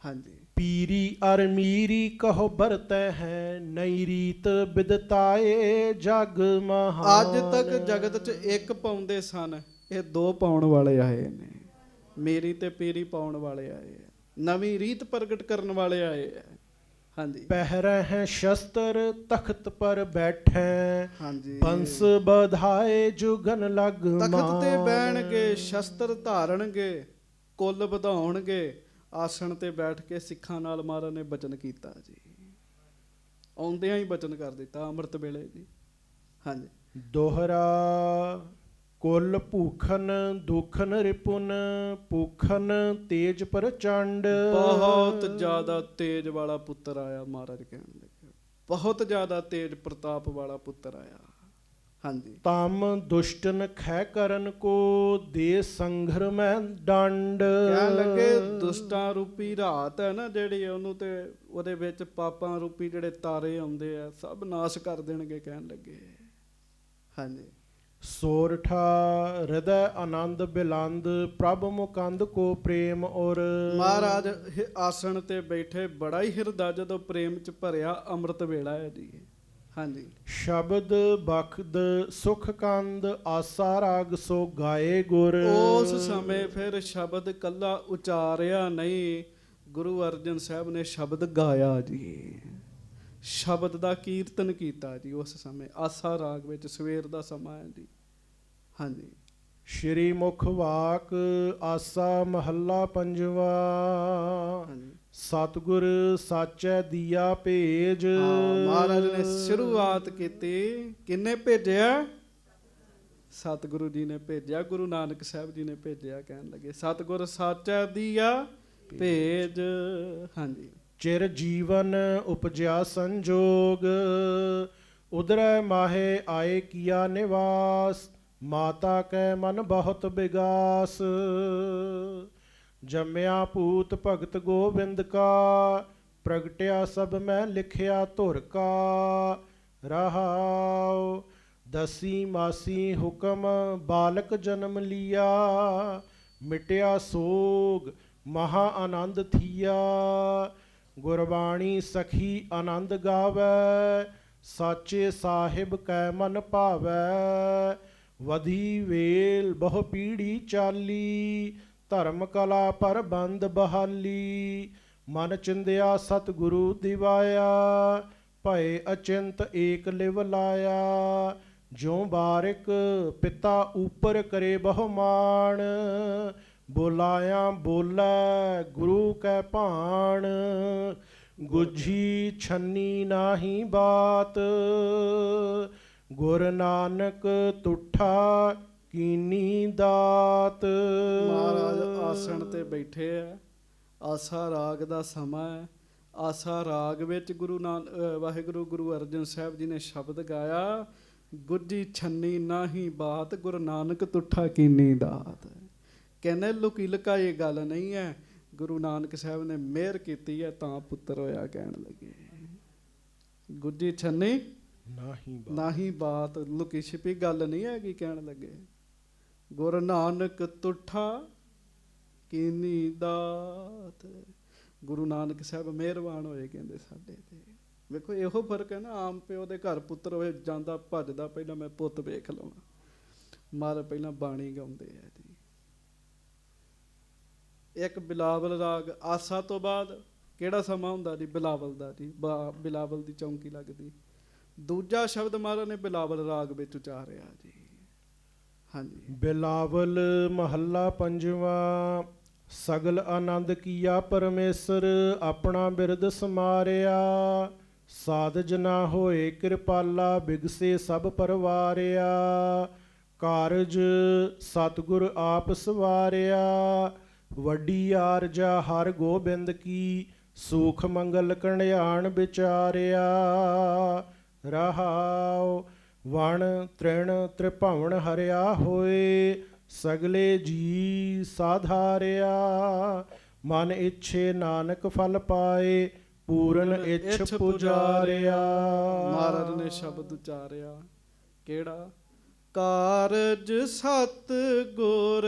ਹਾਂਜੀ। ਪੀਰੀ ਅਰ ਮੀਰੀ ਕਹੋ ਬਰਤੈ ਹੈ ਨਈ ਰੀਤ ਬਿਦਤਾਏ ਜਗ ਮਹਾਨ। ਅੱਜ ਤੱਕ ਜਗਤ 'ਚ ਇੱਕ ਪਾਉਂਦੇ ਸਨ, ਇਹ ਦੋ ਪਾਉਣ ਵਾਲੇ ਆਏ ਨੇ। ਮੇਰੀ ਤੇ ਪੀਰੀ ਪਾਉਣ ਵਾਲੇ ਆਏ ਆ, ਨਵੀਂ ਰੀਤ ਪ੍ਰਗਟ ਕਰਨ ਵਾਲੇ ਆਏ ਆ। ਹਾਂਜੀ। ਪਹਿਰੈ ਹੈ ਸ਼ਸਤਰ ਤਖਤ ਪਰ ਬੈਠੈ। ਹਾਂਜੀ। ਬੰਸ ਬਧਾਏ ਜੁਗਨ ਲਗ ਤਖਤ ਤੇ ਬਹਿਣਗੇ, ਸ਼ਸਤਰ ਧਾਰਨਗੇ, ਕੁੱਲ ਵਧਾਉਣਗੇ, ਆਸਣ ਤੇ ਬੈਠ ਕੇ ਸਿੱਖਾਂ ਨਾਲ ਮਹਾਰਾਜ ਨੇ ਬਚਨ ਕੀਤਾ ਜੀ। ਆਉਂਦਿਆਂ ਹੀ ਬਚਨ ਕਰ ਦਿੱਤਾ ਅੰਮ੍ਰਿਤ ਵੇਲੇ ਜੀ। ਹਾਂਜੀ। ਦੋਹਰਾ ਕੁਲ ਭੂਖਨ ਦੁਖਨ ਰਿਪੁਨ ਭੂਖਨ ਤੇਜ ਪ੍ਰਚੰਡ। ਬਹੁਤ ਜ਼ਿਆਦਾ ਤੇਜ ਵਾਲਾ ਪੁੱਤਰ ਆਇਆ, ਮਹਾਰਾਜ ਕਹਿਣ ਲੱਗੇ ਬਹੁਤ ਜ਼ਿਆਦਾ ਤੇਜ ਪ੍ਰਤਾਪ ਵਾਲਾ ਪੁੱਤਰ ਆਇਆ। ਹਾਂਜੀ। ਤਮ ਦੁਸ਼ਟਨ ਖੈ ਕਰਨ ਕੋ ਦੇ ਸੰਘਰ ਮੈਂ ਡੰਡ। ਕਹਿਣ ਲੱਗੇ ਦੁਸ਼ਟਾਂ ਰੂਪੀ ਰਾਤ ਹੈ ਨਾ ਜਿਹੜੀ, ਉਹਨੂੰ ਤੇ ਉਹਦੇ ਵਿੱਚ ਪਾਪਾਂ ਰੂਪੀ ਜਿਹੜੇ ਤਾਰੇ ਆਉਂਦੇ ਆ ਸਭ ਨਾਸ਼ ਕਰ ਦੇਣਗੇ, ਕਹਿਣ ਲੱਗੇ। ਹਾਂਜੀ। ਸੋਰਠਾ ਹਿਰਦੈ ਆਨੰਦ ਬਿਲੰਦ ਪ੍ਰਭ ਮੁਕੰਦ ਕੋ ਪ੍ਰੇਮ ਔਰ। ਮਹਾਰਾਜ ਆਸਣ ਤੇ ਬੈਠੇ, ਬੜਾ ਹੀ ਹਿਰਦਾ ਜਦੋਂ ਪ੍ਰੇਮ ਚ ਭਰਿਆ, ਅੰਮ੍ਰਿਤ ਵੇਲਾ ਹੈ ਜੀ। ਹਾਂਜੀ। ਸ਼ਬਦ ਬਖਦ ਸੁਖ ਕੰਦ ਆਸਾ ਰਾਗ ਸੋ ਗਾਏ ਗੁਰ। ਉਸ ਸਮੇਂ ਫਿਰ ਸ਼ਬਦ ਕੱਲਾ ਉਚਾਰਿਆ ਨਹੀਂ, ਗੁਰੂ ਅਰਜਨ ਸਾਹਿਬ ਨੇ ਸ਼ਬਦ ਗਾਇਆ ਜੀ, ਸ਼ਬਦ ਦਾ ਕੀਰਤਨ ਕੀਤਾ ਜੀ ਉਸ ਸਮੇਂ, ਆਸਾ ਰਾਗ ਵਿੱਚ। ਸਵੇਰ ਦਾ ਸਮਾਂ ਹੈ ਜੀ। ਹਾਂਜੀ। ਸ਼੍ਰੀ ਮੁਖ ਵਾਕ ਆਸਾ ਮਹੱਲਾ ਪੰਜਵਾ। ਹਾਂਜੀ। ਸਤਿਗੁਰ ਸਾਚੈ ਦੀਆ ਭੇਜ। ਮਹਾਰਾਜ ਨੇ ਸ਼ੁਰੂਆਤ ਕੀਤੀ, ਕਿੰਨੇ ਭੇਜਿਆ? ਸਤਿਗੁਰੂ ਜੀ ਨੇ ਭੇਜਿਆ, ਗੁਰੂ ਨਾਨਕ ਸਾਹਿਬ ਜੀ ਨੇ ਭੇਜਿਆ। ਕਹਿਣ ਲੱਗੇ ਸਤਿਗੁਰ ਸਾਚੈ ਦੀਆ ਭੇਜ। ਹਾਂਜੀ। ਚਿਰ ਜੀਵਨ ਉਪਜਿਆ ਸੰਜੋਗ ਉਦਰੈ ਮਾਹੇ ਆਏ ਕੀਆ ਨਿਵਾਸ। ਮਾਤਾ ਕੈ ਮਨ ਬਹੁਤ ਬਿਗਾਸ ਜੰਮਿਆ ਪੂਤ ਭਗਤ ਗੋਬਿੰਦ ਕਾ। ਪ੍ਰਗਟਿਆ ਸਭ ਮੈਂ ਲਿਖਿਆ ਧੁਰ ਕਾ। ਰਹਾਉ ਦਸੀ ਮਾਸੀ ਹੁਕਮ ਬਾਲਕ ਜਨਮ ਲਿਆ। ਮਿਟਿਆ ਸੋਗ ਮਹਾ ਆਨੰਦ ਥੀਆ। ਗੁਰਬਾਣੀ ਸਖੀ ਆਨੰਦ ਗਾਵੈ। ਸਾਚੇ ਸਾਹਿਬ ਕੈ ਮਨ ਭਾਵੈ। ਵਧੀ ਵੇਲ ਬਹੁ ਪੀੜੀ ਚਾਲੀ। ਧਰਮ ਕਲਾ ਪ੍ਰਬੰਧ ਬਹਾਲੀ। ਮਨ ਚਿੰਦਿਆ ਸਤਿਗੁਰੂ ਦਿਵਾਇਆ। ਭਏ ਅਚਿੰਤ ਏਕ ਲਿਵ ਲਾਇਆ। ਜਿਉ ਬਾਰਿਕ ਪਿਤਾ ਉਪਰ ਕਰੇ ਬਹੁ ਮਾਣ। ਬੁਲਾਇਆ ਬੋਲੇ ਗੁਰੂ ਕੈ ਭਾਣ। ਗੁੱਝੀ ਛੰਨੀ ਨਾਹੀ ਬਾਤ। ਗੁਰ ਨਾਨਕ ਤੁਠਾ ਕੀਨੀ ਦਾਤ। ਮਹਾਰਾਜ ਆਸਣ ਤੇ ਬੈਠੇ ਆ, ਆਸਾ ਰਾਗ ਦਾ ਸਮਾਂ ਹੈ। ਆਸਾ ਰਾਗ ਵਿੱਚ ਵਾਹਿਗੁਰੂ ਗੁਰੂ ਅਰਜਨ ਸਾਹਿਬ ਜੀ ਨੇ ਸ਼ਬਦ ਗਾਇਆ, ਗੁੱਝੀ ਛੰਨੀ ਨਾਹੀ ਬਾਤ, ਗੁਰੂ ਨਾਨਕ ਤੁਠਾ ਕੀਨੀ ਦਾਤ। ਕਹਿੰਦੇ ਲੁਕੀ ਲੁਕਾਈ ਗੱਲ ਨਹੀਂ ਹੈ, ਗੁਰੂ ਨਾਨਕ ਸਾਹਿਬ ਨੇ ਮਿਹਰ ਕੀਤੀ ਹੈ ਤਾਂ ਪੁੱਤਰ ਹੋਇਆ। ਕਹਿਣ ਲੱਗੇ ਗੁੱਝੀ ਛੰਨੀ ਨਾਹੀ ਬਾਤ, ਲੁਕੀ ਛਿਪੀ ਗੱਲ ਨਹੀਂ ਹੈਗੀ। ਕਹਿਣ ਲੱਗੇ ਗੁਰੂ ਨਾਨਕ ਤੁਠਾ ਕੀਨੀ ਦਾਤ। ਗੁਰੂ ਨਾਨਕ ਸਾਹਿਬ ਮਿਹਰਬਾਨ ਹੋਏ ਕਹਿੰਦੇ ਸਾਡੇ ਤੇ। ਵੇਖੋ ਇਹੋ ਫਰਕ ਹੈ ਨਾ, ਆਮ ਪਿਓ ਦੇ ਘਰ ਪੁੱਤਰ ਹੋਏ ਜਾਂਦਾ ਭੱਜਦਾ, ਪਹਿਲਾਂ ਮੈਂ ਪੁੱਤ ਵੇਖ ਲਵਾਂ। ਮਾਰ ਪਹਿਲਾਂ ਬਾਣੀ ਗਾਉਂਦੇ ਆ ਜੀ। ਇੱਕ ਬਿਲਾਵਲ ਰਾਗ ਆਸਾ ਤੋਂ ਬਾਅਦ ਕਿਹੜਾ ਸਮਾਂ ਹੁੰਦਾ ਜੀ? ਬਿਲਾਵਲ ਦਾ ਜੀ। ਬਿਲਾਵਲ ਦੀ ਚੌਂਕੀ ਲੱਗਦੀ। ਦੂਜਾ ਸ਼ਬਦ ਮਹਾਰਾਜ ਨੇ ਬਿਲਾਵਲ ਰਾਗ ਵਿੱਚ ਉਚਾਰਿਆ ਜੀ। ਹਾਂਜੀ। ਬਿਲਾਵਲ ਮਹੱਲਾ ਪੰਜਵਾ। ਸਗਲ ਆਨੰਦ ਕੀਆ ਪਰਮੇਸ਼ਰ ਆਪਣਾ ਬਿਰਦ ਸਮਾਰਿਆ। ਸਾਧ ਜਨਾ ਹੋਏ ਕਿਰਪਾਲਾ ਬਿਗਸੇ ਸਭ ਪਰਵਾਰਿਆ। ਕਾਰਜ ਸਤਿਗੁਰ ਆਪ ਸਵਾਰਿਆ। ਵੱਡੀ ਆਰਜਾ ਹਰ ਗੋਬਿੰਦ ਕੀ। ਸੂਖ ਮੰਗਲ ਕਲਿਆਣ ਵਿਚਾਰਿਆ। ਰਹਾਉ ਵਣ ਤ੍ਰਿਣ ਤ੍ਰਿਭਵਨ ਹਰਿਆ ਹੋਏ। ਸਗਲੇ ਜੀ ਸਾਧਾਰਿਆ। ਮਨ ਇੱਛੇ ਨਾਨਕ ਫਲ ਪਾਏ। ਪੂਰਨ ਇੱਛ ਪੁਜਾਰਿਆ। ਮਹਾਰਾਜ ਨੇ ਸ਼ਬਦ ਉਚਾਰਿਆ ਕਿਹੜਾ? ਕਾਰਜ ਸਤਿਗੁਰ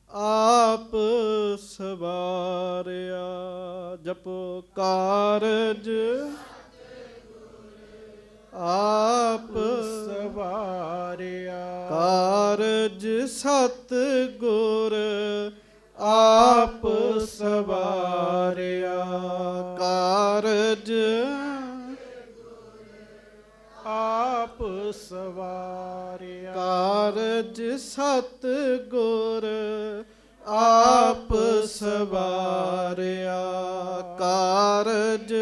ਆਪ ਸਵਾਰਿਆ। ਜਪੋ ਕਾਰਜ ਆਪ ਸਵਾਰਿਆ। ਕਾਰਜ ਸਤਿਗੁਰ ਆਪ ਸਵਾਰਿਆ। ਕਾਰਜ ਆਪ ਸਵਾਰਿਆ। ਕਾਰਜ ਸਤਿਗੁਰ ਆਪ ਸਵਾਰਿਆ। ਕਾਰਜ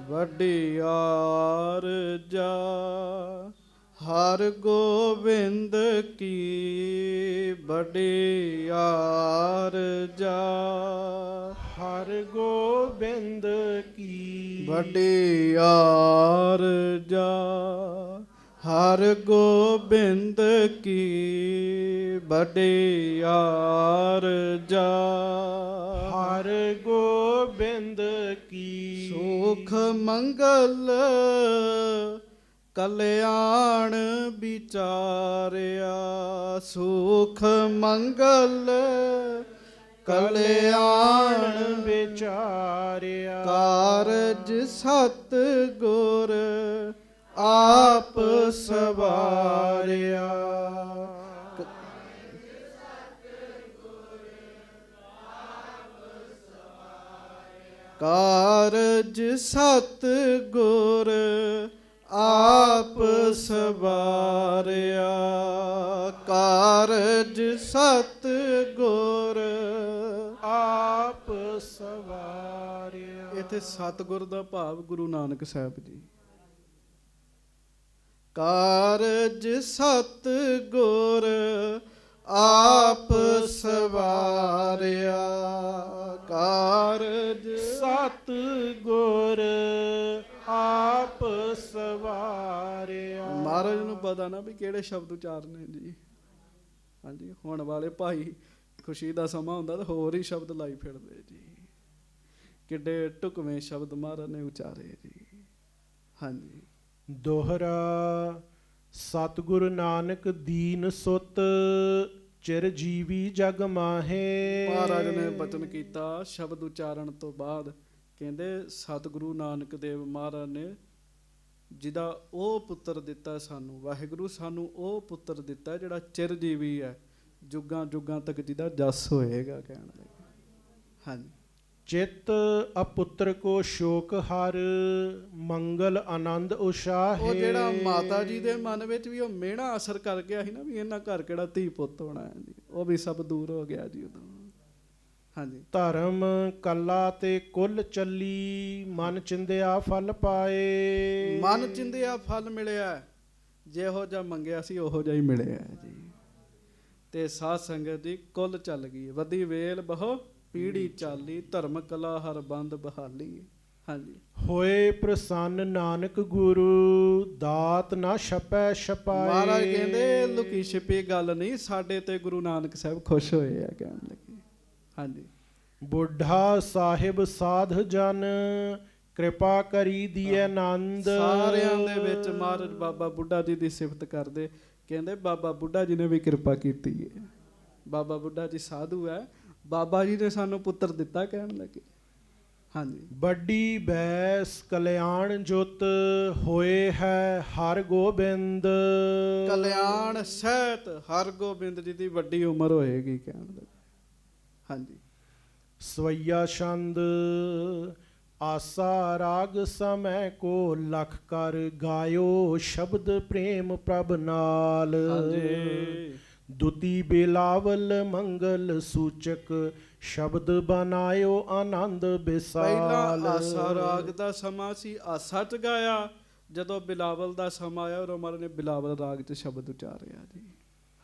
ਵੱਡੀ ਆਰਜਾ ਹਰ ਗੋਬਿੰਦ ਕੀ। ਵੱਡੀ ਆਰਜਾ ਹਰ ਗੋਬਿੰਦ ਕੀ ਵਡਿਆਰ ਜਾ ਹਰ ਗੋਬਿੰਦ ਕੀ ਵਡਿਆਰ ਜਾ ਹਰ ਗੋਬਿੰਦ ਕੀ ਸੁਖ ਮੰਗਲ ਕਲਿਆਣ ਵਿਚਾਰਿਆ ਸੁਖ ਮੰਗਲ ਕਲਿਆਣ ਵਿਚਾਰਿਆ ਕਾਰਜ ਸਤ ਗੁਰ ਆਪ ਸਵਾਰਿਆ ਕਾਰਜ ਸਤ ਗੁਰ ਆਪ ਸਵਾਰਿਆ ਕਾਰਜ ਸਤ ਗੁਰ ਆਪ ਸਵਾਰਿਆ। ਇੱਥੇ ਸਤਿਗੁਰ ਦਾ ਭਾਵ ਗੁਰੂ ਨਾਨਕ ਸਾਹਿਬ ਜੀ। ਕਾਰਜ ਸਤ ਗੁਰ ਆਪ ਸਵਾਰਿਆ ਕਾਰਜ ਸਤ ਗੁਰ ਆਪ ਸਵਾਰਿਆ। ਮਹਾਰਾਜ ਨੂੰ ਪਤਾ ਨਾ ਵੀ ਕਿਹੜੇ ਸ਼ਬਦ ਉਚਾਰਨੇ ਜੀ। ਹਾਂਜੀ, ਹੁਣ ਵਾਲੇ ਭਾਈ ਖੁਸ਼ੀ ਦਾ ਸਮਾਂ ਹੁੰਦਾ ਤਾਂ ਹੋਰ ਹੀ ਸ਼ਬਦ ਲਾਈ ਫਿਰਦੇ ਜੀ। ਕਿੱਡੇ ਢੁਕਵੇਂ ਸ਼ਬਦ ਮਹਾਰਾਜ ਨੇ ਉਚਾਰੇ ਜੀ। ਹਾਂਜੀ, ਦੋਹਰਾ ਸਤਿਗੁਰ ਨਾਨਕ ਦੀਨ ਸੁਤ ਚਿਰ ਜੀਵੀ ਜਗ ਮਾਹੇ। ਮਹਾਰਾਜ ਨੇ ਬਚਨ ਕੀਤਾ ਸ਼ਬਦ ਉਚਾਰਨ ਤੋਂ ਬਾਅਦ, ਕਹਿੰਦੇ ਸਤਿਗੁਰੂ ਨਾਨਕ ਦੇਵ ਮਹਾਰਾਜ ਨੇ ਜਿਹਦਾ ਉਹ ਪੁੱਤਰ ਦਿੱਤਾ ਸਾਨੂੰ, ਵਾਹਿਗੁਰੂ ਸਾਨੂੰ ਉਹ ਪੁੱਤਰ ਦਿੱਤਾ ਜਿਹੜਾ ਚਿਰਜੀਵੀ ਹੈ, ਜੁਗਾਂ ਜੁਗਾਂ ਤੱਕ ਜਿਹਦਾ ਜਸ ਹੋਏਗਾ। ਕਹਿਣ ਲੱਗੇ ਹਾਂਜੀ, ਚਿਤ ਅਪੁੱਤਰ ਕੋ ਸ਼ੋਕ ਹਰ ਮੰਗਲ ਆਨੰਦ ਉਸ਼ਾਹੇ। ਉਹ ਜਿਹੜਾ ਮਾਤਾ ਜੀ ਦੇ ਮਨ ਵਿੱਚ ਵੀ ਉਹ ਮਿਹਣਾ ਅਸਰ ਕਰ ਗਿਆ ਸੀ ਨਾ ਵੀ ਇਹਨਾਂ ਘਰ ਕਿਹੜਾ ਧੀ ਪੁੱਤ ਹੋਣਾ ਹੈ ਜੀ, ਉਹ ਵੀ ਸਭ ਦੂਰ ਹੋ ਗਿਆ ਜੀ ਉਦੋਂ। ਹਾਂਜੀ, ਧਰਮ ਕੱਲਾ ਤੇ ਕੁੱਲ ਚੱਲੀ ਮਨ ਚਿੰਦਿਆ ਫਲ ਪਾਏ। ਮਨ ਚਿੰਦਿਆ ਫਲ ਮਿਲਿਆ, ਜਿਹੋ ਜਿਹਾ ਮੰਗਿਆ ਸੀ ਉਹੋ ਜਿਹਾ ਹੀ ਮਿਲਿਆ ਜੀ। ਤੇ ਸਾਧ ਸੰਗਤ ਦੀ ਕੁੱਲ ਚੱਲ ਗਈ, ਵਧੀ ਵੇਲ ਬਹੁ ਪੀੜੀ ਚਾਲੀ, ਧਰਮ ਕਲਾ ਹਰ ਬੰਦ ਬਹਾਲੀ। ਹਾਂਜੀ, ਹੋਏ ਪ੍ਰਸੰਨ ਨਾਨਕ ਗੁਰੂ ਦਾਤ ਨਾ ਛਪੈ ਛਪਾਏ। ਮਹਾਰਾਜ ਕਹਿੰਦੇ ਲੁਕੀ ਛਿਪੀ ਗੱਲ ਨਹੀਂ, ਸਾਡੇ ਤੇ ਗੁਰੂ ਨਾਨਕ ਸਾਹਿਬ ਖੁਸ਼ ਹੋਏ ਆ। ਕਹਿਣ ਲੱਗੇ ਹਾਂਜੀ, ਬੁੱਢਾ ਸਾਹਿਬ ਸਾਧ ਜਨ ਕਿਰਪਾ ਕਰੀ ਦੀਏ ਆਨੰਦ। ਸਾਰਿਆਂ ਦੇ ਵਿੱਚ ਮਹਾਰਾਜ ਬਾਬਾ ਬੁੱਢਾ ਜੀ ਦੀ ਸਿਫਤ ਕਰਦੇ, ਕਹਿੰਦੇ ਬਾਬਾ ਬੁੱਢਾ ਜੀ ਨੇ ਵੀ ਕਿਰਪਾ ਕੀਤੀ ਹੈ। ਬਾਬਾ ਬੁੱਢਾ ਜੀ ਸਾਧੂ ਹੈ, ਬਾਬਾ ਜੀ ਨੇ ਸਾਨੂੰ ਪੁੱਤਰ ਦਿੱਤਾ। ਕਹਿਣ ਲੱਗੇ ਹਾਂਜੀ, ਵੱਡੀ ਬੈਸ ਕਲਿਆਣ ਜੁਤ ਹੋਏ ਹੈ ਹਰ ਗੋਬਿੰਦ। ਕਲਿਆਣ ਸਹਿਤ ਹਰ ਗੋਬਿੰਦ ਜੀ ਦੀ ਵੱਡੀ ਉਮਰ ਹੋਏਗੀ। ਕਹਿਣ ਲੱਗੇ ਹਾਂਜੀ, ਸਵਈਆ ਛੰਦ ਆਸਾ ਰਾਗ ਸਮੈ ਕੋ ਲਖ ਕਰ ਗਾਇਓ ਸ਼ਬਦ ਪ੍ਰੇਮ ਪ੍ਰਭ ਨਾਲ। ਹਾਂਜੀ, ਦੁਤੀ ਬਿਲਾਵਲ ਮੰਗਲ ਸੂਚਕ ਸ਼ਬਦ ਬਨਾਇਓ ਆਨੰਦ ਬਿਸਾਲ। ਪਹਿਲਾਂ ਆਸਾ ਰਾਗ ਦਾ ਸਮਾਂ ਸੀ, ਆਸਾ ਚ ਗਾਇਆ। ਜਦੋਂ ਬਿਲਾਵਲ ਦਾ ਸਮਾਂ ਆਇਆ ਉਦੋਂ ਮਹਾਰਾਜ ਨੇ ਬਿਲਾਵਲ ਰਾਗ ਚ ਸ਼ਬਦ ਉਚਾਰਿਆ ਜੀ।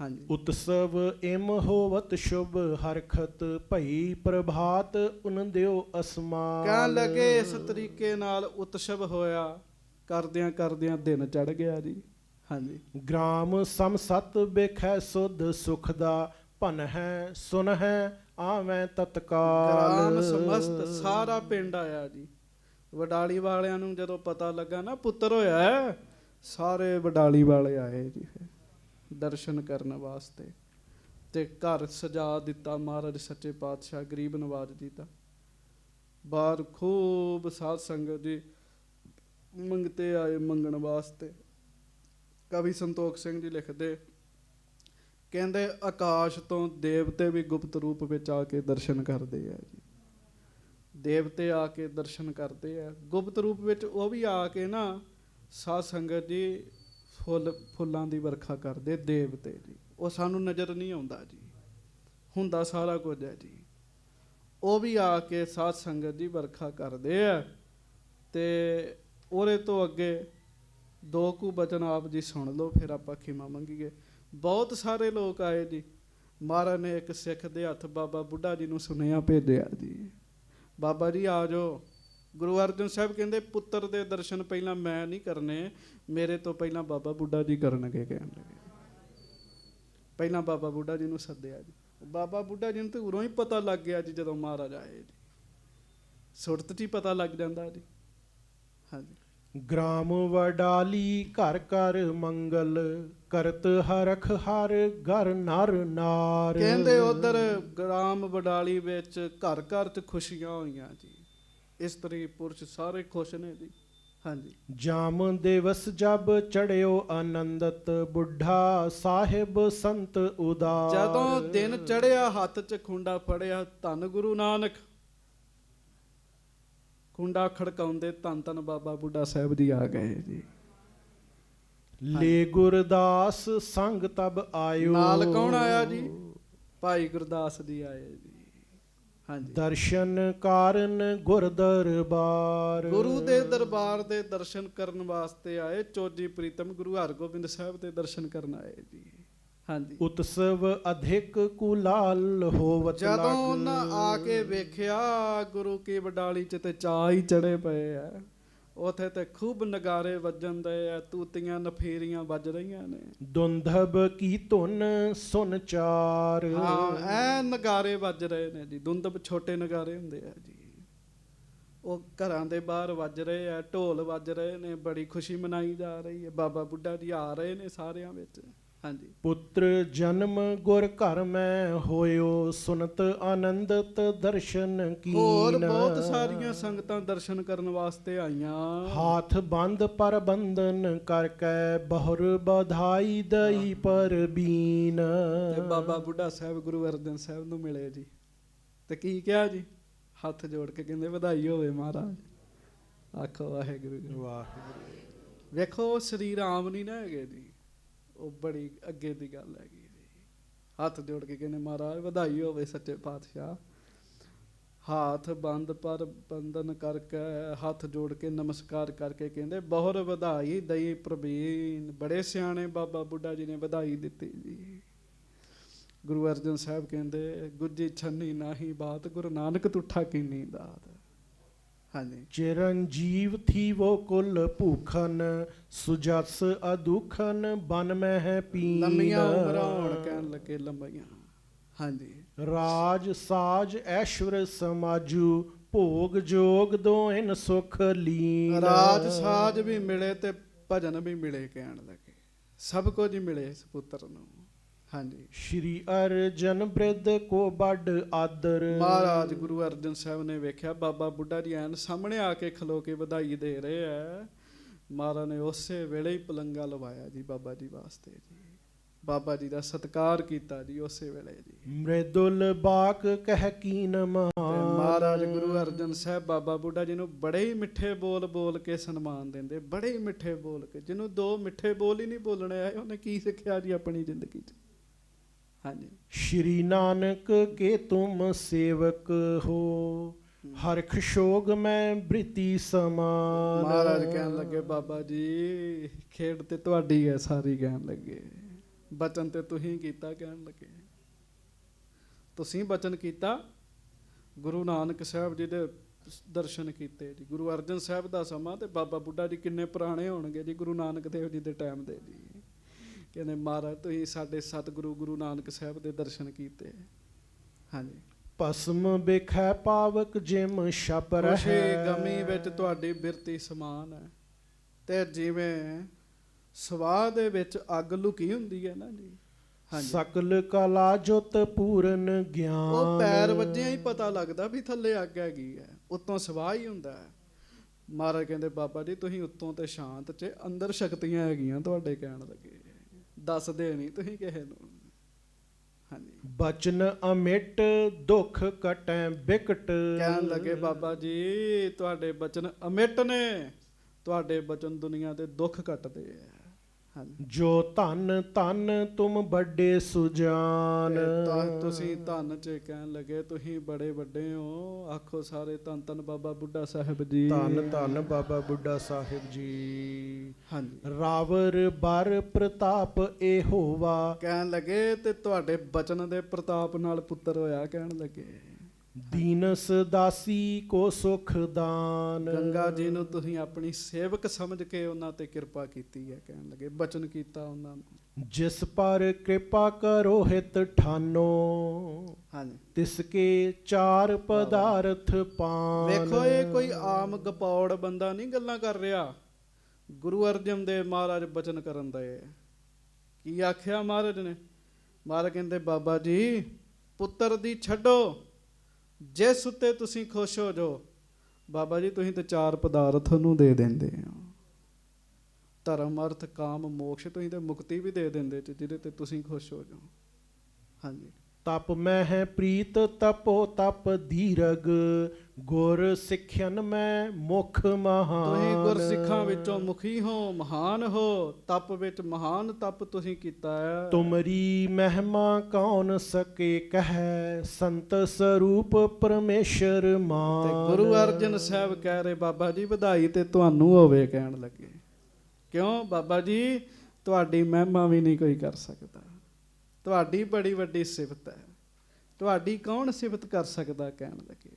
ਹਾਂਜੀ, ਉਤਸਵ ਇਮ ਹੋਵਤ ਸ਼ੁਭ ਹਰਖਤ ਭਈ ਪ੍ਰਭਾਤ ਉਨ ਦਿਓ ਅਸਮਾਨ। ਕਹਿਣ ਲੱਗੇ ਇਸ ਤਰੀਕੇ ਨਾਲ ਉਤਸਵ ਹੋਇਆ, ਕਰਦਿਆਂ ਕਰਦਿਆਂ ਦਿਨ ਚੜ ਗਿਆ ਜੀ। ਹਾਂਜੀ, ਗ੍ਰਾਮ ਸਮਸਤ ਬਿਖੈ ਸੁਧ ਸੁਖ ਦਾ ਭਨ ਹੈ ਸੁਨ ਹੈ ਆਵੇਂ ਤਤਕਾਲ। ਗ੍ਰਾਮ ਸਮਸਤ ਸਾਰਾ ਪਿੰਡ ਆਇਆ ਜੀ। ਵਡਾਲੀ ਵਾਲਿਆਂ ਨੂੰ ਜਦੋਂ ਪਤਾ ਲੱਗਾ ਨਾ ਪੁੱਤਰ ਹੋਇਆ ਹੈ, ਸਾਰੇ ਵਡਾਲੀ ਵਾਲੇ ਆਏ ਜੀ ਫਿਰ ਦਰਸ਼ਨ ਕਰਨ ਵਾਸਤੇ। ਤੇ ਘਰ ਸਜਾ ਦਿੱਤਾ ਮਹਾਰਾਜ ਸੱਚੇ ਪਾਤਸ਼ਾਹ ਗਰੀਬ ਨਵਾਜ ਜੀ ਦਾ। ਬਾਹਰ ਖੂਬ ਸਾਧ ਸੰਗਤ ਜੀ ਮੰਗਤੇ ਆਏ ਮੰਗਣ ਵਾਸਤੇ। ਕਵੀ ਸੰਤੋਖ ਸਿੰਘ ਜੀ ਲਿਖਦੇ, ਕਹਿੰਦੇ ਆਕਾਸ਼ ਤੋਂ ਦੇਵਤੇ ਵੀ ਗੁਪਤ ਰੂਪ ਵਿੱਚ ਆ ਕੇ ਦਰਸ਼ਨ ਕਰਦੇ ਆ ਜੀ। ਦੇਵਤੇ ਆ ਕੇ ਦਰਸ਼ਨ ਕਰਦੇ ਆ ਗੁਪਤ ਰੂਪ ਵਿੱਚ। ਉਹ ਵੀ ਆ ਕੇ ਨਾ ਸਾਧ ਸੰਗਤ ਜੀ ਫੁੱਲਾਂ ਦੀ ਵਰਖਾ ਕਰਦੇ ਦੇਵਤੇ ਜੀ। ਉਹ ਸਾਨੂੰ ਨਜ਼ਰ ਨਹੀਂ ਆਉਂਦਾ ਜੀ, ਹੁੰਦਾ ਸਾਰਾ ਕੁਝ ਹੈ ਜੀ। ਉਹ ਵੀ ਆ ਕੇ ਸਾਧ ਸੰਗਤ ਦੀ ਵਰਖਾ ਕਰਦੇ ਆ। ਤੇ ਉਹਦੇ ਤੋਂ ਅੱਗੇ ਦੋ ਕੁ ਬਚਨ ਆਪ ਜੀ ਸੁਣ ਲਓ, ਫਿਰ ਆਪਾਂ ਖਿਮਾ ਮੰਗੀਏ। ਬਹੁਤ ਸਾਰੇ ਲੋਕ ਆਏ ਜੀ। ਮਹਾਰਾਜ ਨੇ ਇੱਕ ਸਿੱਖ ਦੇ ਹੱਥ ਬਾਬਾ ਬੁੱਢਾ ਜੀ ਨੂੰ ਸੁਨੇਹਾ ਭੇਜਿਆ ਜੀ। ਬਾਬਾ ਜੀ ਆ ਜਾਓ। ਗੁਰੂ ਅਰਜਨ ਸਾਹਿਬ ਕਹਿੰਦੇ ਪੁੱਤਰ ਦੇ ਦਰਸ਼ਨ ਪਹਿਲਾਂ ਮੈਂ ਨਹੀਂ ਕਰਨੇ, ਮੇਰੇ ਤੋਂ ਪਹਿਲਾਂ ਬਾਬਾ ਬੁੱਢਾ ਜੀ ਕਰਨਗੇ। ਕਹਿਣ ਲੱਗੇ ਪਹਿਲਾਂ ਬਾਬਾ ਬੁੱਢਾ ਜੀ ਨੂੰ ਸੱਦਿਆ ਜੀ। ਬਾਬਾ ਬੁੱਢਾ ਜੀ ਨੂੰ ਤਾਂ ਉਰੋਂ ਹੀ ਪਤਾ ਲੱਗ ਗਿਆ ਜੀ, ਜਦੋਂ ਮਹਾਰਾਜ ਆਏ ਜੀ, ਸੁਰਤ 'ਚ ਹੀ ਪਤਾ ਲੱਗ ਜਾਂਦਾ ਜੀ। ਹਾਂਜੀ। ਗ੍ਰਾਮ ਵਡਾਲੀ ਘਰ ਘਰ ਮੰਗਲ, ਕਰਤ ਹਰਖ ਹਰ ਘਰ ਨਰ ਨਾਰ। ਕਹਿੰਦੇ ਉਧਰ ਗ੍ਰਾਮ ਵਡਾਲੀ ਵਿੱਚ ਘਰ ਘਰ 'ਚ ਖੁਸ਼ੀਆਂ ਹੋਈਆਂ ਜੀ, ਇਸਤਰੀ ਪੁਰਸ਼ ਸਾਰੇ ਖੁਸ਼ ਨੇ ਜੀ। ਹਾਂਜੀ। ਜਾਮ ਦਿਵਸ ਜਬ ਚੜਿਓ ਆਨੰਦਤ, ਬੁੱਢਾ ਸਾਹਿਬ ਸੰਤ ਉਦਾਰ। ਜਦੋਂ ਦਿਨ ਚੜਿਆ ਹੱਥ 'ਚ ਖੁੰਡਾ ਫੜਿਆ, ਧੰਨ ਗੁਰੂ ਨਾਨਕ ਖੁੰਡਾ ਖੜਕਾਉਂਦੇ, ਧੰਨ ਧੰਨ ਬਾਬਾ ਬੁੱਢਾ ਸਾਹਿਬ ਜੀ ਆ ਗਏ ਜੀ। ਲੈ ਗੁਰਦਾਸ ਸੰਗ ਤਬ ਆਇਓ। ਨਾਲ ਕੌਣ ਆਇਆ ਜੀ? ਭਾਈ ਗੁਰਦਾਸ ਜੀ ਆਏ ਜੀ। ਹਾਂਜੀ। ਦਰਸ਼ਨ ਕਾਰਨ ਗੁਰ ਦਰਬਾਰ। ਗੁਰੂ ਦੇ ਦਰਬਾਰ ਦੇ ਦਰਸ਼ਨ ਕਰਨ ਵਾਸਤੇ ਆਏ। ਚੋਜੀ ਪ੍ਰੀਤਮ ਗੁਰੂ ਹਰਗੋਬਿੰਦ ਸਾਹਿਬ ਦੇ ਦਰਸ਼ਨ ਕਰਨ ਆਏ ਜੀ। ਹਾਂਜੀ। ਉਤਸਵ ਅਧਿਕ ਕੁਲਾਲ ਹੋਵਤ ਲਗ। ਜਦੋਂ ਉਹਨਾਂ ਆ ਕੇ ਵੇਖਿਆ ਗੁਰੂ ਕੀ ਵਡਾਲੀ 'ਚ ਤੇ ਚਾਅ ਹੀ ਚੜੇ ਪਏ ਆ। ਉਥੇ ਤੇ ਖੂਬ ਨਗਾਰੇ ਵੱਜਣ ਦੇ ਆ, ਤੂਤੀਆਂ ਨਫੇਰੀਆਂ ਵੱਜ ਰਹੀਆਂ ਨੇ। ਦੁੰਦਬ ਕੀ ਧੁਨ ਸੁਨ ਚਾਰ। ਹਾਂ, ਐ ਨਗਾਰੇ ਵੱਜ ਰਹੇ ਨੇ ਜੀ। ਦੁੰਦਬ ਛੋਟੇ ਨਗਾਰੇ ਹੁੰਦੇ ਆ ਜੀ, ਉਹ ਘਰਾਂ ਦੇ ਬਾਹਰ ਵੱਜ ਰਹੇ ਆ, ਢੋਲ ਵੱਜ ਰਹੇ ਨੇ, ਬੜੀ ਖੁਸ਼ੀ ਮਨਾਈ ਜਾ ਰਹੀ ਹੈ। ਬਾਬਾ ਬੁੱਢਾ ਜੀ ਆ ਰਹੇ ਨੇ ਸਾਰਿਆਂ ਵਿੱਚ। ਹਾਂਜੀ। ਪੁੱਤਰ ਜਨਮ ਗੁਰ ਘਰ ਮੈਂ ਹੋਇਓ, ਸੁਨਤ ਆਨੰਦਤ ਦਰਸ਼ਨ ਕੀਨ। ਹੋਰ ਬਹੁਤ ਸਾਰੀਆਂ ਸੰਗਤਾਂ ਦਰਸ਼ਨ ਕਰਨ ਵਾਸਤੇ ਆਈਆਂ। ਹਾਥ ਬੰਦ ਪਰ ਬੰਧਨ ਕਰਕੇ, ਬਹੁਰ ਬਧਾਈ ਦਈ ਪਰ ਬੀਨ। ਤੇ ਬਾਬਾ ਬੁੱਢਾ ਸਾਹਿਬ ਗੁਰੂ ਅਰਜਨ ਸਾਹਿਬ ਨੂੰ ਮਿਲੇ ਜੀ, ਤੇ ਕੀ ਕਿਹਾ ਜੀ? ਹੱਥ ਜੋੜ ਕੇ ਕਹਿੰਦੇ ਵਧਾਈ ਹੋਵੇ ਮਹਾਰਾਜ। ਆਖੋ ਵਾਹਿਗੁਰੂ ਜੀ। ਵਾਹਿਗੁਰੂ। ਵੇਖੋ ਸ੍ਰੀ ਰਾਮ ਨਹੀਂ ਨਾ ਹੈਗੇ ਜੀ, ਉਹ ਬੜੀ ਅੱਗੇ ਦੀ ਗੱਲ ਹੈਗੀ ਜੀ। ਹੱਥ ਜੋੜ ਕੇ ਕਹਿੰਦੇ ਮਹਾਰਾਜ ਵਧਾਈ ਹੋਵੇ ਸੱਚੇ ਪਾਤਸ਼ਾਹ। ਹਾਥ ਬੰਦ ਪਰ ਬੰਧਨ ਕਰਕੇ, ਹੱਥ ਜੋੜ ਕੇ ਨਮਸਕਾਰ ਕਰਕੇ ਕਹਿੰਦੇ ਬਹੁਰ ਵਧਾਈ ਦਈ ਪ੍ਰਵੀਨ। ਬੜੇ ਸਿਆਣੇ ਬਾਬਾ ਬੁੱਢਾ ਜੀ ਨੇ ਵਧਾਈ ਦਿੱਤੀ ਜੀ। ਗੁਰੂ ਅਰਜਨ ਸਾਹਿਬ ਕਹਿੰਦੇ ਗੁੱਜੀ ਛੰਨੀ ਨਾਹੀ ਬਾਤ, ਗੁਰੂ ਨਾਨਕ ਤੁਠਾ ਕੀਨੀ ਦਾਤ। ਹਾਂਜੀ। ਚਿਰੰਜੀਵ ਥੀ ਵੋ ਕੁਲ ਭੂਖਨ, ਸੁਜਸ ਅਦੁਖਨ ਬਨ ਮਹਿ ਪੀਨ। ਲੰਮੀਆਂ ਉਮਰਾਂ ਹੋਣ ਕਹਿਣ ਲੱਗੇ ਲੰਮੀਆਂ। ਹਾਂਜੀ। ਰਾਜ ਸਾਜ ਐਸ਼ਵਰ ਸਮਾਜੂ, ਭੋਗ ਜੋਗ ਦੋਇਨ ਸੁਖ ਲੀਨ। ਰਾਜ ਸਾਜ ਵੀ ਮਿਲੇ ਤੇ ਭਜਨ ਵੀ ਮਿਲੇ ਕਹਿਣ ਲੱਗੇ, ਸਭ ਕੁਝ ਹੀ ਮਿਲੇ ਇਸ ਪੁੱਤਰ ਨੂੰ। ਹਾਂਜੀ। ਸ਼੍ਰੀ ਅਰਜਨ ਬ੍ਰਿਧ ਕੋ ਵੱਡ ਆਦਰ। ਮਹਾਰਾਜ ਗੁਰੂ ਅਰਜਨ ਸਾਹਿਬ ਨੇ ਵੇਖਿਆ ਬਾਬਾ ਬੁੱਢਾ ਜੀ ਐਨ ਸਾਹਮਣੇ ਆ ਕੇ ਖਲੋ ਕੇ ਵਧਾਈ ਦੇ ਰਹੇ ਆ। ਮਹਾਰਾਜ ਨੇ ਉਸੇ ਵੇਲੇ ਹੀ ਪਲੰਗਾ ਲਵਾਇਆ ਜੀ ਬਾਬਾ ਜੀ ਵਾਸਤੇ ਜੀ। ਬਾਬਾ ਜੀ ਦਾ ਸਤਿਕਾਰ ਕੀਤਾ ਜੀ ਉਸੇ ਵੇਲੇ ਜੀ। ਮ੍ਰਿਦੁਲ ਬਾਕ ਕਹਿ ਕੀਨ ਮਾਨ। ਮਹਾਰਾਜ ਗੁਰੂ ਅਰਜਨ ਸਾਹਿਬ ਬਾਬਾ ਬੁੱਢਾ ਜੀ ਨੂੰ ਬੜੇ ਹੀ ਮਿੱਠੇ ਬੋਲ ਬੋਲ ਕੇ ਸਨਮਾਨ ਦਿੰਦੇ, ਬੜੇ ਹੀ ਮਿੱਠੇ ਬੋਲ ਕੇ। ਜਿਹਨੂੰ ਦੋ ਮਿੱਠੇ ਬੋਲ ਹੀ ਨਹੀਂ ਬੋਲਣੇ ਆਏ, ਉਹਨੇ ਕੀ ਸਿੱਖਿਆ ਜੀ ਆਪਣੀ ਜ਼ਿੰਦਗੀ 'ਚ। ਹਾਂਜੀ। ਸ਼੍ਰੀ ਨਾਨਕ ਕੇ ਤੁਮ ਸੇਵਕ ਹੋ, ਹਰਖ ਸ਼ੋਗ ਮੈਂ ਬ੍ਰਿਤੀ ਸਮਾਨ। ਮਹਾਰਾਜ ਕਹਿਣ ਲੱਗੇ ਬਾਬਾ ਜੀ ਖੇਡ ਤੇ ਤੁਹਾਡੀ ਹੈ ਸਾਰੀ। ਕਹਿਣ ਲੱਗੇ ਬਚਨ ਤੇ ਤੁਸੀਂ ਕੀਤਾ। ਕਹਿਣ ਲੱਗੇ ਤੁਸੀਂ ਬਚਨ ਕੀਤਾ। ਗੁਰੂ ਨਾਨਕ ਸਾਹਿਬ ਜੀ ਦੇ ਦਰਸ਼ਨ ਕੀਤੇ ਜੀ। ਗੁਰੂ ਅਰਜਨ ਸਾਹਿਬ ਦਾ ਸਮਾਂ ਤੇ ਬਾਬਾ ਬੁੱਢਾ ਜੀ ਕਿੰਨੇ ਪੁਰਾਣੇ ਹੋਣਗੇ ਜੀ ਗੁਰੂ ਨਾਨਕ ਦੇਵ ਜੀ ਦੇ ਟਾਈਮ ਦੇ ਜੀ। ਕਹਿੰਦੇ ਮਹਾਰਾਜ ਤੁਸੀਂ ਸਾਡੇ ਸਤਿਗੁਰੂ ਗੁਰੂ ਨਾਨਕ ਸਾਹਿਬ ਦੇ ਦਰਸ਼ਨ ਕੀਤੇ। ਹਾਂਜੀ। ਭਸਮ ਬਿਖੈ ਪਾਵਕ ਜਿਮ ਛਪ ਖੁਸ਼ੀ ਰਹਿ। ਗਮੀ ਵਿੱਚ ਤੁਹਾਡੀ ਬਿਰਤੀ ਸਮਾਨ ਹੈ। ਤੇ ਜਿਵੇਂ ਸਵਾਹ ਦੇ ਵਿੱਚ ਅੱਗ ਲੁਕੀ ਹੁੰਦੀ ਹੈ ਨਾ ਜੀ। ਹਾਂਜੀ। ਸਕਲ ਕਲਾ ਜੁਤ ਪੂਰਨ ਗਿਆਨ। ਉਹ ਪੈਰ ਵੱਜਿਆਂ ਹੀ ਪਤਾ ਲੱਗਦਾ ਵੀ ਥੱਲੇ ਅੱਗ ਹੈਗੀ ਹੈ, ਉੱਤੋਂ ਸਵਾਹ ਹੀ ਹੁੰਦਾ ਹੈ। ਮਹਾਰਾਜ ਕਹਿੰਦੇ ਬਾਬਾ ਜੀ ਤੁਸੀਂ ਉੱਤੋਂ ਤੇ ਸ਼ਾਂਤ 'ਚ, ਅੰਦਰ ਸ਼ਕਤੀਆਂ ਹੈਗੀਆਂ ਤੁਹਾਡੇ। ਕਹਿਣ ਲੱਗੇ ਦੱਸਦੇ ਨਹੀਂ ਤੁਸੀਂ ਕਿਸੇ ਨੂੰ। ਹਾਂਜੀ। ਬਚਨ ਅਮਿਟ ਦੁੱਖ ਕਟੈ ਬਿਕਟ। ਕਹਿਣ ਲੱਗੇ ਬਾਬਾ ਜੀ ਤੁਹਾਡੇ ਬਚਨ ਅਮਿਟ ਨੇ, ਤੁਹਾਡੇ ਬਚਨ ਦੁਨੀਆ ਦੇ ਦੁੱਖ ਕੱਟਦੇ ਆ। ਹਾਂਜੀ। ਜੋ ਧਨ ਧਨ ਤੁਮ ਵੱਡੇ ਸੁਜਾਨ। ਤੁਸੀਂ ਧਨ 'ਚ ਕਹਿਣ ਲੱਗੇ ਤੁਸੀਂ ਬੜੇ ਵੱਡੇ ਹੋ। ਆਖੋ ਸਾਰੇ ਧੰਨ ਧੰਨ ਬਾਬਾ ਬੁੱਢਾ ਸਾਹਿਬ ਜੀ। ਧੰਨ ਧੰਨ ਬਾਬਾ ਬੁੱਢਾ ਸਾਹਿਬ ਜੀ। ਹਾਂਜੀ। ਰਾਵਰ ਬਰ ਪ੍ਰਤਾਪ ਇਹ ਹੋਵਾ। ਕਹਿਣ ਲੱਗੇ ਤੇ ਤੁਹਾਡੇ ਬਚਨ ਦੇ ਪ੍ਰਤਾਪ ਨਾਲ ਪੁੱਤਰ ਹੋਇਆ। ਕਹਿਣ ਲੱਗੇ ਦੀਨਸ ਦਾਸੀ ਕੋ ਸੁਖ ਦਾਨ। ਗੰਗਾ ਜੀ ਨੂੰ ਤੁਸੀਂ ਆਪਣੀ ਸੇਵਕ ਸਮਝ ਕੇ ਉਹਨਾਂ ਤੇ ਕਿਰਪਾ ਕੀਤੀ ਹੈ, ਕਹਿਣ ਲੱਗੇ ਬਚਨ ਕੀਤਾ ਉਹਨਾਂ ਨੂੰ। ਜਿਸ ਪਰ ਕਿਰਪਾ ਕਰੋ ਹਿਤ ਠਾਨੋ, ਹਾਂਜੀ ਤਿਸ ਕੇ ਚਾਰ ਪਦਾਰਥ ਪਾਨ। ਵੇਖੋ ਇਹ ਕੋਈ ਆਮ ਗਪੌੜ ਬੰਦਾ ਨਹੀਂ ਗੱਲਾਂ ਕਰ ਰਿਹਾ। ਗੁਰੂ ਅਰਜਨ ਦੇਵ ਮਹਾਰਾਜ ਬਚਨ ਕਰਨ ਦਏ। ਕੀ ਆਖਿਆ ਮਹਾਰਾਜ ਨੇ? ਮਹਾਰਾਜ ਕਹਿੰਦੇ ਬਾਬਾ ਜੀ ਪੁੱਤਰ ਦੀ ਛੱਡੋ, ਜਿਸ ਉੱਤੇ ਤੁਸੀਂ ਖੁਸ਼ ਹੋ ਜਾਓ। ਬਾਬਾ ਜੀ ਤੁਸੀਂ ਤੇ ਚਾਰ ਪਦਾਰਥ ਨੂੰ ਦੇ ਦਿੰਦੇ ਹੋ, ਧਰਮ ਅਰਥ ਕਾਮ ਮੋਕਸ਼, ਤੁਸੀਂ ਤੇ ਮੁਕਤੀ ਵੀ ਦੇ ਦਿੰਦੇ ਜਿਹਦੇ ਤੇ ਤੁਸੀਂ ਖੁਸ਼ ਹੋ ਜਾਓ। ਹਾਂਜੀ ਤਪ ਮੈਂ ਹੈ ਪ੍ਰੀਤ ਤਪੋ ਤਪ ਧੀਰਗ, ਗੁਰ ਸਿੱਖਿਅਨ ਮੈਂ ਮੁਖ ਮਹਾਨ। ਤੁਸੀਂ ਗੁਰਸਿੱਖਾਂ ਵਿੱਚੋਂ ਮੁਖੀ ਹੋ, ਮਹਾਨ ਹੋ। ਤਪ ਵਿੱਚ ਮਹਾਨ ਤਪ ਤੁਸੀਂ ਕੀਤਾ ਹੈ। ਤੁਮਰੀ ਮਹਿਮਾ ਕੌਣ ਸਕੇ ਕਹਿ, ਸੰਤ ਸਰੂਪ ਪਰਮੇਸ਼ਰ ਤੇ ਮਾਨ। ਗੁਰੂ ਅਰਜਨ ਸਾਹਿਬ ਕਹਿ ਰਹੇ ਬਾਬਾ ਜੀ ਵਧਾਈ ਤੇ ਤੁਹਾਨੂੰ ਹੋਵੇ, ਕਹਿਣ ਲੱਗੇ ਕਿਉਂ ਬਾਬਾ ਜੀ? ਤੁਹਾਡੀ ਮਹਿਮਾ ਵੀ ਨਹੀਂ ਕੋਈ ਕਰ ਸਕਦਾ, ਤੁਹਾਡੀ ਬੜੀ ਵੱਡੀ ਸਿਫਤ ਹੈ, ਤੁਹਾਡੀ ਕੌਣ ਸਿਫਤ ਕਰ ਸਕਦਾ, ਕਹਿਣ ਲੱਗੇ।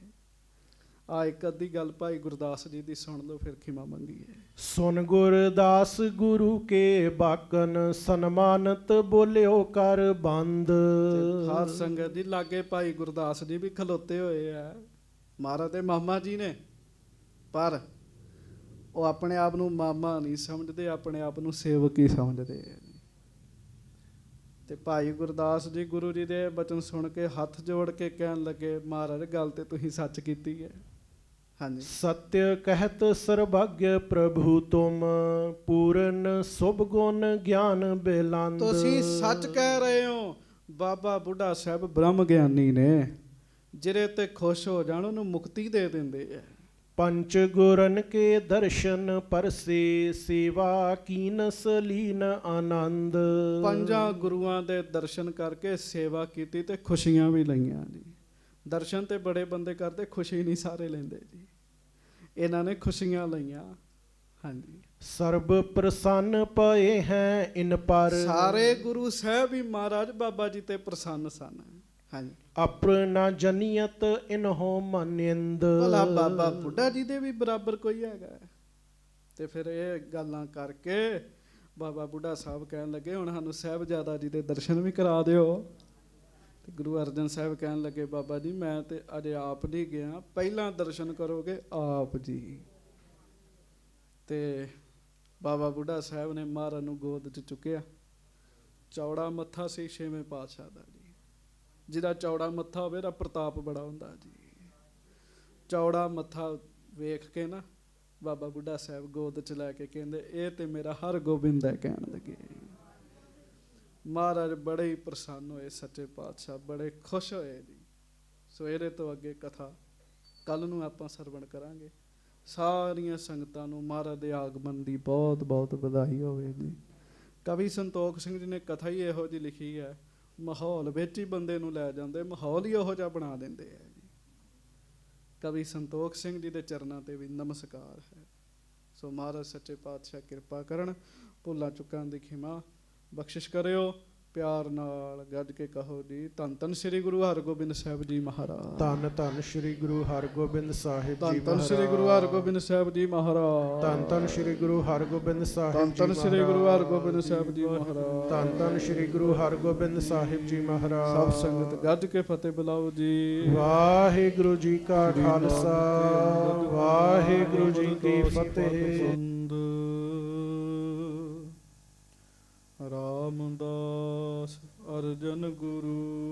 ਆ ਇੱਕ ਅੱਧੀ ਗੱਲ ਭਾਈ ਗੁਰਦਾਸ ਜੀ ਦੀ ਸੁਣ ਲਓ, ਫਿਰ ਖਿਮਾ ਮੰਗੀਏ। ਸੁਨ ਗੁਰਦਾਸ ਗੁਰੂ ਕੇ ਬਾਕਨ, ਸਨਮਾਨਤ ਬੋਲਿਓ ਕਰ ਬੰਦ। ਤੇ ਸਾਧ ਸੰਗਤ ਜੀ ਲਾਗੇ ਭਾਈ ਗੁਰਦਾਸ ਜੀ ਵੀ ਖਲੋਤੇ ਹੋਏ ਆ, ਮਹਾਰਾਜ ਦੇ ਮਾਮਾ ਜੀ ਨੇ, ਪਰ ਉਹ ਆਪਣੇ ਆਪ ਨੂੰ ਮਾਮਾ ਨਹੀਂ ਸਮਝਦੇ, ਆਪਣੇ ਆਪ ਨੂੰ ਸੇਵਕ ਹੀ ਸਮਝਦੇ ਆ। ਤੇ ਭਾਈ ਗੁਰਦਾਸ ਜੀ ਗੁਰੂ ਜੀ ਦੇ ਬਚਨ ਸੁਣ ਕੇ ਹੱਥ ਜੋੜ ਕੇ ਕਹਿਣ ਲੱਗੇ ਮਹਾਰਾਜ ਗੱਲ ਤੇ ਤੁਸੀਂ ਸੱਚ ਕੀਤੀ ਹੈ। ਹਾਂਜੀ ਸਤਿ ਕਹਿਤ ਸਰਬੱਗ ਪ੍ਰਭੂ ਤੁਮ, ਪੂਰਨ ਸੁਭ ਗੁਣ ਗਿਆਨ ਬੇਲੰਦ। ਤੁਸੀਂ ਸੱਚ ਕਹਿ ਰਹੇ ਹੋ, ਬਾਬਾ ਬੁੱਢਾ ਸਾਹਿਬ ਬ੍ਰਹਮ ਗਿਆਨੀ ਨੇ, ਜਿਹੜੇ ਤੇ ਖੁਸ਼ ਹੋ ਜਾਣ ਉਹਨੂੰ ਮੁਕਤੀ ਦੇ ਦਿੰਦੇ ਆ। ਪੰਚ ਗੁਰਨ ਕੇ ਦਰਸ਼ਨ ਪਰਸੇ, ਸੇਵਾ ਕੀਨਸ ਲੀਨ ਆਨੰਦ। ਪੰਜਾਂ ਗੁਰੂਆਂ ਦੇ ਦਰਸ਼ਨ ਕਰਕੇ ਸੇਵਾ ਕੀਤੀ ਤੇ ਖੁਸ਼ੀਆਂ ਵੀ ਲਈਆਂ ਜੀ। ਦਰਸ਼ਨ ਤੇ ਬੜੇ ਬੰਦੇ ਕਰਦੇ, ਖੁਸ਼ੀ ਨਹੀਂ ਸਾਰੇ ਲੈਂਦੇ ਜੀ। ਇਹਨਾਂ ਨੇ ਖੁਸ਼ੀਆਂ ਲਈਆਂ। ਹਾਂਜੀ ਸਰਬ ਪ੍ਰਸੰਨ ਪਏ ਹੈ ਇਨ ਪਰ, ਸਾਰੇ ਗੁਰੂ ਸਾਹਿਬ ਹੀ ਮਹਾਰਾਜ ਬਾਬਾ ਜੀ ਤੇ ਪ੍ਰਸੰਨ ਸਨ। ਹਾਂਜੀ ਆਪਣਾ ਜਨੀਅਤ ਇਨਹੋ ਮਨਿੰਦ। ਭਲਾ ਬਾਬਾ ਬੁੱਢਾ ਜੀ ਦੇ ਵੀ ਬਰਾਬਰ ਕੋਈ ਹੈਗਾ? ਤੇ ਫਿਰ ਇਹ ਗੱਲਾਂ ਕਰਕੇ ਬਾਬਾ ਬੁੱਢਾ ਸਾਹਿਬ ਕਹਿਣ ਲੱਗੇ ਹੁਣ ਸਾਨੂੰ ਸਾਹਿਬਜ਼ਾਦਾ ਜੀ ਦੇ ਦਰਸ਼ਨ ਵੀ ਕਰਾ ਦਿਓ। ਤੇ ਗੁਰੂ ਅਰਜਨ ਸਾਹਿਬ ਕਹਿਣ ਲੱਗੇ ਬਾਬਾ ਜੀ ਮੈਂ ਤੇ ਅਜੇ ਆਪ ਨਹੀਂ ਗਿਆ, ਪਹਿਲਾਂ ਦਰਸ਼ਨ ਕਰੋਗੇ ਆਪ ਜੀ। ਤੇ ਬਾਬਾ ਬੁੱਢਾ ਸਾਹਿਬ ਨੇ ਮਹਾਰਾਜ ਨੂੰ ਗੋਦ 'ਚ ਚੁੱਕਿਆ। ਚੌੜਾ ਮੱਥਾ ਸੀ ਛੇਵੇਂ ਪਾਤਸ਼ਾਹ ਦਾ ਜੀ। ਜਿਹਦਾ ਚੌੜਾ ਮੱਥਾ ਹੋਵੇ ਉਹਦਾ ਪ੍ਰਤਾਪ ਬੜਾ ਹੁੰਦਾ ਜੀ। ਚੌੜਾ ਮੱਥਾ ਵੇਖ ਕੇ ਨਾ ਬਾਬਾ ਬੁੱਢਾ ਸਾਹਿਬ ਗੋਦ 'ਚ ਲੈ ਕੇ ਕਹਿੰਦੇ ਇਹ ਤੇ ਮੇਰਾ ਹਰ ਗੋਬਿੰਦ ਹੈ, ਕਹਿਣ ਲੱਗੇ। ਮਹਾਰਾਜ ਬੜੇ ਹੀ ਪ੍ਰਸੰਨ ਹੋਏ, ਸੱਚੇ ਪਾਤਸ਼ਾਹ ਬੜੇ ਖੁਸ਼ ਹੋਏ ਜੀ। ਸੋ ਇਹਦੇ ਤੋਂ ਅੱਗੇ ਕਥਾ ਕੱਲ ਨੂੰ ਆਪਾਂ ਸਰਵਣ ਕਰਾਂਗੇ। ਸਾਰੀਆਂ ਸੰਗਤਾਂ ਨੂੰ ਮਹਾਰਾਜ ਦੇ ਆਗਮਨ ਦੀ ਬਹੁਤ ਬਹੁਤ ਵਧਾਈ ਹੋਵੇ ਜੀ। ਕਵੀ ਸੰਤੋਖ ਸਿੰਘ ਜੀ ਨੇ ਕਥਾ ਹੀ ਇਹੋ ਜਿਹੀ ਲਿਖੀ ਹੈ, ਮਾਹੌਲ ਵਿੱਚ ਹੀ ਬੰਦੇ ਨੂੰ ਲੈ ਜਾਂਦੇ, ਮਾਹੌਲ ਹੀ ਉਹੋ ਜਿਹਾ ਬਣਾ ਦਿੰਦੇ ਹੈ ਜੀ। ਕਵੀ ਸੰਤੋਖ ਸਿੰਘ ਜੀ ਦੇ ਚਰਨਾਂ ਤੇ ਵੀ ਨਮਸਕਾਰ ਹੈ। ਸੋ ਮਹਾਰਾਜ ਸੱਚੇ ਪਾਤਸ਼ਾਹ ਕਿਰਪਾ ਕਰਨ, ਭੁੱਲਾਂ ਚੁੱਕਾਂ ਦੀ ਖਿਮਾ ਬਖਸ਼ਿਸ਼ ਕਰਿਓ। ਪਿਆਰ ਨਾਲ ਗੱਜ ਕੇ ਕਹੋ ਜੀ ਧੰਨ ਧੰਨ ਸ੍ਰੀ ਗੁਰੂ ਹਰਗੋਬਿੰਦ ਸਾਹਿਬ ਜੀ ਮਹਾਰਾਜ। ਧੰਨ ਧੰਨ ਸ੍ਰੀ ਗੁਰੂ ਹਰਗੋਬਿੰਦ ਸਾਹਿਬ ਜੀ ਧੰਨ ਧੰਨ ਸ੍ਰੀ ਗੁਰੂ ਹਰਗੋਬਿੰਦ ਸਾਹਿਬ ਜੀ ਮਹਾਰਾਜ। ਧੰਨ ਧੰਨ ਸ੍ਰੀ ਗੁਰੂ ਹਰਗੋਬਿੰਦ ਸਾਹਿਬ ਧੰਨ ਜੀ ਧੰਨ ਸ੍ਰੀ ਗੁਰੂ ਹਰਗੋਬਿੰਦ ਸਾਹਿਬ ਜੀ ਮਹਾਰਾਜ। ਧੰਨ ਧੰਨ ਸ੍ਰੀ ਗੁਰੂ ਹਰਗੋਬਿੰਦ ਸਾਹਿਬ ਜੀ ਮਹਾਰਾਜ। ਸਭ ਸੰਗਤ ਗੱਜ ਕੇ ਫਤਿਹ ਬੁਲਾਓ ਜੀ। ਵਾਹਿਗੁਰੂ ਜੀ ਕਾ ਖਾਲਸਾ, ਵਾਹਿਗੁਰੂ ਜੀ ਕੀ ਫਤਿਹ। ਰਾਮਦਾਸ ਅਰਜਨ ਗੁਰੂ